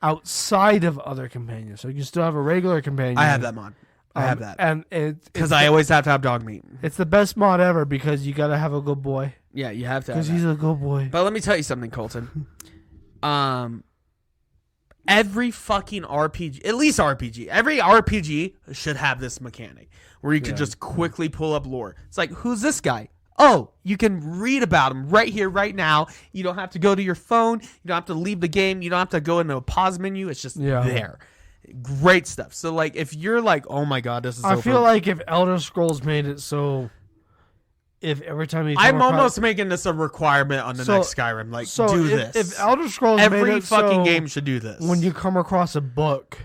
outside of other companions. So you can still have a regular companion. I have that mod. I have that, and because I always have to have dog meat. It's the best mod ever, because you gotta have a good boy. Yeah, you have to, because he's a good boy. But let me tell you something, Colton. every fucking RPG, at least RPG, every RPG should have this mechanic where you can just quickly pull up lore. It's like, who's this guy? Oh, you can read about him right here, right now. You don't have to go to your phone. You don't have to leave the game. You don't have to go into a pause menu. It's just there. Great stuff. So, like, if you're like, oh my God, this is so I feel like if Elder Scrolls made it so... If every time you I'm almost making this a requirement on the next Skyrim. Like, do this. If Elder Scrolls every made it fucking so game should do this. When you come across a book,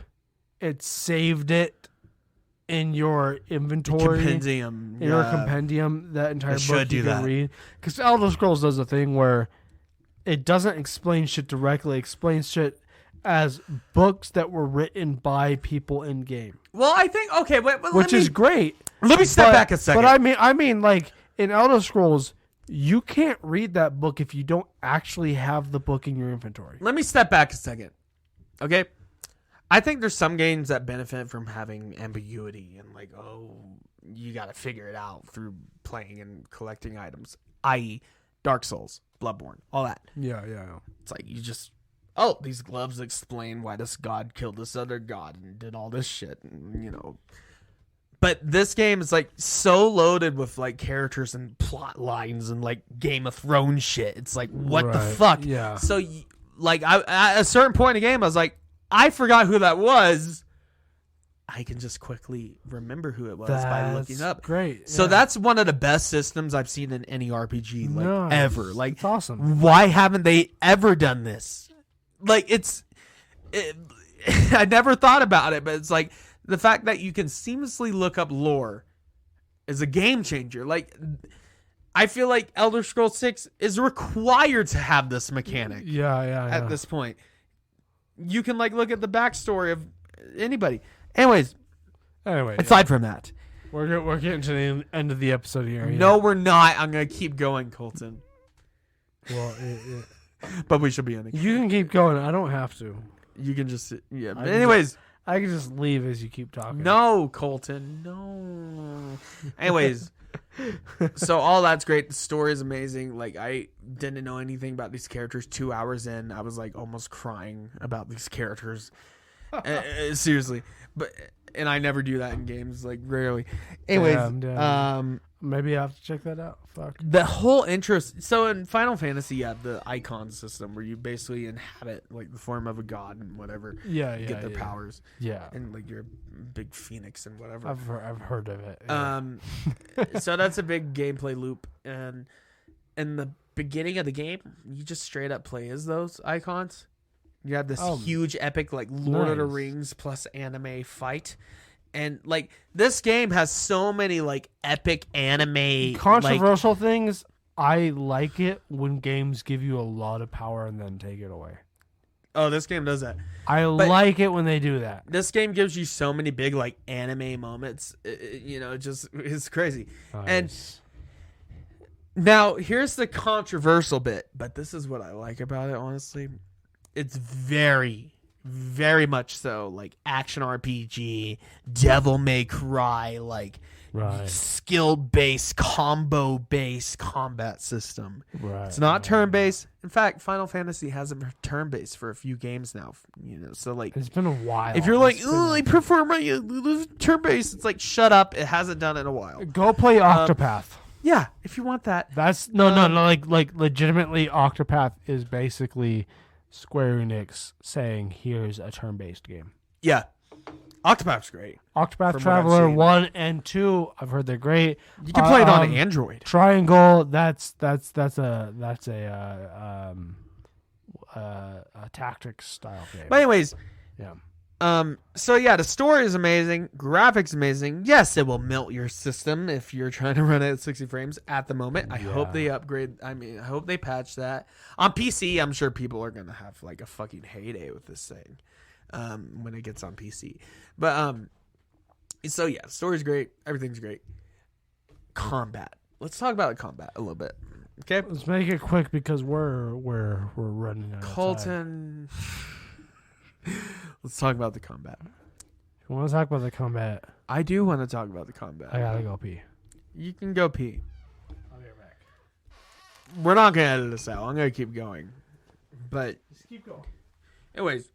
it saved it in your inventory. Compendium. In your compendium, that entire it book you can read. Because Elder Scrolls does a thing where it doesn't explain shit directly. It explains shit as books that were written by people in game. Well, I think, okay, which is great. Let me step back a second. But I mean, like, in Elder Scrolls, you can't read that book if you don't actually have the book in your inventory. Let me step back a second. Okay? I think there's some games that benefit from having ambiguity and like, oh, you got to figure it out through playing and collecting items, i.e. Dark Souls, Bloodborne, all that. Yeah. It's like you just, oh, these gloves explain why this god killed this other god and did all this shit, and, you know. But this game is like so loaded with like characters and plot lines and like Game of Thrones shit. It's like, what the fuck? Yeah. So like at a certain point in the game, I was like, I forgot who that was. I can just quickly remember who it was by looking up. Great. Yeah. So that's one of the best systems I've seen in any RPG like ever. Like, it's awesome. Why haven't they ever done this? Like I never thought about it, but it's like, the fact that you can seamlessly look up lore is a game changer. Like, I feel like Elder Scrolls 6 is required to have this mechanic. Yeah. At this point, you can like look at the backstory of anybody. Anyway, aside from that, we're getting to the end of the episode here. No, we're not. I'm gonna keep going, Colton. Well, but we should be ending. You can keep going. I don't have to. You can just But anyways. I can just leave as you keep talking. No, Colton. No. Anyways, so all that's great. The story is amazing. Like, I didn't know anything about these characters. 2 hours in, I was like almost crying about these characters. Seriously. And I never do that in games, like rarely. Anyways, damn. Maybe I have to check that out. Fuck. The whole interest. So in Final Fantasy, you have the icon system where you basically inhabit like the form of a god and whatever. Get their powers. Yeah. And like you're a big phoenix and whatever. I've heard of it. Yeah. So that's a big gameplay loop. And in the beginning of the game, you just straight up play as those icons. You have this huge epic like Lord of the Rings plus anime fight. And like this game has so many like epic anime controversial things. I like it when games give you a lot of power and then take it away. Oh, this game does that. I like it when they do that. This game gives you so many big like anime moments. Just it's crazy. Nice. And now here's the controversial bit, but this is what I like about it. Honestly, it's very, very much so like action RPG, Devil May Cry, like skill-based, combo-based combat system. Right. It's not turn-based. In fact, Final Fantasy hasn't been turn-based for a few games now. So like it's been a while. If you're like, oh, I prefer my turn-based, it's like, shut up. It hasn't done it in a while. Go play Octopath. Yeah, if you want that. That's no, like legitimately, Octopath is basically Square Enix saying, here's a turn-based game. Yeah. Octopath's great. Octopath Traveler 1 and 2, I've heard they're great. You can play it on Android. Triangle, that's a tactics style game. But anyways, yeah. So yeah, the story is amazing, graphics amazing. Yes, it will melt your system if you're trying to run it at 60 frames at the moment. I hope they upgrade. I hope they patch that. On PC, I'm sure people are gonna have like a fucking heyday with this thing when it gets on PC. But so yeah, the story's great, everything's great. Combat. Let's talk about the combat a little bit. Okay, let's make it quick because we're running out Colton. of time. Let's talk about the combat. You want to talk about the combat? I do want to talk about the combat. I gotta go pee. You can go pee. I'll be right back. We're not gonna edit this out. I'm gonna keep going. But just keep going. Anyways,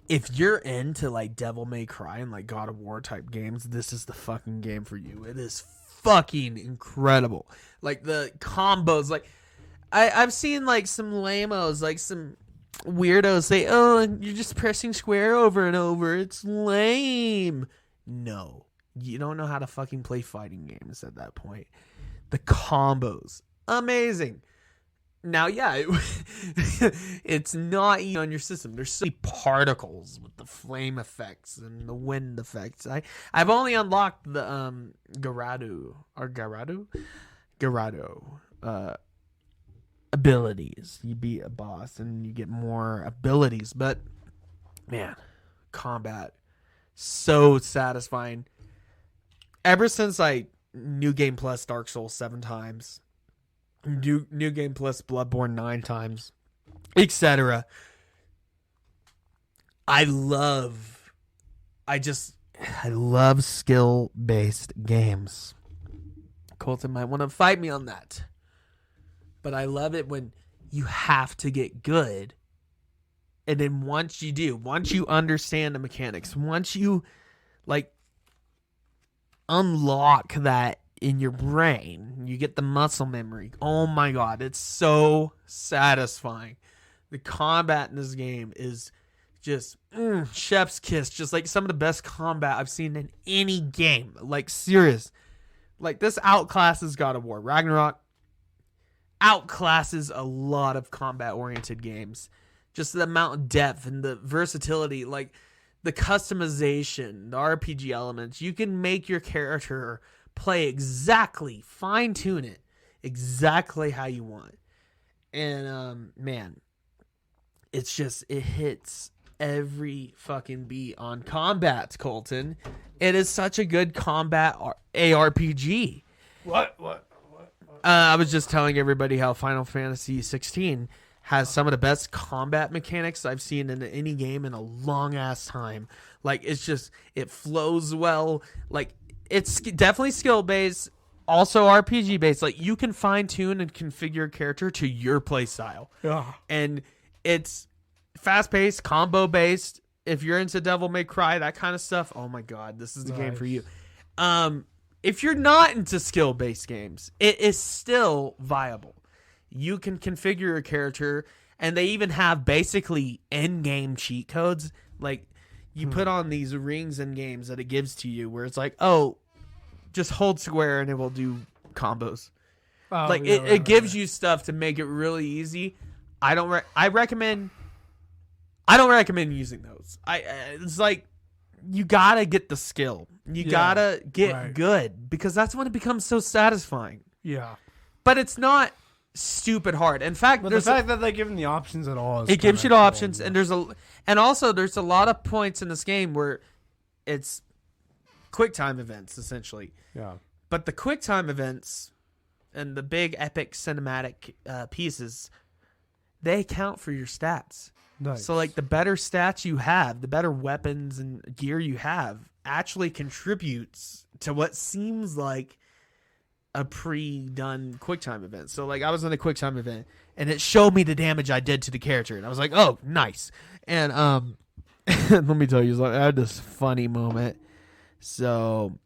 if you're into like Devil May Cry and like God of War type games, this is the fucking game for you. It is fucking incredible. Like the combos, like I've seen like some lamos, like some weirdos say, "Oh, you're just pressing square over and over. It's lame." No, you don't know how to fucking play fighting games at that point. The combos, amazing. Now, yeah, it's not easy on your system. There's so many particles with the flame effects and the wind effects. I've only unlocked the Garado abilities. You beat a boss and you get more abilities, but man, combat so satisfying. Ever since I New Game Plus Dark Souls 7 times, New Game Plus Bloodborne 9 times, etc. I love skill-based games. Colton might want to fight me on that. But I love it when you have to get good. And then once you do, once you understand the mechanics, once you like unlock that in your brain, you get the muscle memory. Oh my god, it's so satisfying. The combat in this game is just chef's kiss. Just like some of the best combat I've seen in any game. Like serious. Like this outclasses God of War. Ragnarok outclasses a lot of combat oriented games. Just the amount of depth and the versatility, like the customization, the RPG elements. You can make your character play exactly, fine tune it exactly how you want. And man, it's just, it hits every fucking beat on combat, Colton. It is such a good combat ARPG. What? I was just telling everybody how Final Fantasy 16 has some of the best combat mechanics I've seen in any game in a long ass time. Like it's just, it flows well. Like it's definitely skill based, also RPG based. Like you can fine tune and configure a character to your play style. Yeah. And it's fast paced, combo based. If you're into Devil May Cry, that kind of stuff, oh my god, this is the game for you. If you're not into skill based games, it is still viable. You can configure a character, and they even have basically in-game cheat codes. Like, you put on these rings in games that it gives to you, where it's like, oh, just hold square and it will do combos. Oh, like, yeah, it gives you stuff to make it really easy. I don't recommend using those. It's like, you gotta get the skill. You gotta get good, because that's when it becomes so satisfying. Yeah. But it's not stupid hard. In fact, but the fact that they give them the options at all is it gives you the options, and there's a lot of points in this game where it's quick time events essentially. Yeah. But the quick time events and the big epic cinematic pieces, they count for your stats. Nice. So like the better stats you have, the better weapons and gear you have actually contributes to what seems like a pre-done QuickTime event. So like I was in a QuickTime event and it showed me the damage I did to the character, and I was like, oh, nice. And let me tell you, I had this funny moment. So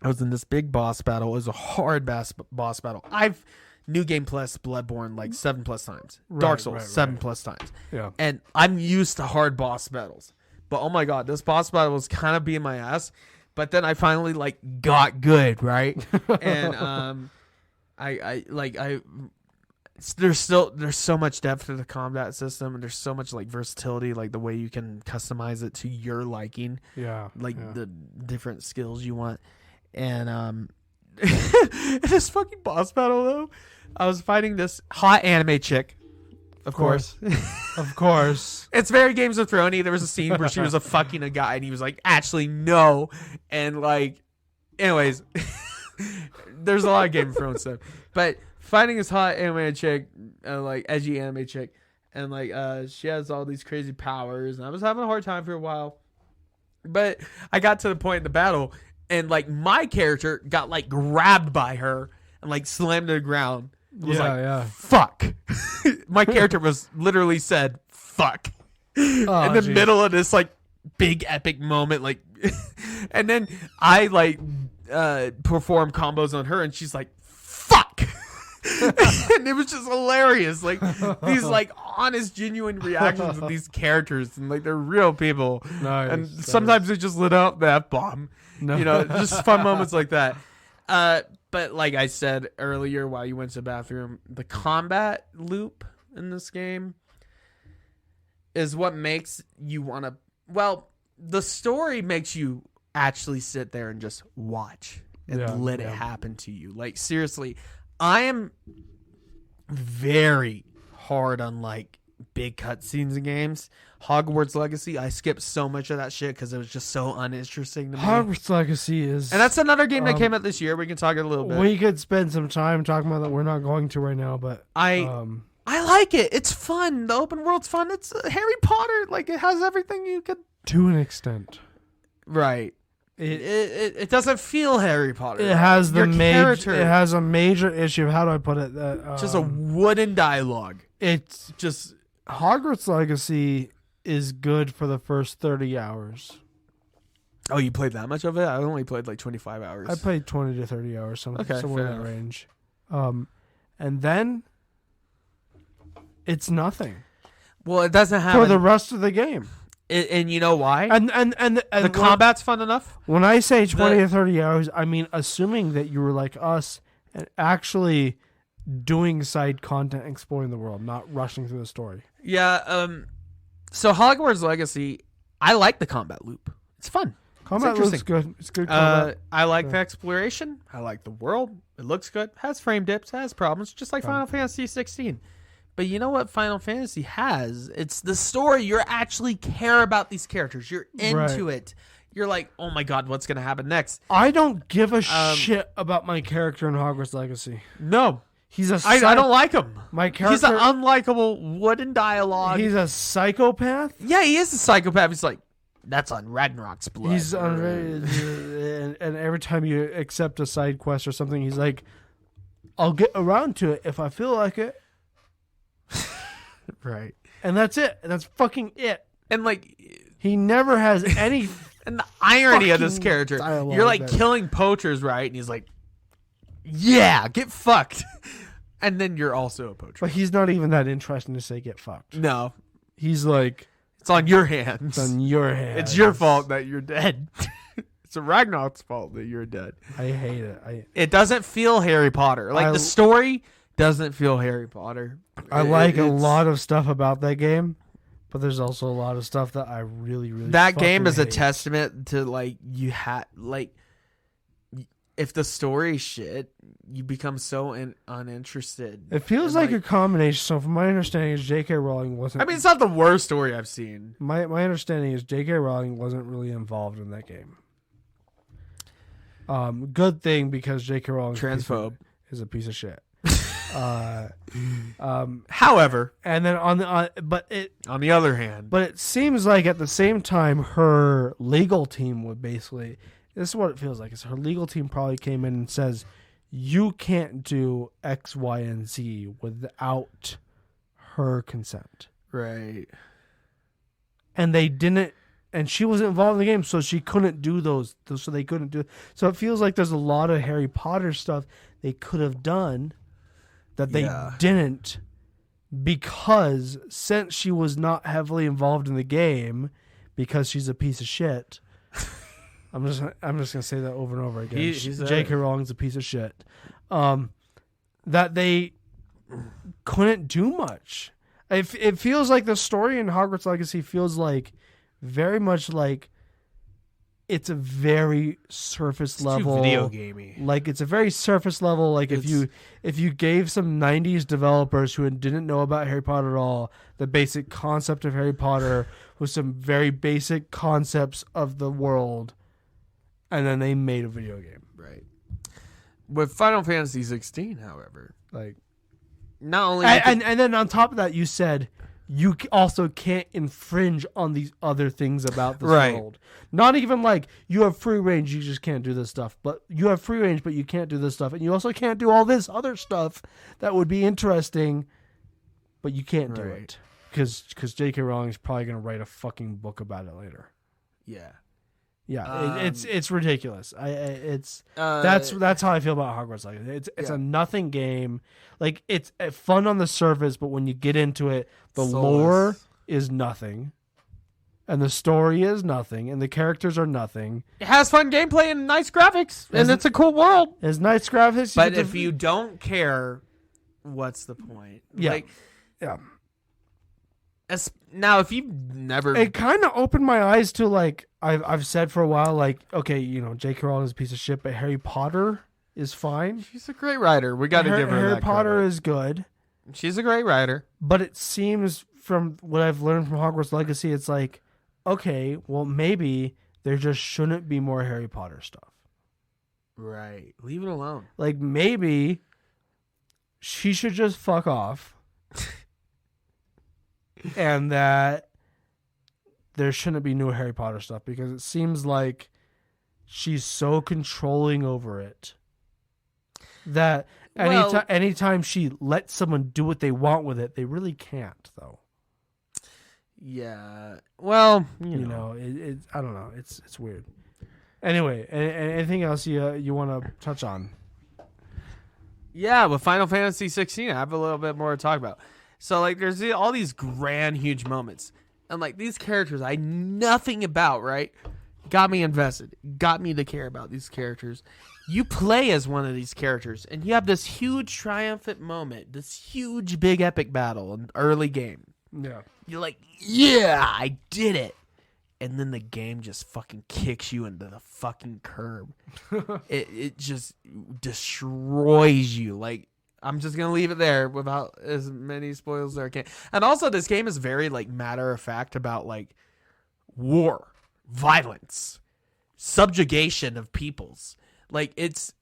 I was in this big boss battle. It was a hard boss battle. I've New Game Plus Bloodborne like 7+ times. Dark Souls 7+ times. Yeah. And I'm used to hard boss battles. But oh my god, this boss battle was kind of being my ass. But then I finally like got good, right? And there's so much depth to the combat system, and there's so much like versatility, like the way you can customize it to your liking. Yeah. The different skills you want. And this fucking boss battle though, I was fighting this hot anime chick. Of course. Of course. It's very Games of Thrones. There was a scene where she was fucking a guy and he was like, actually, no. And like, anyways, there's a lot of Game of Thrones stuff. But fighting this hot anime chick, like edgy anime chick, and like she has all these crazy powers, and I was having a hard time for a while. But I got to the point in the battle, and like my character got like grabbed by her and like slammed to the ground. It was fuck. My character was literally said, fuck. in the middle of this like big epic moment, like, and then I like perform combos on her, and she's like, "Fuck." And it was just hilarious, like these like honest, genuine reactions of these characters, and like they're real people. Nice, and sometimes they just lit out the F-bomb. No. You know, just fun moments like that. But like I said earlier, while you went to the bathroom, the combat loop in this game is what makes you want to. Well, the story makes you actually sit there and just watch and let it happen to you. Like seriously. I am very hard on like big cutscenes in games. Hogwarts Legacy, I skipped so much of that shit because it was just so uninteresting to me. Hogwarts Legacy is, and that's another game that came out this year. We can talk a little bit. We could spend some time talking about that. We're not going to right now, but I like it. It's fun. The open world's fun. It's Harry Potter. Like it has everything you could to an extent. Right. It doesn't feel Harry Potter. It has the major. It has a major issue. How do I put it? Just a wooden dialogue. It's just Hogwarts Legacy is good for the first 30 hours. Oh, you played that much of it? I only played like 25 hours. I played 20 to 30 hours, somewhere in that range. And then it's nothing. Well, it doesn't have for the rest of the game. And you know why? And the combat's fun enough. When I say 20 to 30 hours, I mean assuming that you were like us and actually doing side content, exploring the world, not rushing through the story. Yeah. So Hogwarts Legacy, I like the combat loop. It's fun. Combat looks good. It's good combat. I like the exploration. I like the world. It looks good. Has frame dips. Has problems, just like Final Fantasy 16. But you know what Final Fantasy has? It's the story. You actually care about these characters. You're into it. You're like, oh my god, what's going to happen next? I don't give a shit about my character in Hogwarts Legacy. No. I don't like him. My character, he's an unlikable wooden dialogue. He's a psychopath? Yeah, he is a psychopath. He's like, that's on Ragnarok's blood. He's and every time you accept a side quest or something, he's like, I'll get around to it if I feel like it. Right. And that's it. That's fucking it. And like he never has any and the irony of this character. You're like killing poachers, right? And he's like, yeah, get fucked. And then you're also a poacher. But he's not even that interesting to say get fucked. No. He's like, it's on your hands. It's on your hands. It's your fault that you're dead. It's a Ragnarok's fault that you're dead. I hate it. It doesn't feel Harry Potter. Like the story doesn't feel Harry Potter. I like a lot of stuff about that game, but there's also a lot of stuff that I really, really that game is hate. A testament to like you had like if the story shit, you become so uninterested. It feels like a combination. So from my understanding, is J.K. Rowling wasn't. I mean, it's not the worst story I've seen. My understanding is J.K. Rowling wasn't really involved in that game. Good thing because J.K. Rowling transphobe is a piece of shit. However, and then on the other hand, but it seems like at the same time her legal team would basically, this is what it feels like, is her legal team probably came in and says you can't do X, Y, and Z without her consent, right? And they didn't, and she wasn't involved in the game, so she couldn't do those, so they couldn't do. So it feels like there's a lot of Harry Potter stuff they could have done that they didn't, because since she was not heavily involved in the game, because she's a piece of shit. I'm just gonna say that over and over again. J.K. Rowling's a piece of shit. That they couldn't do much. It feels like the story in Hogwarts Legacy feels like very much like it's a very surface level video gamey. Like it's a very surface level. Like if you gave some 90s developers who didn't know about Harry Potter at all the basic concept of Harry Potter with some very basic concepts of the world, and then they made a video game. Right. With Final Fantasy 16, however, like not only and then on top of that, you said you also can't infringe on these other things about this world. Not even like you have free range, you just can't do this stuff. But you have free range, but you can't do this stuff. And you also can't do all this other stuff that would be interesting, but you can't do it. because J.K. Rowling is probably gonna write a fucking book about it later. Yeah. Yeah, it's ridiculous. That's how I feel about Hogwarts Legacy. It's a nothing game. Like it's fun on the surface, but when you get into it, the lore is nothing, and the story is nothing, and the characters are nothing. It has fun gameplay and nice graphics, and it's a cool world. It's nice graphics, but if you don't care, what's the point? Yeah, Now, if you've never... It kind of opened my eyes to, like, I've said for a while, like, okay, J.K. Rowling is a piece of shit, but Harry Potter is fine. She's a great writer. We got to give her Harry that Potter credit. is good. She's a great writer. But it seems, from what I've learned from Hogwarts Legacy, it's like, okay, well, maybe there just shouldn't be more Harry Potter stuff. Right. Leave it alone. Like, maybe she should just fuck off. And that there shouldn't be new Harry Potter stuff, because it seems like she's so controlling over it that anytime she lets someone do what they want with it, they really can't, though. Yeah. Well, you know, I don't know. It's weird. Anyway, anything else you want to touch on? Yeah, with Final Fantasy 16, I have a little bit more to talk about. So, like, there's all these grand, huge moments. And, like, these characters I knew nothing about, right? Got me invested. Got me to care about these characters. You play as one of these characters, and you have this huge triumphant moment, this huge, big, epic battle in the early game. Yeah. You're like, yeah, I did it. And then the game just fucking kicks you into the fucking curb. It just destroys you. Like, I'm just gonna leave it there without as many spoilers as I can. And also, this game is very like matter of fact about like war, violence, subjugation of peoples. Like, it's,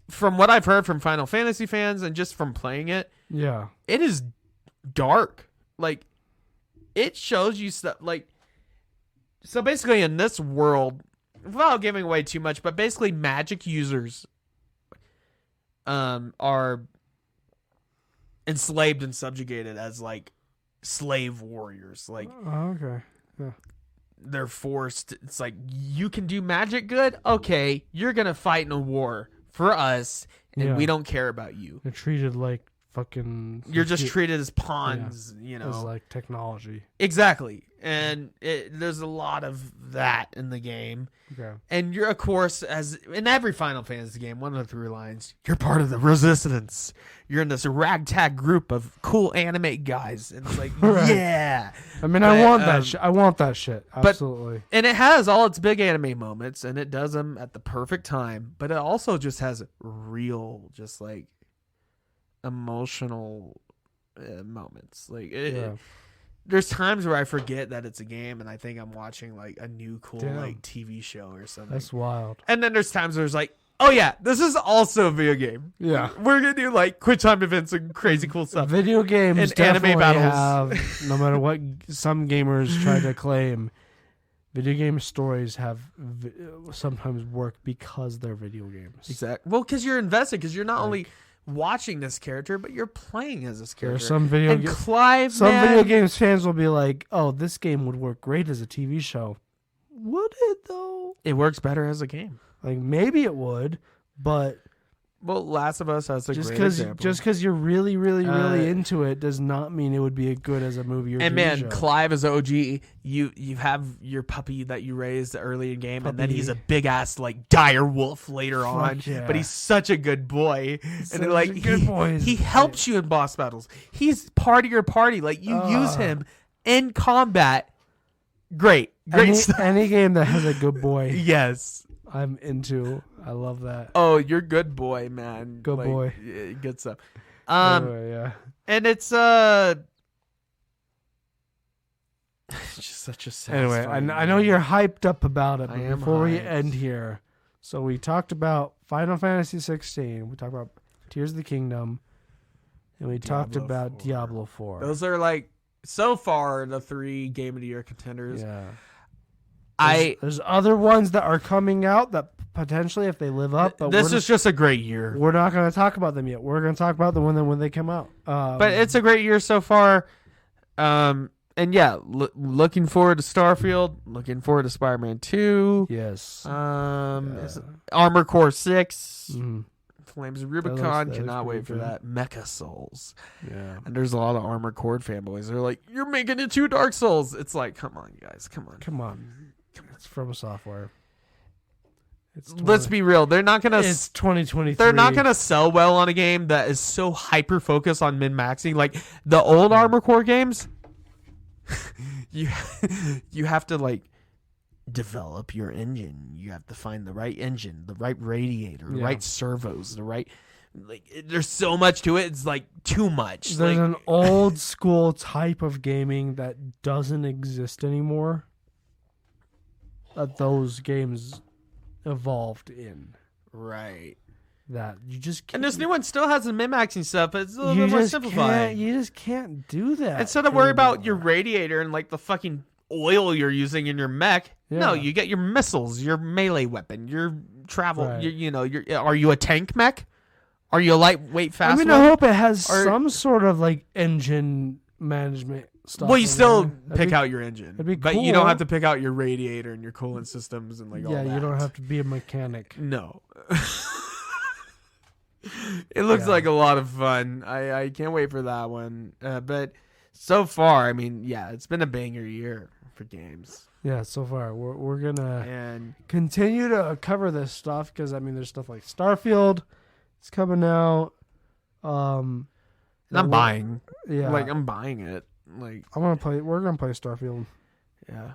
from what I've heard from Final Fantasy fans and just from playing it, yeah, it is dark. Like, it shows you stuff like. So basically, in this world, without giving away too much, but basically, magic users are enslaved and subjugated as like slave warriors. Like, okay, yeah. They're forced. It's like, you can do magic good. Okay, you're gonna fight in a war for us, and we don't care about you. They're treated like fucking. You're just treated as pawns. You know, as like technology. Exactly, and there's a lot of that in the game. Okay. And you're, of course, as in every Final Fantasy game, one of the through lines, you're part of the resistance. You're in this ragtag group of cool anime guys, and it's like, right. Yeah. I mean, I want that shit. I want that shit. Absolutely. And it has all its big anime moments, and it does them at the perfect time. But it also just has real, just like emotional moments. Like, there's times where I forget that it's a game, and I think I'm watching like a new cool like TV show or something. That's wild. And then there's times where it's like, oh yeah, this is also a video game. Yeah, we're gonna do like quick time events and crazy cool stuff. Video games and definitely anime battles. Have, no matter what some gamers try to claim, video game stories have sometimes work because they're video games. Exactly. Well, because you're invested, because you're not only watching this character, but you're playing as this character. Some video games fans will be like, "Oh, this game would work great as a TV show." Would it though? It works better as a game. Like, maybe it would, but Last of Us has a great example. Just because you're really into it does not mean it would be good as a movie or and TV man, show. Clive is OG. You have your puppy that you raised early in game, and then he's a big ass like dire wolf later on. Yeah. But he's such a good boy, and like he helps you in boss battles. He's part of your party. Like, you use him in combat. Great stuff. Any game that has a good boy, yes, I'm into. I love that. Oh, you're good boy, man. Good boy. Yeah, good stuff. Yeah. And it's just such a anyway, I know you're hyped up about it, but before we end here, so we talked about Final Fantasy 16, we talked about Tears of the Kingdom, and we talked about Diablo 4. Those are like, so far, the 3 Game of the Year contenders. Yeah. There's other ones that are coming out that potentially, if they live up, but this is just a great year. We're not going to talk about them yet. We're going to talk about them when they come out. But it's a great year so far. And yeah, looking forward to Starfield. Looking forward to Spider-Man 2. Yes. Armor Core 6. Mm-hmm. Flames of Rubicon. Cannot wait for that. Mecha Souls. Yeah. And there's a lot of Armored Core fanboys. They're like, you're making it 2 Dark Souls. It's like, come on, guys. Come on. It's from Software. Let's be real. They're not gonna. It's 2023. They're not gonna sell well on a game that is so hyper focused on min maxing. Like the old Armor Core games, you have to like develop your engine. You have to find the right engine, the right radiator, the right servos, the right. Like there's so much to it. It's like too much. There's an old school type of gaming that doesn't exist anymore. That those games evolved in. Right. That you just can't. And this new one still has the min-maxing stuff, but it's a little bit more simplified. You just can't do that. Instead of worry about your radiator and like the fucking oil you're using in your mech, no, you get your missiles, your melee weapon, your travel. Right. Are you a tank mech? Are you a lightweight fast one? I hope it has some sort of like engine management stuff. Well, you still pick out your engine, but cool. You don't have to pick out your radiator and your coolant systems and like all that. Yeah, you don't have to be a mechanic. No. It looks like a lot of fun. I can't wait for that one. But so far, I mean, yeah, it's been a banger year for games. Yeah, so far we're gonna continue to cover this stuff because I mean, there's stuff like Starfield. It's coming out. I'm buying. Yeah, like I'm buying it. Like we're gonna play Starfield. Yeah.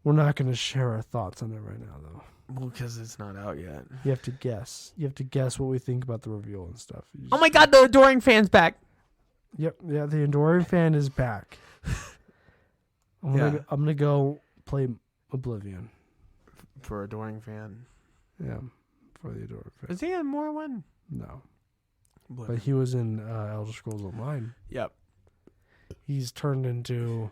We're not gonna share our thoughts on it right now, though. Well, because it's not out yet. You have to guess. You have to guess what we think about the reveal and stuff. Oh my God, the Adoring fan's back. Yep. Yeah, the Adoring fan is back. I'm gonna go play Oblivion for Adoring fan. Yeah, for the Adoring fan. Is he in more one? No. But he was in Elder Scrolls Online. Yep. He's turned into...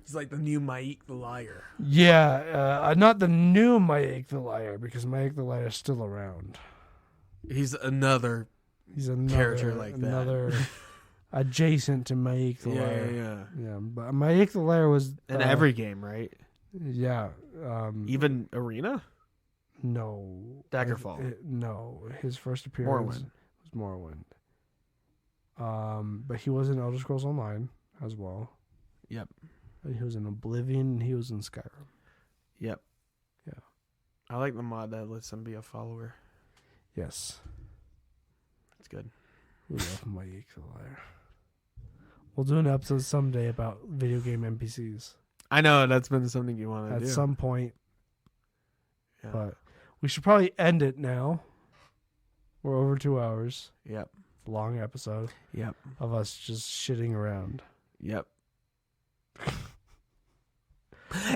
He's like the new Maik the Liar. Yeah, not the new Maik the Liar, because Maik the Liar is still around. He's another character like that. Another adjacent to Maik the Liar. Yeah. But Maik the Liar was... in every game, right? Yeah. Even Arena? No. Daggerfall? No. His first appearance... Morrowind. But he was in Elder Scrolls Online as well. Yep. He was in Oblivion and he was in Skyrim. Yep. Yeah. I like the mod that lets him be a follower. Yes. It's good. We love Maik the Liar. We'll do an episode someday about video game NPCs. I know, that's been something you want to do. At some point. Yeah. But we should probably end it now. We're over 2 hours. Yep. Long episode. Yep. Of us just shitting around. Yep.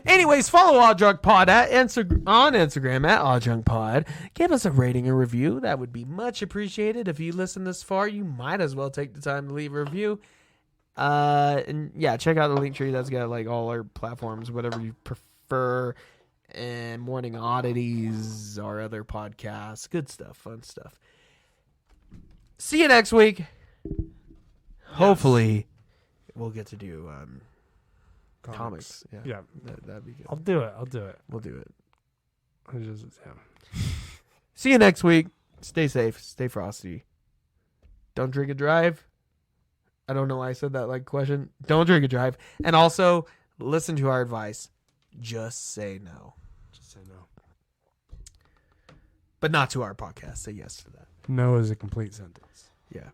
Anyways, follow All Drunk Pod on Instagram at All Drunk Pod. Give us a rating and review. That would be much appreciated. If you listen this far, you might as well take the time to leave a review. And yeah, check out the link tree. That's got like all our platforms, whatever you prefer. And Morning Oddities, our other podcasts. Good stuff, fun stuff. See you next week. Yes. Hopefully, we'll get to do comics. Yeah. That'd be good. I'll do it. We'll do it. See you next week. Stay safe. Stay frosty. Don't drink and drive. I don't know why I said that like question. Don't drink and drive. And also, listen to our advice. Just say no. Just say no. But not to our podcast. Say yes to that. No is a complete sentence. Yeah.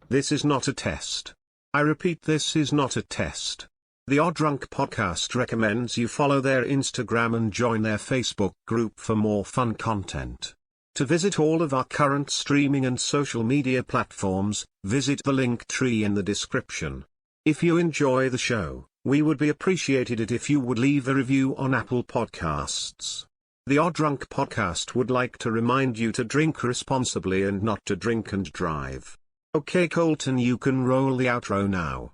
This is not a test. I repeat, this is not a test. The Odd Drunk Podcast recommends you follow their Instagram and join their Facebook group for more fun content. To visit all of our current streaming and social media platforms, visit the link tree in the description. If you enjoy the show, we would be appreciated it if you would leave a review on Apple Podcasts. The Odd Drunk Podcast would like to remind you to drink responsibly and not to drink and drive. Okay, Colton, you can roll the outro now.